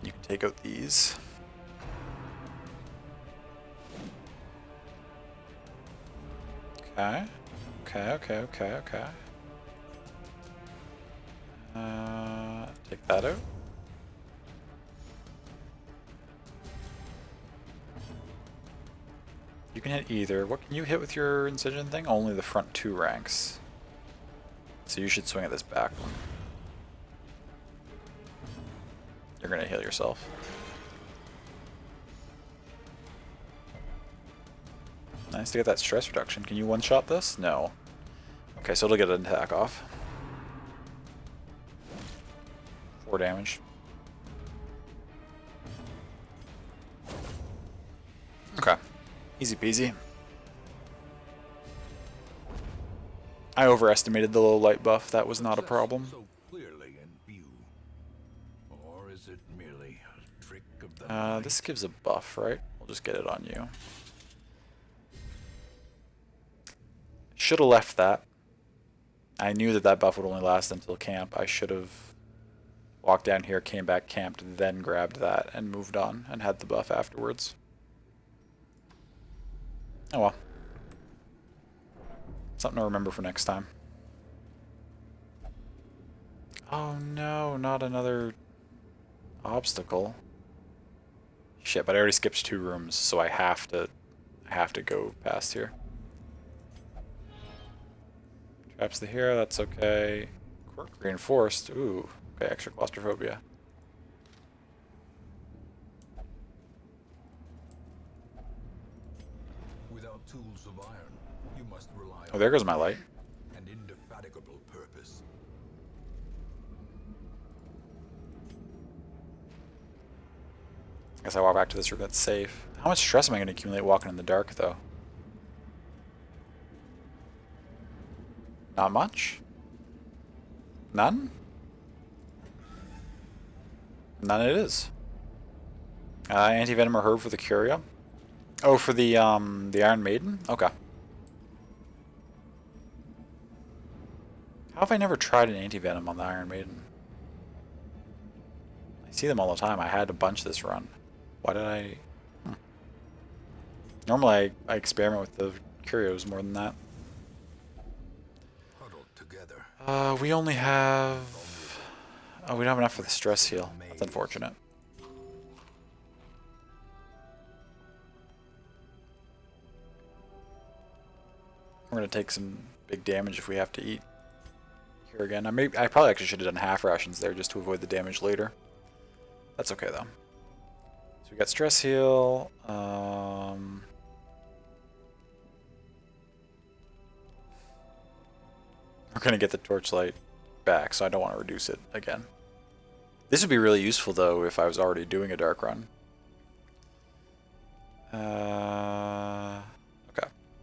You can take out these. Okay. Okay. Take that out. You can hit either. What can you hit with your incision thing? Only the front 2 ranks. So you should swing at this back one. You're gonna heal yourself. Nice to get that stress reduction. Can you one-shot this? No. Okay, so it'll get an attack off. 4 damage. Okay. Easy peasy. I overestimated the low light buff. That was not a problem. So clearly in view. Or is it merely a trick of the This gives a buff, right? We'll just get it on you. should have left that. I knew that that buff would only last until camp. I should have walked down here, came back, camped, then grabbed that and moved on and had the buff afterwards. Oh well. Something to remember for next time. Oh no, not another obstacle. Shit, but I already skipped 2 rooms, so I have to go past here. Traps the hero, that's okay. Quirk reinforced. Ooh, okay, extra claustrophobia. Without tools of iron, you must rely Oh, there goes my light. an indefatigable purpose. I guess I walk back to this room that's safe. How much stress am I going to accumulate walking in the dark, though? Not much? None? None it is. Anti-venom or herb for the Curia? Oh, for the Iron Maiden? Okay. How have I never tried an anti-venom on the Iron Maiden? I see them all the time. I had a bunch this run. Why did I... Normally I experiment with the Curios more than that. Huddled together. We only have... Oh, we don't have enough for the stress heal. That's unfortunate. We're gonna take some big damage if we have to eat here again. I probably actually should have done half rations there just to avoid the damage later. That's okay though. So we got stress heal. We're gonna get the torchlight back, so I don't want to reduce it again. This would be really useful though if I was already doing a dark run. Okay,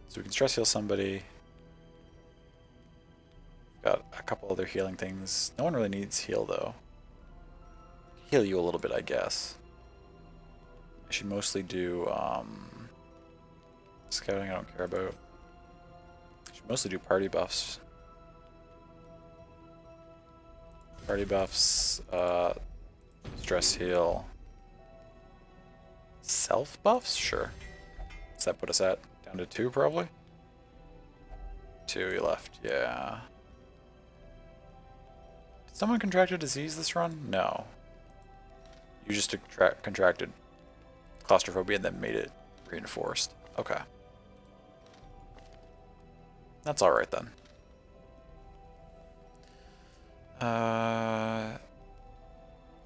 so we can stress heal somebody. Got a couple other healing things. No one really needs heal though. Heal you a little bit, I guess. I should mostly do scouting. I don't care about. I should mostly do party buffs. Party buffs, stress heal, self buffs? Sure. Does that put us at down to 2 probably? 2 you left, yeah. Did someone contract a disease this run? No. You just contracted claustrophobia and then made it reinforced. Okay. That's alright then.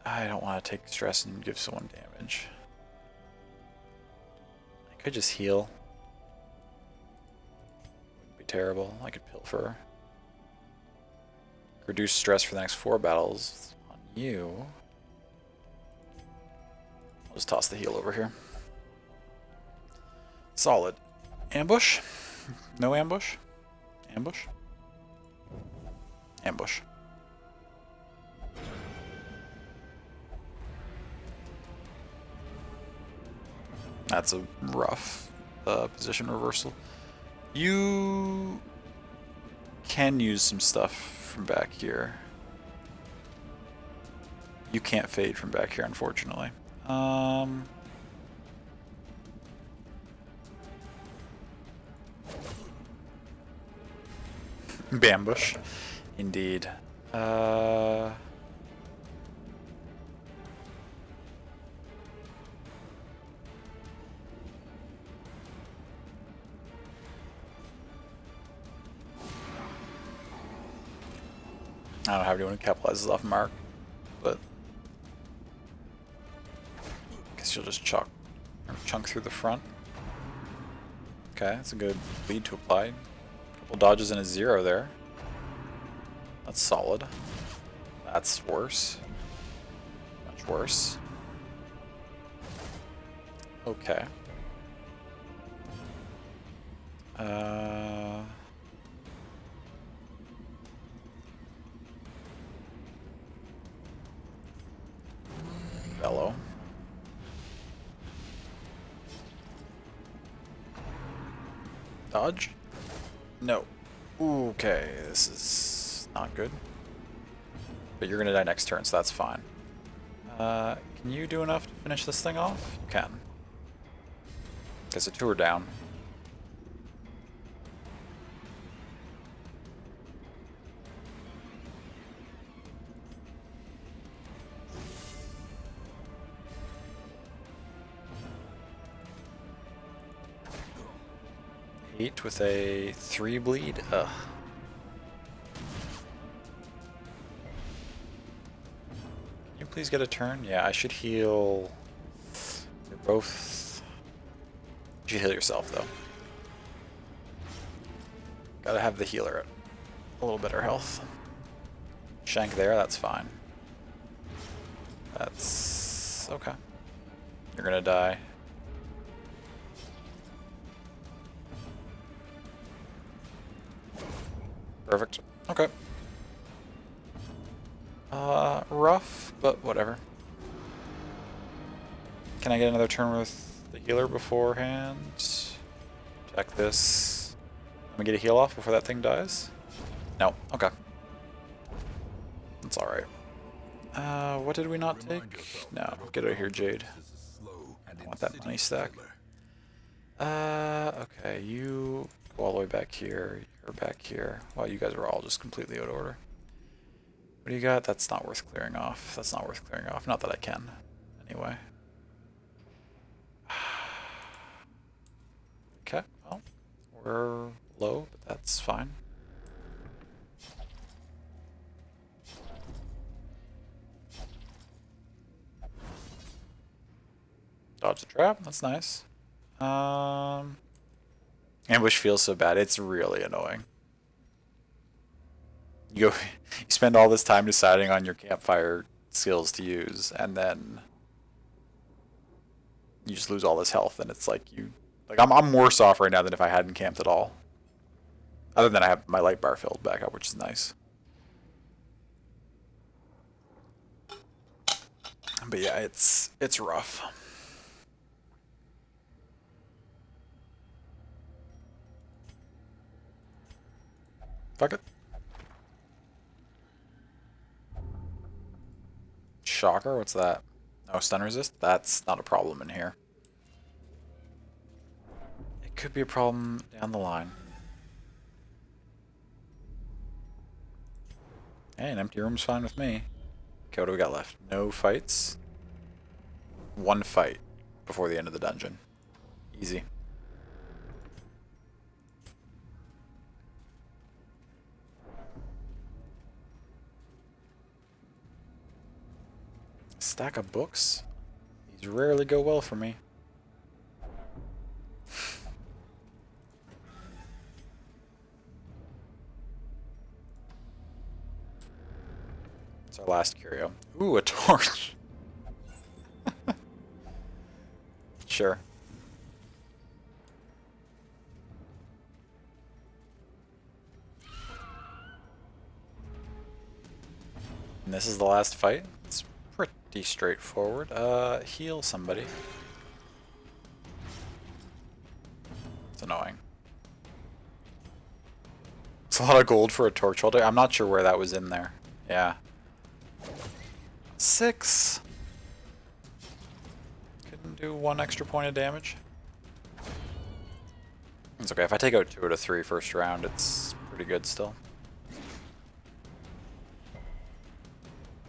I don't want to take stress and give someone damage. I could just heal. Wouldn't be terrible. I could pilfer. Reduce stress for the next 4 battles on you. I'll just toss the heal over here. Solid. Ambush? No ambush? Ambush? Ambush. That's a rough position reversal. You can use some stuff from back here. You can't fade from back here, unfortunately. Bambush. Indeed. I don't have anyone who capitalizes off Mark, but I guess you'll just chunk through the front. Okay, that's a good lead to apply. Couple dodges and a 0 there. That's solid. That's worse. Much worse. Okay. Bellow. Dodge? No. Okay, this is not good. But you're gonna die next turn, so that's fine. Can you do enough to finish this thing off? You can. Guess the two are down. Eight with a 3 bleed. Ugh. Can you please get a turn? Yeah, I should heal. They're both. You should heal yourself though. Gotta have the healer at a little better health. Shank there, that's fine. That's okay. You're gonna die. Perfect. Okay. Rough, but whatever. Can I get another turn with the healer beforehand? Check this. Let me get a heal off before that thing dies. No. Okay. That's alright. What did we not take? No. Get out of here, Jade. I want that money stack. Okay. You go all the way back here. You're back here. Well, you guys were all just completely out of order. What do you got? That's not worth clearing off. That's not worth clearing off. Not that I can. Anyway. Okay, well, we're low, but that's fine. Dodge the trap, that's nice. Ambush feels so bad, it's really annoying. You spend all this time deciding on your campfire skills to use, and then you just lose all this health, and it's like I'm worse off right now than if I hadn't camped at all. Other than I have my light bar filled back up, which is nice. But yeah, it's rough. Fuck it. Shocker, what's that? Oh, stun resist? That's not a problem in here. It could be a problem down the line. Hey, an empty room's fine with me. Okay, what do we got left? No fights. One fight before the end of the dungeon. Easy. Stack of books? These rarely go well for me. It's our last curio. Ooh, a torch. Sure. And this is the last fight? It's pretty straightforward. Heal somebody. It's annoying. It's a lot of gold for a torch holder. I'm not sure where that was in there. Yeah. 6. Couldn't do 1 extra point of damage. It's okay. If I take out 2 out of 3 first round, it's pretty good still.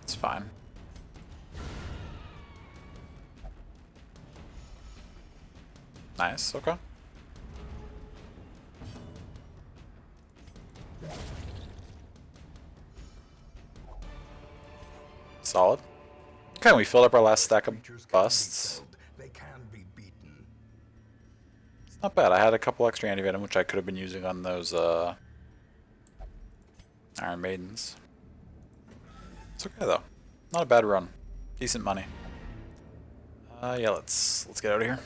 It's fine. Nice, okay. Solid. Okay, we filled up our last stack of busts. They can be beaten. It's not bad. I had a couple extra anti-venom, which I could have been using on those Iron Maidens. It's okay though. Not a bad run. Decent money. Yeah, let's get out of here.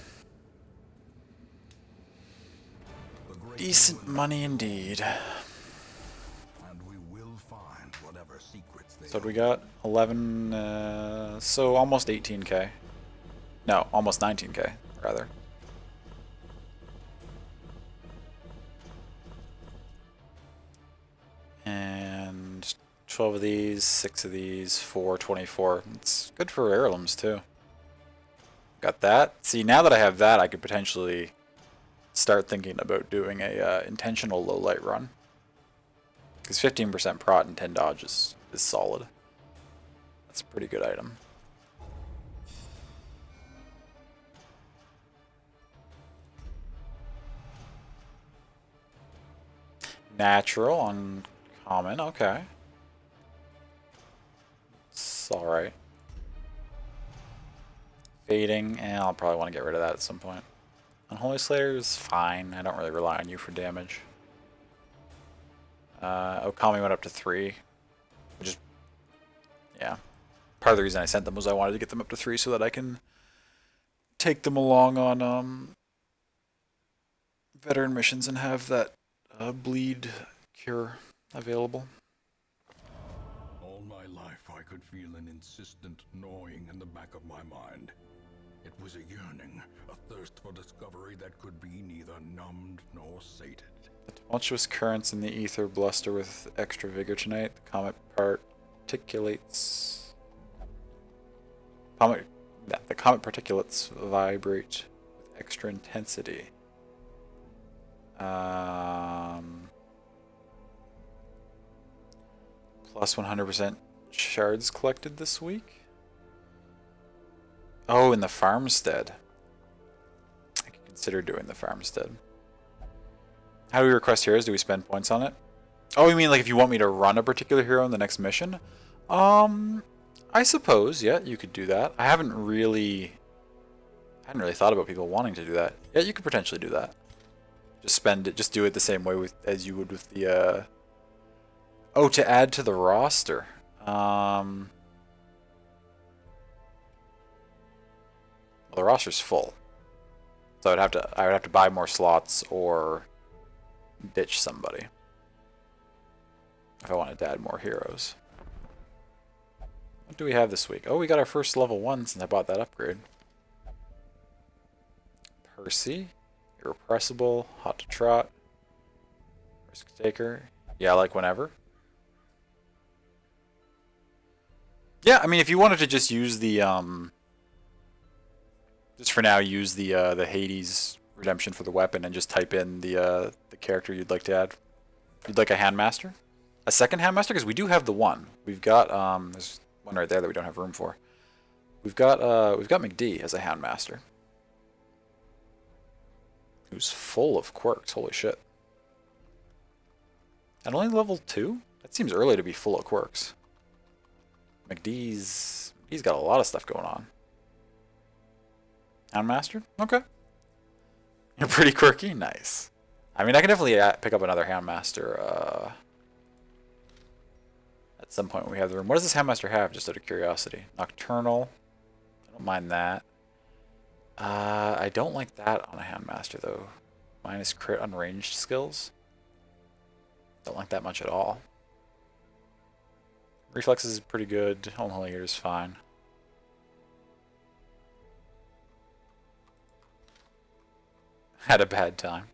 Decent money indeed. And we will find whatever secrets they So we got 11, so almost 18k. No, almost 19k, rather. 12 of these, 6 of these, 4, 24. It's good for heirlooms too. Got that. See, now that I have that, I could potentially start thinking about doing a intentional low light run. Because 15% prot and 10 dodge is solid. That's a pretty good item. Natural, uncommon, okay. It's alright. Fading, and I'll probably want to get rid of that at some point. Unholy Slayer is fine. I don't really rely on you for damage. Okami went up to 3. Which is, yeah. Part of the reason I sent them was I wanted to get them up to 3 so that I can take them along on veteran missions and have that bleed cure available. All my life I could feel an insistent gnawing in the back of my mind. It was a yearning, a thirst for discovery that could be neither numbed nor sated. The tumultuous currents in the ether bluster with extra vigor tonight. The comet particulates. The comet particulates vibrate with extra intensity. Plus 100% shards collected this week. Oh, in the farmstead. I could consider doing the farmstead. How do we request heroes? Do we spend points on it? Oh, you mean like if you want me to run a particular hero in the next mission? I suppose, yeah, you could do that. I hadn't really thought about people wanting to do that. Yeah, you could potentially do that. Just spend it, just do it the same way as you would with the, oh, to add to the roster. Well, the roster's full. So I would have to buy more slots or ditch somebody if I wanted to add more heroes. What do we have this week? Oh, we got our first level 1 since I bought that upgrade. Percy, Irrepressible, Hot to Trot, Risk Taker. Yeah, like whenever. Yeah, I mean, if you wanted to just use the just for now, use the Hades redemption for the weapon and just type in the character you'd like to add. You'd like a Handmaster? A second Handmaster? Because we do have the one. We've got there's one right there that we don't have room for. We've got McD as a Handmaster. Who's full of quirks, holy shit. And only level 2? That seems early to be full of quirks. McD's got a lot of stuff going on. Handmaster? Okay. You're pretty quirky? Nice. I mean, I can definitely pick up another Handmaster at some point when we have the room. What does this Handmaster have, just out of curiosity? Nocturnal. I don't mind that. I don't like that on a Handmaster, though. Minus crit on ranged skills. Don't like that much at all. Reflexes is pretty good. Unholy Ear is fine. Had a bad time.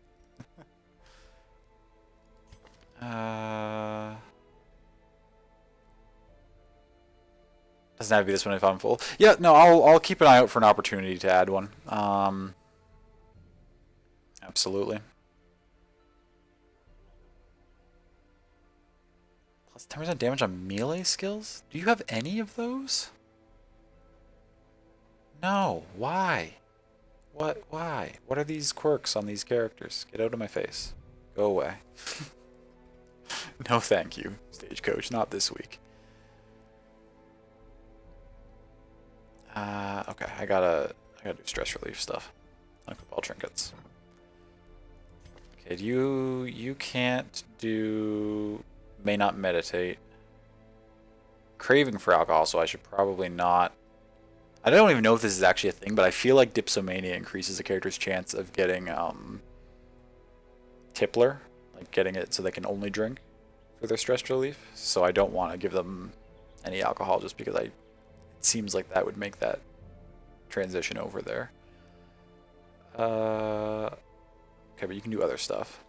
Doesn't have to be this one if I'm full. Yeah, no, I'll keep an eye out for an opportunity to add one. Absolutely. Plus 10% damage on melee skills? Do you have any of those? No. Why? What? Why? What are these quirks on these characters? Get out of my face. Go away. No thank you, Stagecoach. Not this week. Okay, I gotta do stress relief stuff. Alcohol trinkets. Okay, you can't do... May not meditate. Craving for alcohol, so I should probably not... I don't even know if this is actually a thing, but I feel like dipsomania increases a character's chance of getting Tippler, like getting it so they can only drink for their stress relief. So I don't want to give them any alcohol just because it seems like that would make that transition over there. Okay, but you can do other stuff.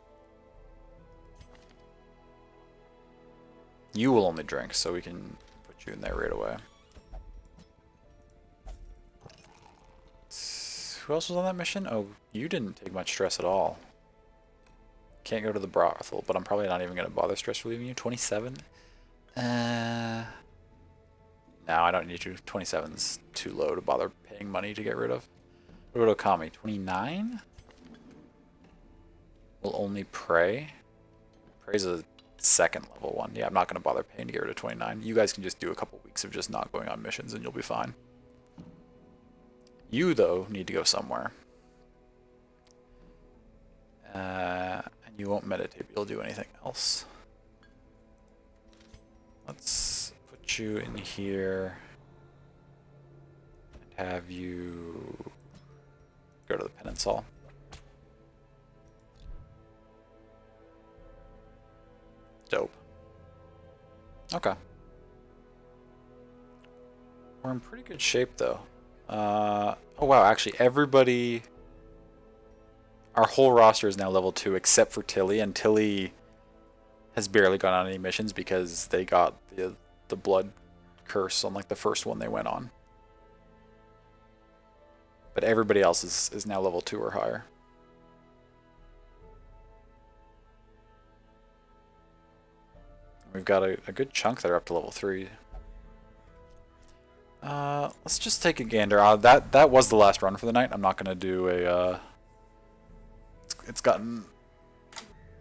You will only drink, so we can put you in there right away. Who else was on that mission? Oh, you didn't take much stress at all. Can't go to the brothel, but I'm probably not even going to bother stress relieving you. 27? No, I don't need to. 27's too low to bother paying money to get rid of. What about Okami? 29? Will only pray. Pray's a second level one. Yeah, I'm not going to bother paying to get rid of 29. You guys can just do a couple weeks of just not going on missions and you'll be fine. You, though, need to go somewhere. And you won't meditate, but you'll do anything else. Let's put you in here and have you go to the penance hall. Dope. Okay. We're in pretty good shape, though. Oh wow, actually everybody, our whole roster is now level 2 except for Tilly, and Tilly has barely gone on any missions because they got the blood curse on like the first one they went on. But everybody else is now level 2 or higher. We've got a good chunk that are up to level 3. Let's just take a gander. That was the last run for the night. I'm not gonna do a. It's gotten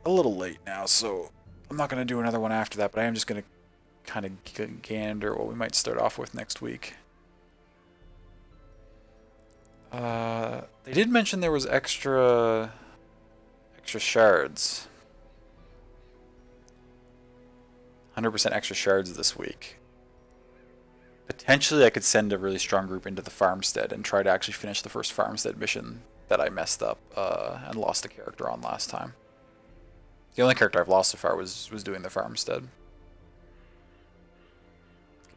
a little late now, so I'm not gonna do another one after that. But I am just gonna kind of gander what we might start off with next week. They did mention there was extra shards. 100% extra shards this week. Potentially I could send a really strong group into the farmstead and try to actually finish the first farmstead mission that I messed up and lost a character on last time. The only character I've lost so far was doing the farmstead.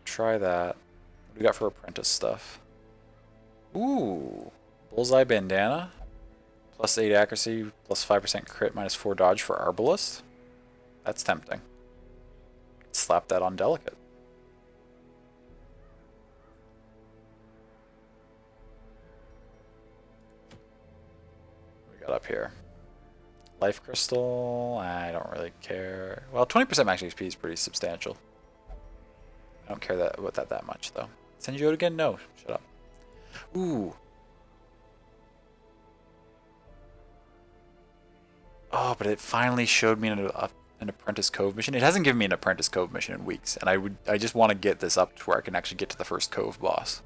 Try that. What do we got for apprentice stuff? Ooh, bullseye bandana. Plus 8 accuracy, plus 5% crit, minus 4 dodge for Arbalist. That's tempting. Slap that on delicate. Up here. Life crystal, I don't really care. Well, 20% max HP is pretty substantial. I don't care about that much though. Send you out again? No, shut up. Ooh. Oh, but it finally showed me an Apprentice Cove mission. It hasn't given me an Apprentice Cove mission in weeks, and I just want to get this up to where I can actually get to the first Cove boss.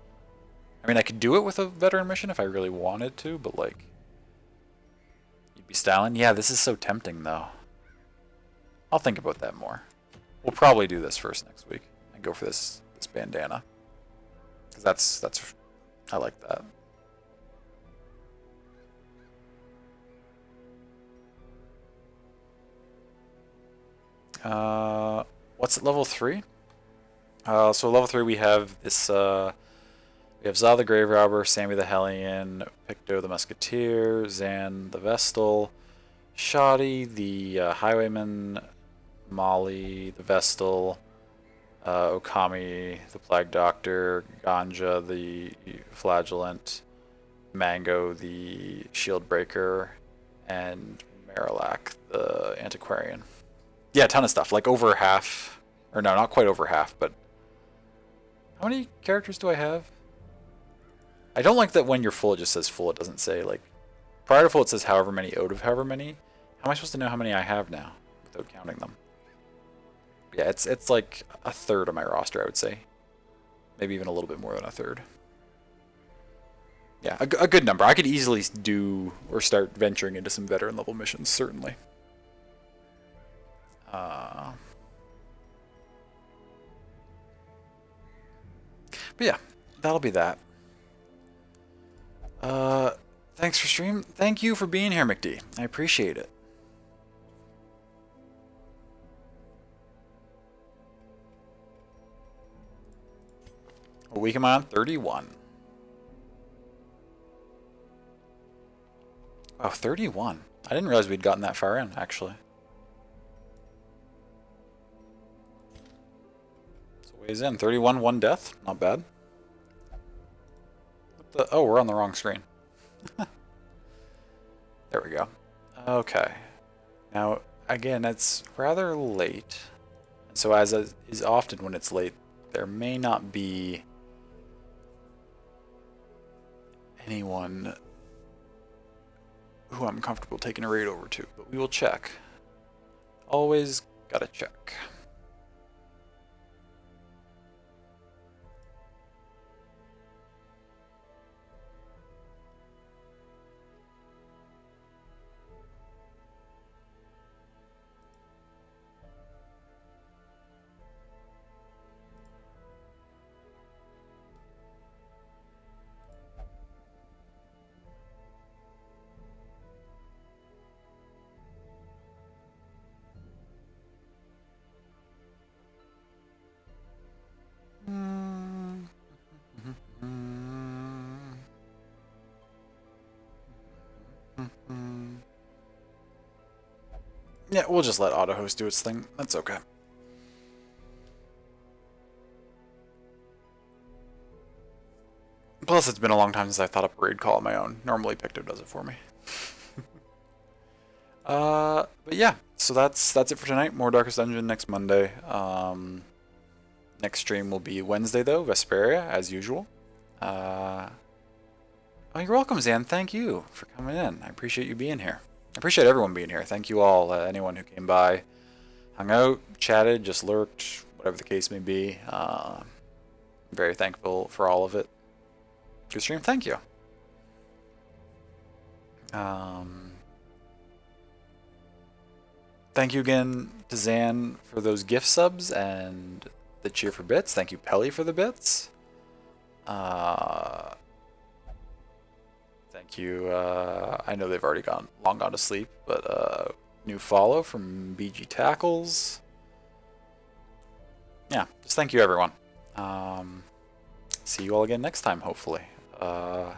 I mean, I could do it with a veteran mission if I really wanted to, but like, be styling. Yeah, this is so tempting though. I'll think about that more. We'll probably do this first next week and go for this bandana. Cause that's I like that. What's at level 3? So level 3 we have this we have Za the Grave Robber, Sammy the Hellion, Picto the Musketeer, Zan the Vestal, Shoddy the Highwayman, Molly the Vestal, Okami the Plague Doctor, Ganja the Flagellant, Mango the Shield Breaker, and Marillac the Antiquarian. Yeah, a ton of stuff. Like over half, or no, not quite over half, but how many characters do I have? I don't like that when you're full, it just says full. It doesn't say, like, prior to full, it says however many out of however many. How am I supposed to know how many I have now without counting them? Yeah, it's like a third of my roster, I would say. Maybe even a little bit more than a third. Yeah, a good number. I could easily do or start venturing into some veteran level missions, certainly. But yeah, that'll be that. Thanks for stream. Thank you for being here, McD. I appreciate it. What week am I on? 31. Oh, 31. I didn't realize we'd gotten that far in, actually. Days in. 31, 1 death. Not bad. Oh, we're on the wrong screen. There we go. Okay. Now, again, it's rather late. So as is often when it's late, there may not be anyone who I'm comfortable taking a raid over to, but we will check. Always gotta check. Yeah, we'll just let AutoHost do its thing. That's okay. Plus, it's been a long time since I thought up a raid call on my own. Normally, Picto does it for me. But yeah, so that's it for tonight. More Darkest Dungeon next Monday. Next stream will be Wednesday, though, Vesperia, as usual. Oh, you're welcome, Zan. Thank you for coming in. I appreciate you being here. I appreciate everyone being here. Thank you all, anyone who came by, hung out, chatted, just lurked, whatever the case may be. Very thankful for all of it. Good stream. Thank you. Thank you again to Zan for those gift subs and the cheer for bits. Thank you, Pelly, for the bits. Thank you. I know they've already long gone to sleep, but new follow from BG Tackles. Yeah, just thank you, everyone. See you all again next time, hopefully. I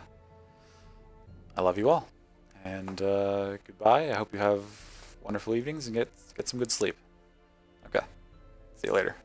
love you all, and goodbye. I hope you have wonderful evenings and get some good sleep. Okay, see you later.